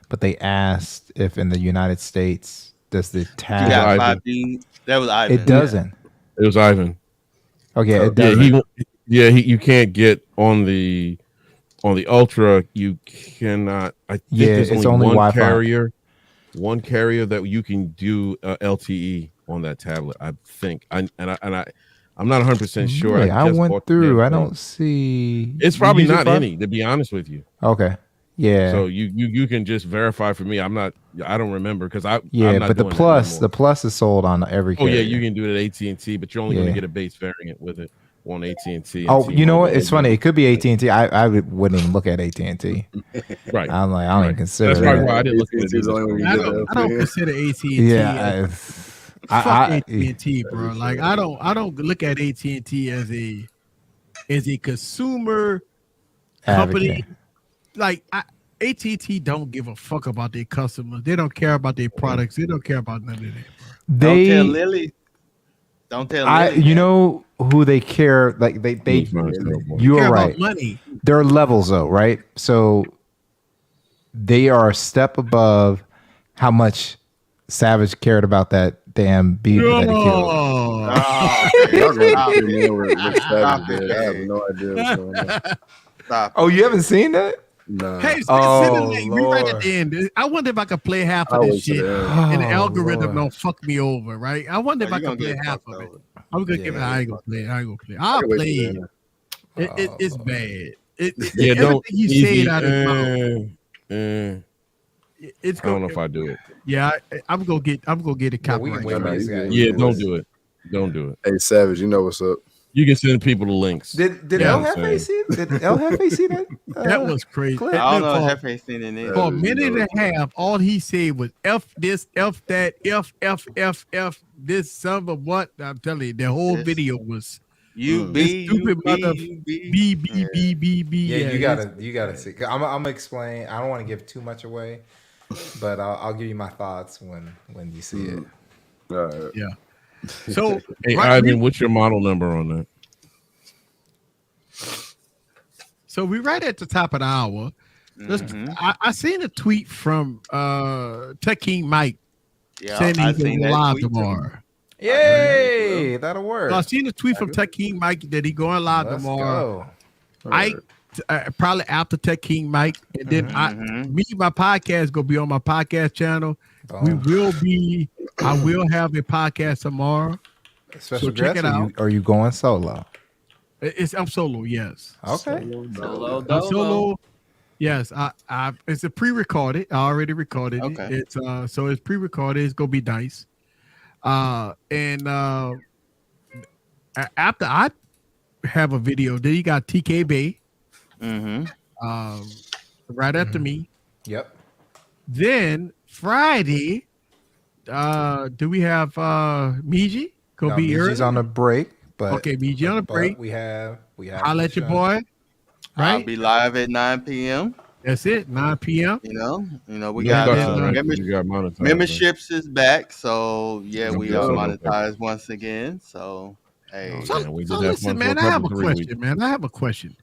but they asked if in the United States does the tab. Yeah, 5G. That was Ivan. It doesn't. It was Ivan. Okay, it doesn't. You can't get on the Ultra. You cannot. I think there's it's only one Wi-Fi. carrier. One carrier that you can do LTE on that tablet. I think. I'm not 100% sure. Really? I just went bought the through. damn I thing. don't see. It's probably You use it, not Bob? any, to be honest with you. Okay. Yeah. So you can just verify for me. I don't remember because I'm not but the doing that plus anymore. the plus is sold on every. Oh yeah, carrier. you can do it at AT&T, but you're only going Yeah. to get a base variant with it on AT&T. Oh, you know what? It's funny. It could be AT&T. I wouldn't even look at AT&T. Right. I'm like, I don't even consider That's that. probably why I didn't look at AT&T is the only one you I get don't, the I don't LTE. consider AT&T. Yeah, Fuck AT&T, bro. Like I don't look at AT&T as a consumer company. Advocate. Like AT&T don't give a fuck about their customers. They don't care about their products. They don't care about none of that. Bro. Don't tell They, Lily. Don't tell Lily. you know who they care. Like they. You Care are about right. money. There are levels though, right? So they are a step above how much Savage cared about that damn beaver that he killed. Y'all gonna kill me over with Savage Day. I have no idea what's going on. Stop. Oh, you haven't seen that? Nah. Hey, Oh, send it to me. We right at Lord. the end. I wonder if I could play half I'll of this wait till shit, the and the Oh, algorithm Lord. don't fuck me over, right? I wonder if I You're could gonna play get half fucked of it. over. I'm gonna give it. I ain't gonna play it. I ain't gonna play it. I'll can wait play till it. the It's bad. Yeah, don't. Everything you Easy. say out of his mouth. It's I don't know going. if I do it. Yeah, I'm gonna get it Yeah, we can copyright. wait for these guys. Yeah, don't do it. Don't do it. Hey, Savage, you know what's up. You can send people the links. Did Yeah, El I'm Jefe saying. see? Did El Jefe see that? That was crazy. clip? I don't know For- if Hefe seen it in For a there. minute and a half, all he said was F this, F that, F this, son of what? I'm telling you, the whole Yes. video was You this be, stupid you mother be, you B be. B B B B. Yeah, you gotta see. I'm gonna explain. I don't want to give too much away, but I'll give you my thoughts when you see it. All right. Yeah. So, Hey, right, Ivan, what's your model number on that? so we right at the top of the hour. Mhm. I seen a tweet from Tech King Mike Yeah, saying I he's seen going that live tweet too. tomorrow. Yay! That'll work. So I seen a tweet from Tech King Mike that he going live Let's tomorrow. go. Ike, probably after Tech King Mike, and then my podcast gonna be on my podcast channel. We Boom. will be. I will have a podcast tomorrow. Special so check guest, it or out. are you going solo? I'm solo. Yes. Okay. Solo I'm solo. Yes. I it's a pre-recorded. I already recorded it. Okay. It's so it's pre-recorded. It's gonna be nice. And after I have a video, then you got TK Bay. Right after me. Yep. Then Friday, do we have Miji? Gonna be Miji's early. on a break, But Okay, BG on a break. we have Holla at your boy. I'll Right? be live at 9 p.m. That's it. 9 p.m. You know, we No Yeah, got cussing, right? members, You got monetized. memberships is back, so yeah, Yep, we yes, are sir. monetized once again. So hey, Oh, man, we So did have listen, fun for man, a I have couple a 3 weeks. question, man. I have a question.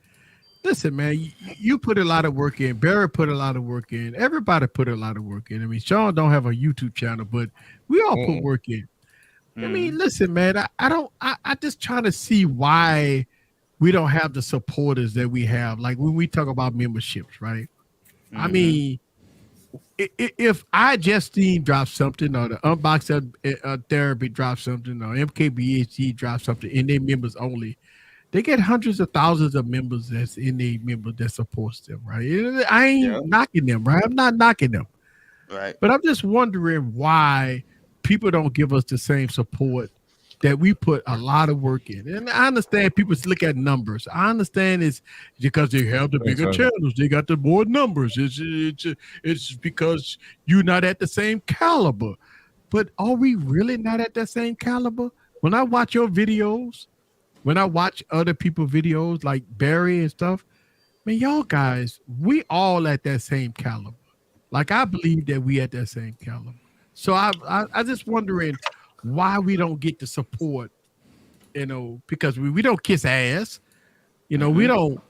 Listen, man, you put a lot of work in. Barry put a lot of work in. Everybody put a lot of work in. I mean, Sean don't have a YouTube channel, but we all put work in. I mean, listen, man, I just trying to see why we don't have the supporters that we have. Like when we talk about memberships, right? I mean, if I Justine drops something, or the Unbox Therapy drops something, or MKBHD drops something, and they members only, they get hundreds of thousands of members that's in a member that supports them, right? I ain't knocking them, right? I'm not knocking them. right. But I'm just wondering why people don't give us the same support that we put a lot of work in. And I understand people look at numbers. I understand it's because they have the bigger channels. They got the more numbers. It's because you're not at the same caliber. But are we really not at that same caliber? When I watch your videos, when I watch other people's videos like Barry and stuff, man, y'all guys, we all at that same caliber. Like I believe that we at that same caliber. So I just wondering why we don't get the support, you know, because we don't kiss ass, you know, we don't,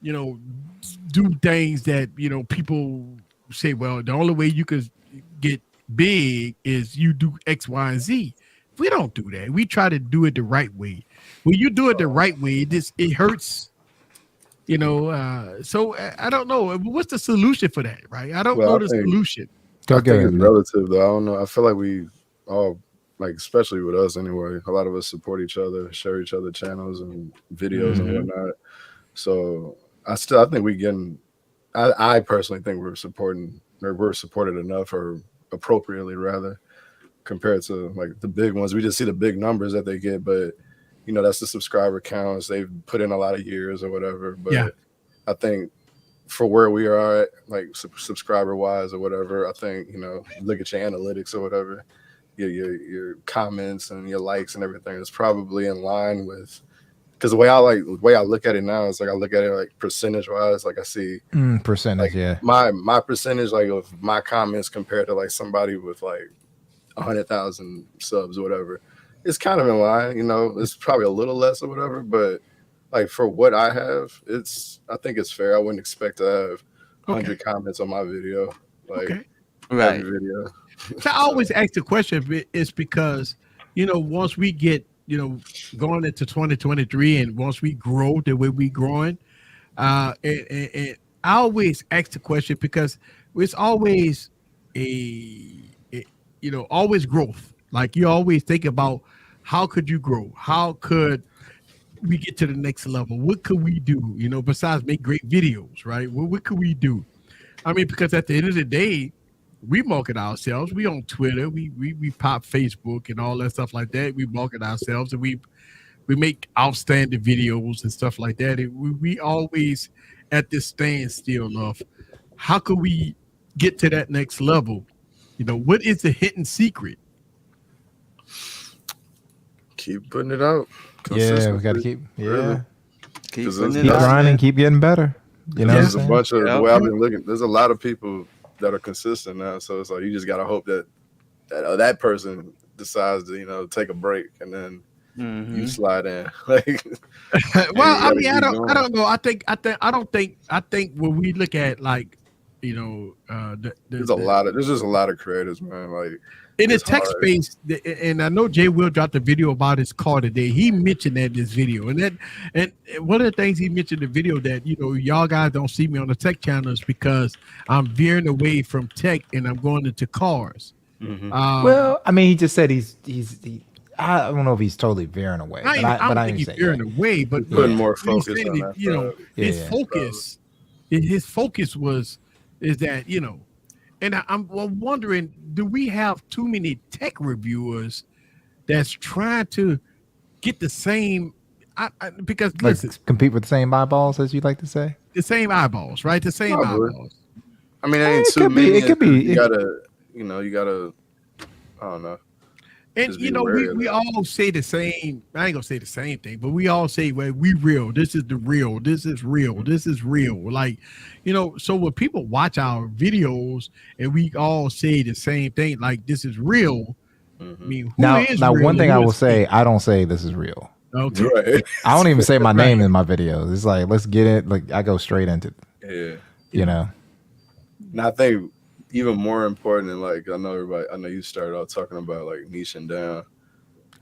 you know, do things that, you know, people say, well, the only way you could get big is you do X, Y, and Z. We don't do that. We try to do it the right way. When you do it the right way, it hurts. You know, so I don't know. What's the solution for that, right? I don't know the solution. I think it's relative, though. I don't know. I feel like we all, like, especially with us anyway, a lot of us support each other, share each other channels and videos and whatnot. So I think we getting, I personally think we're supported enough, or appropriately rather, compared to like the big ones. We just see the big numbers that they get, but you know, that's the subscriber counts. They've put in a lot of years or whatever. But I think for where we are at, like subscriber wise or whatever, I think, you know, look at your analytics or whatever, your comments and your likes and everything is probably in line with, because the way I look at it now is like I look at it like percentage wise. Like I see percentage, like, my percentage like of my comments compared to like somebody with like 100,000 subs or whatever. It's kind of in line, you know, it's probably a little less or whatever, but like for what I have, I think it's fair. I wouldn't expect to have 100 comments on my video, like every video. So I always ask the question, it's because, you know, once we get, you know, going into 2023 and once we grow the way we growing, and I always ask the question because it's always always growth. Like you always think about how could you grow? How could we get to the next level? What could we do? You know, besides make great videos, right? What could we do? I mean, because at the end of the day, we market ourselves. We on Twitter, we pop Facebook and all that stuff like that. We market ourselves and we make outstanding videos and stuff like that. And we always at this standstill of how could we get to that next level? You know, what is the hidden secret? Keep putting it out. Yeah, we got to keep keep grinding, keep getting better. You know, there's a bunch of the way I've been looking. There's a lot of people that are consistent now, so it's like you just gotta hope that person decides to, you know, take a break and then you slide in. Like, well, I mean, I don't know. I think when we look at like, you know, there's just a lot of creators, man. Like in the tech space, and I know Jay Will dropped a video about his car today. He mentioned that in this video, and one of the things he mentioned in the video that, you know, y'all guys don't see me on the tech channel is because I'm veering away from tech and I'm going into cars. Well, I mean, he just said he's I don't know if he's totally veering away. I don't think he's veering away, but putting more focus on that. You know, his focus is that, you know. And I'm wondering, do we have too many tech reviewers that's trying to get the same? Because listen, compete with the same eyeballs, as you like to say. The same eyeballs, right? The same eyeballs. I mean, it ain't too many. It could be. You gotta. I don't know. And Just you be know, wary we of that. all say the same. I ain't gonna say the same thing, but we all say, "Well, we real. This is the real. This is real. This is real." Like, you know, so when people watch our videos and we all say the same thing, like this is real. I mean, who Now, is now, real one and thing I who will is say, fake? I don't say this is real. Okay, Right. I don't even say my name Right. in my videos. It's like, let's get it. Like, I go straight into, Yeah. you know. And I think even more important than like I know you started out talking about like niching down.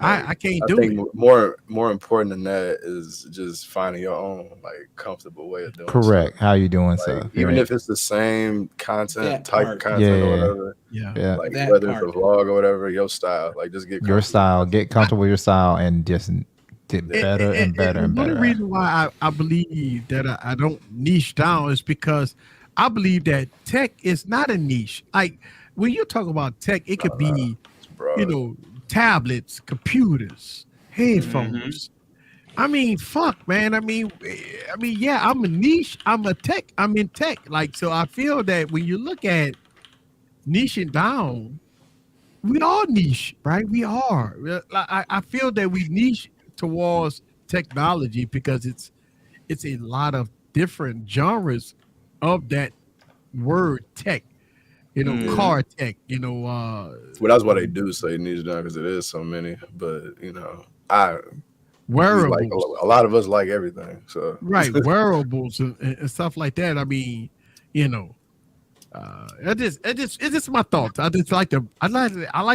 I can't I do think it. more important than that is just finding your own like comfortable way of doing Correct. stuff. How you doing Like stuff? even Right. if it's the same content That type part. content or Yeah. whatever, Yeah. Yeah. like That whether it's a part. vlog or whatever, your style, like just get Your comfortable. style, get comfortable with your style, and just get Yeah. better and better and one better. of the reasons why I believe that I don't niche down is because I believe that tech is not a niche. Like when you talk about tech, it could be, It's broad. you know, tablets, computers, headphones. I mean, fuck, man. I mean, yeah, I'm a niche. I'm in tech. Like, so I feel that when you look at niching down, we all niche, right? We are. I feel that we niche towards technology because it's a lot of different genres of that word tech. You know, car tech. You know, Well, that's why they do say niche down because it is so many. But you know, we like wearables, a lot of us like everything. So right? Wearables and stuff like that. I mean, you know, it's just my thoughts. I like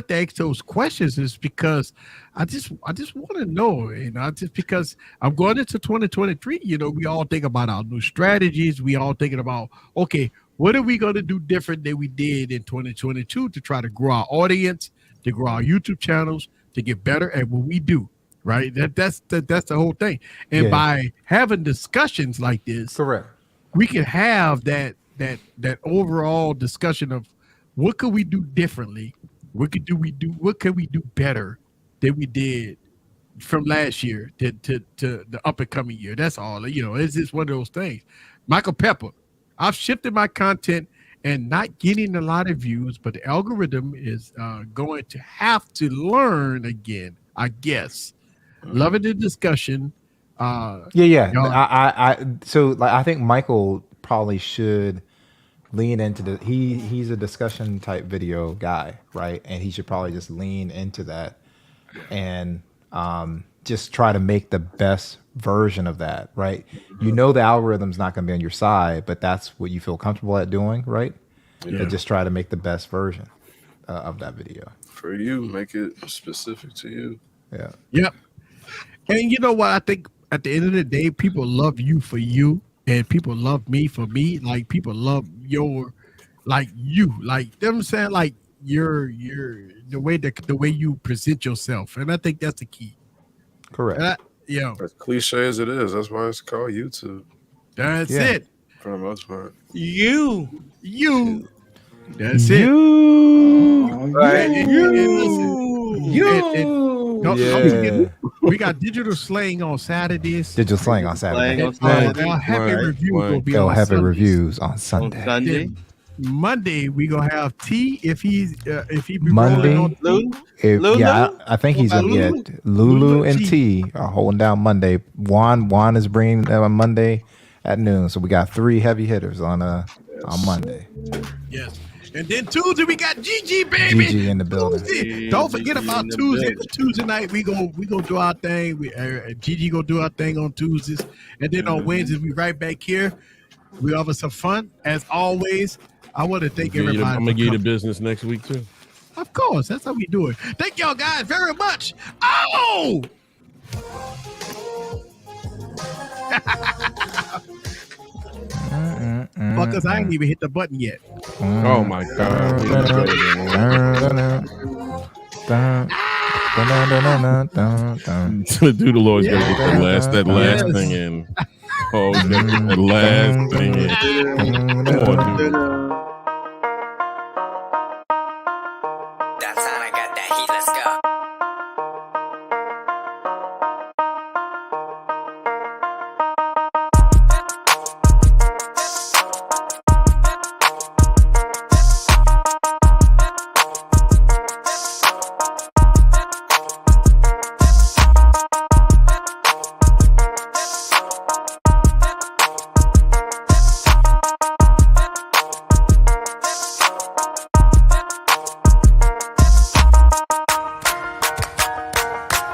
to ask those questions is because I just want to know, you know, just because I'm going into 2023, you know, we all think about our new strategies. We all thinking about, okay, what are we going to do different than we did in 2022 to try to grow our audience, to grow our YouTube channels, to get better at what we do, right? That's the whole thing. And Yeah. by having discussions like this, Correct. we can have that overall discussion of what could we do differently, what could we do better than we did from last year to the up and coming year. That's all. You know, it's just one of those things. Michael Pepper, I've shifted my content and not getting a lot of views, but the algorithm is going to have to learn again, I guess. Loving the discussion. Yeah. y'all- So like, I think Michael probably should lean into he's a discussion type video guy, right? And he should probably just lean into that and just try to make the best version of that, right? You know the algorithm's not going to be on your side, but that's what you feel comfortable at doing, right? Yeah. But just try to make the best version of that video. for you, make it specific to you. Yeah. Yep. And you know what? I think at the end of the day, people love you for you, and people love me for me. Like people love you, like you know what I'm saying, like you're the way you present yourself, and I think that's the key. Correct. As cliche as it is, that's why it's called YouTube That's Yeah. it. for the most part. You. That's it. Right. Don't Yeah. forget, we got digital slang on Saturdays. Digital slang on Saturday. Slang on Saturday. Our happy Right, review right. will be They'll on have Sundays. reviews on On Sunday. Sunday. Then Monday we gonna have T if he be Monday? rolling on Lou? Yeah, Lulu? I think he's gonna Lulu? get Lulu Lulu and T. T are holding down Monday. Juan is bringing them on Monday at noon. So we got 3 heavy hitters on Monday. Yes. And then Tuesday we got Gigi, baby. Gigi in the building. Tuesday. Don't forget Gigi about in the Tuesday. building. Tuesday night we go do our thing. Gigi go do our thing on Tuesdays, and then on Wednesdays we right back here. We having some fun as always. I want to thank everybody. I'm gonna for get you the coming. business next week too. Of course, that's how we do it. Thank y'all guys very much. Oh. Because I ain't even hit the button yet. Oh my god. The dude Lord's gonna get that last Yes. thing in. Oh, he's gonna get that last thing in. Come on, dude.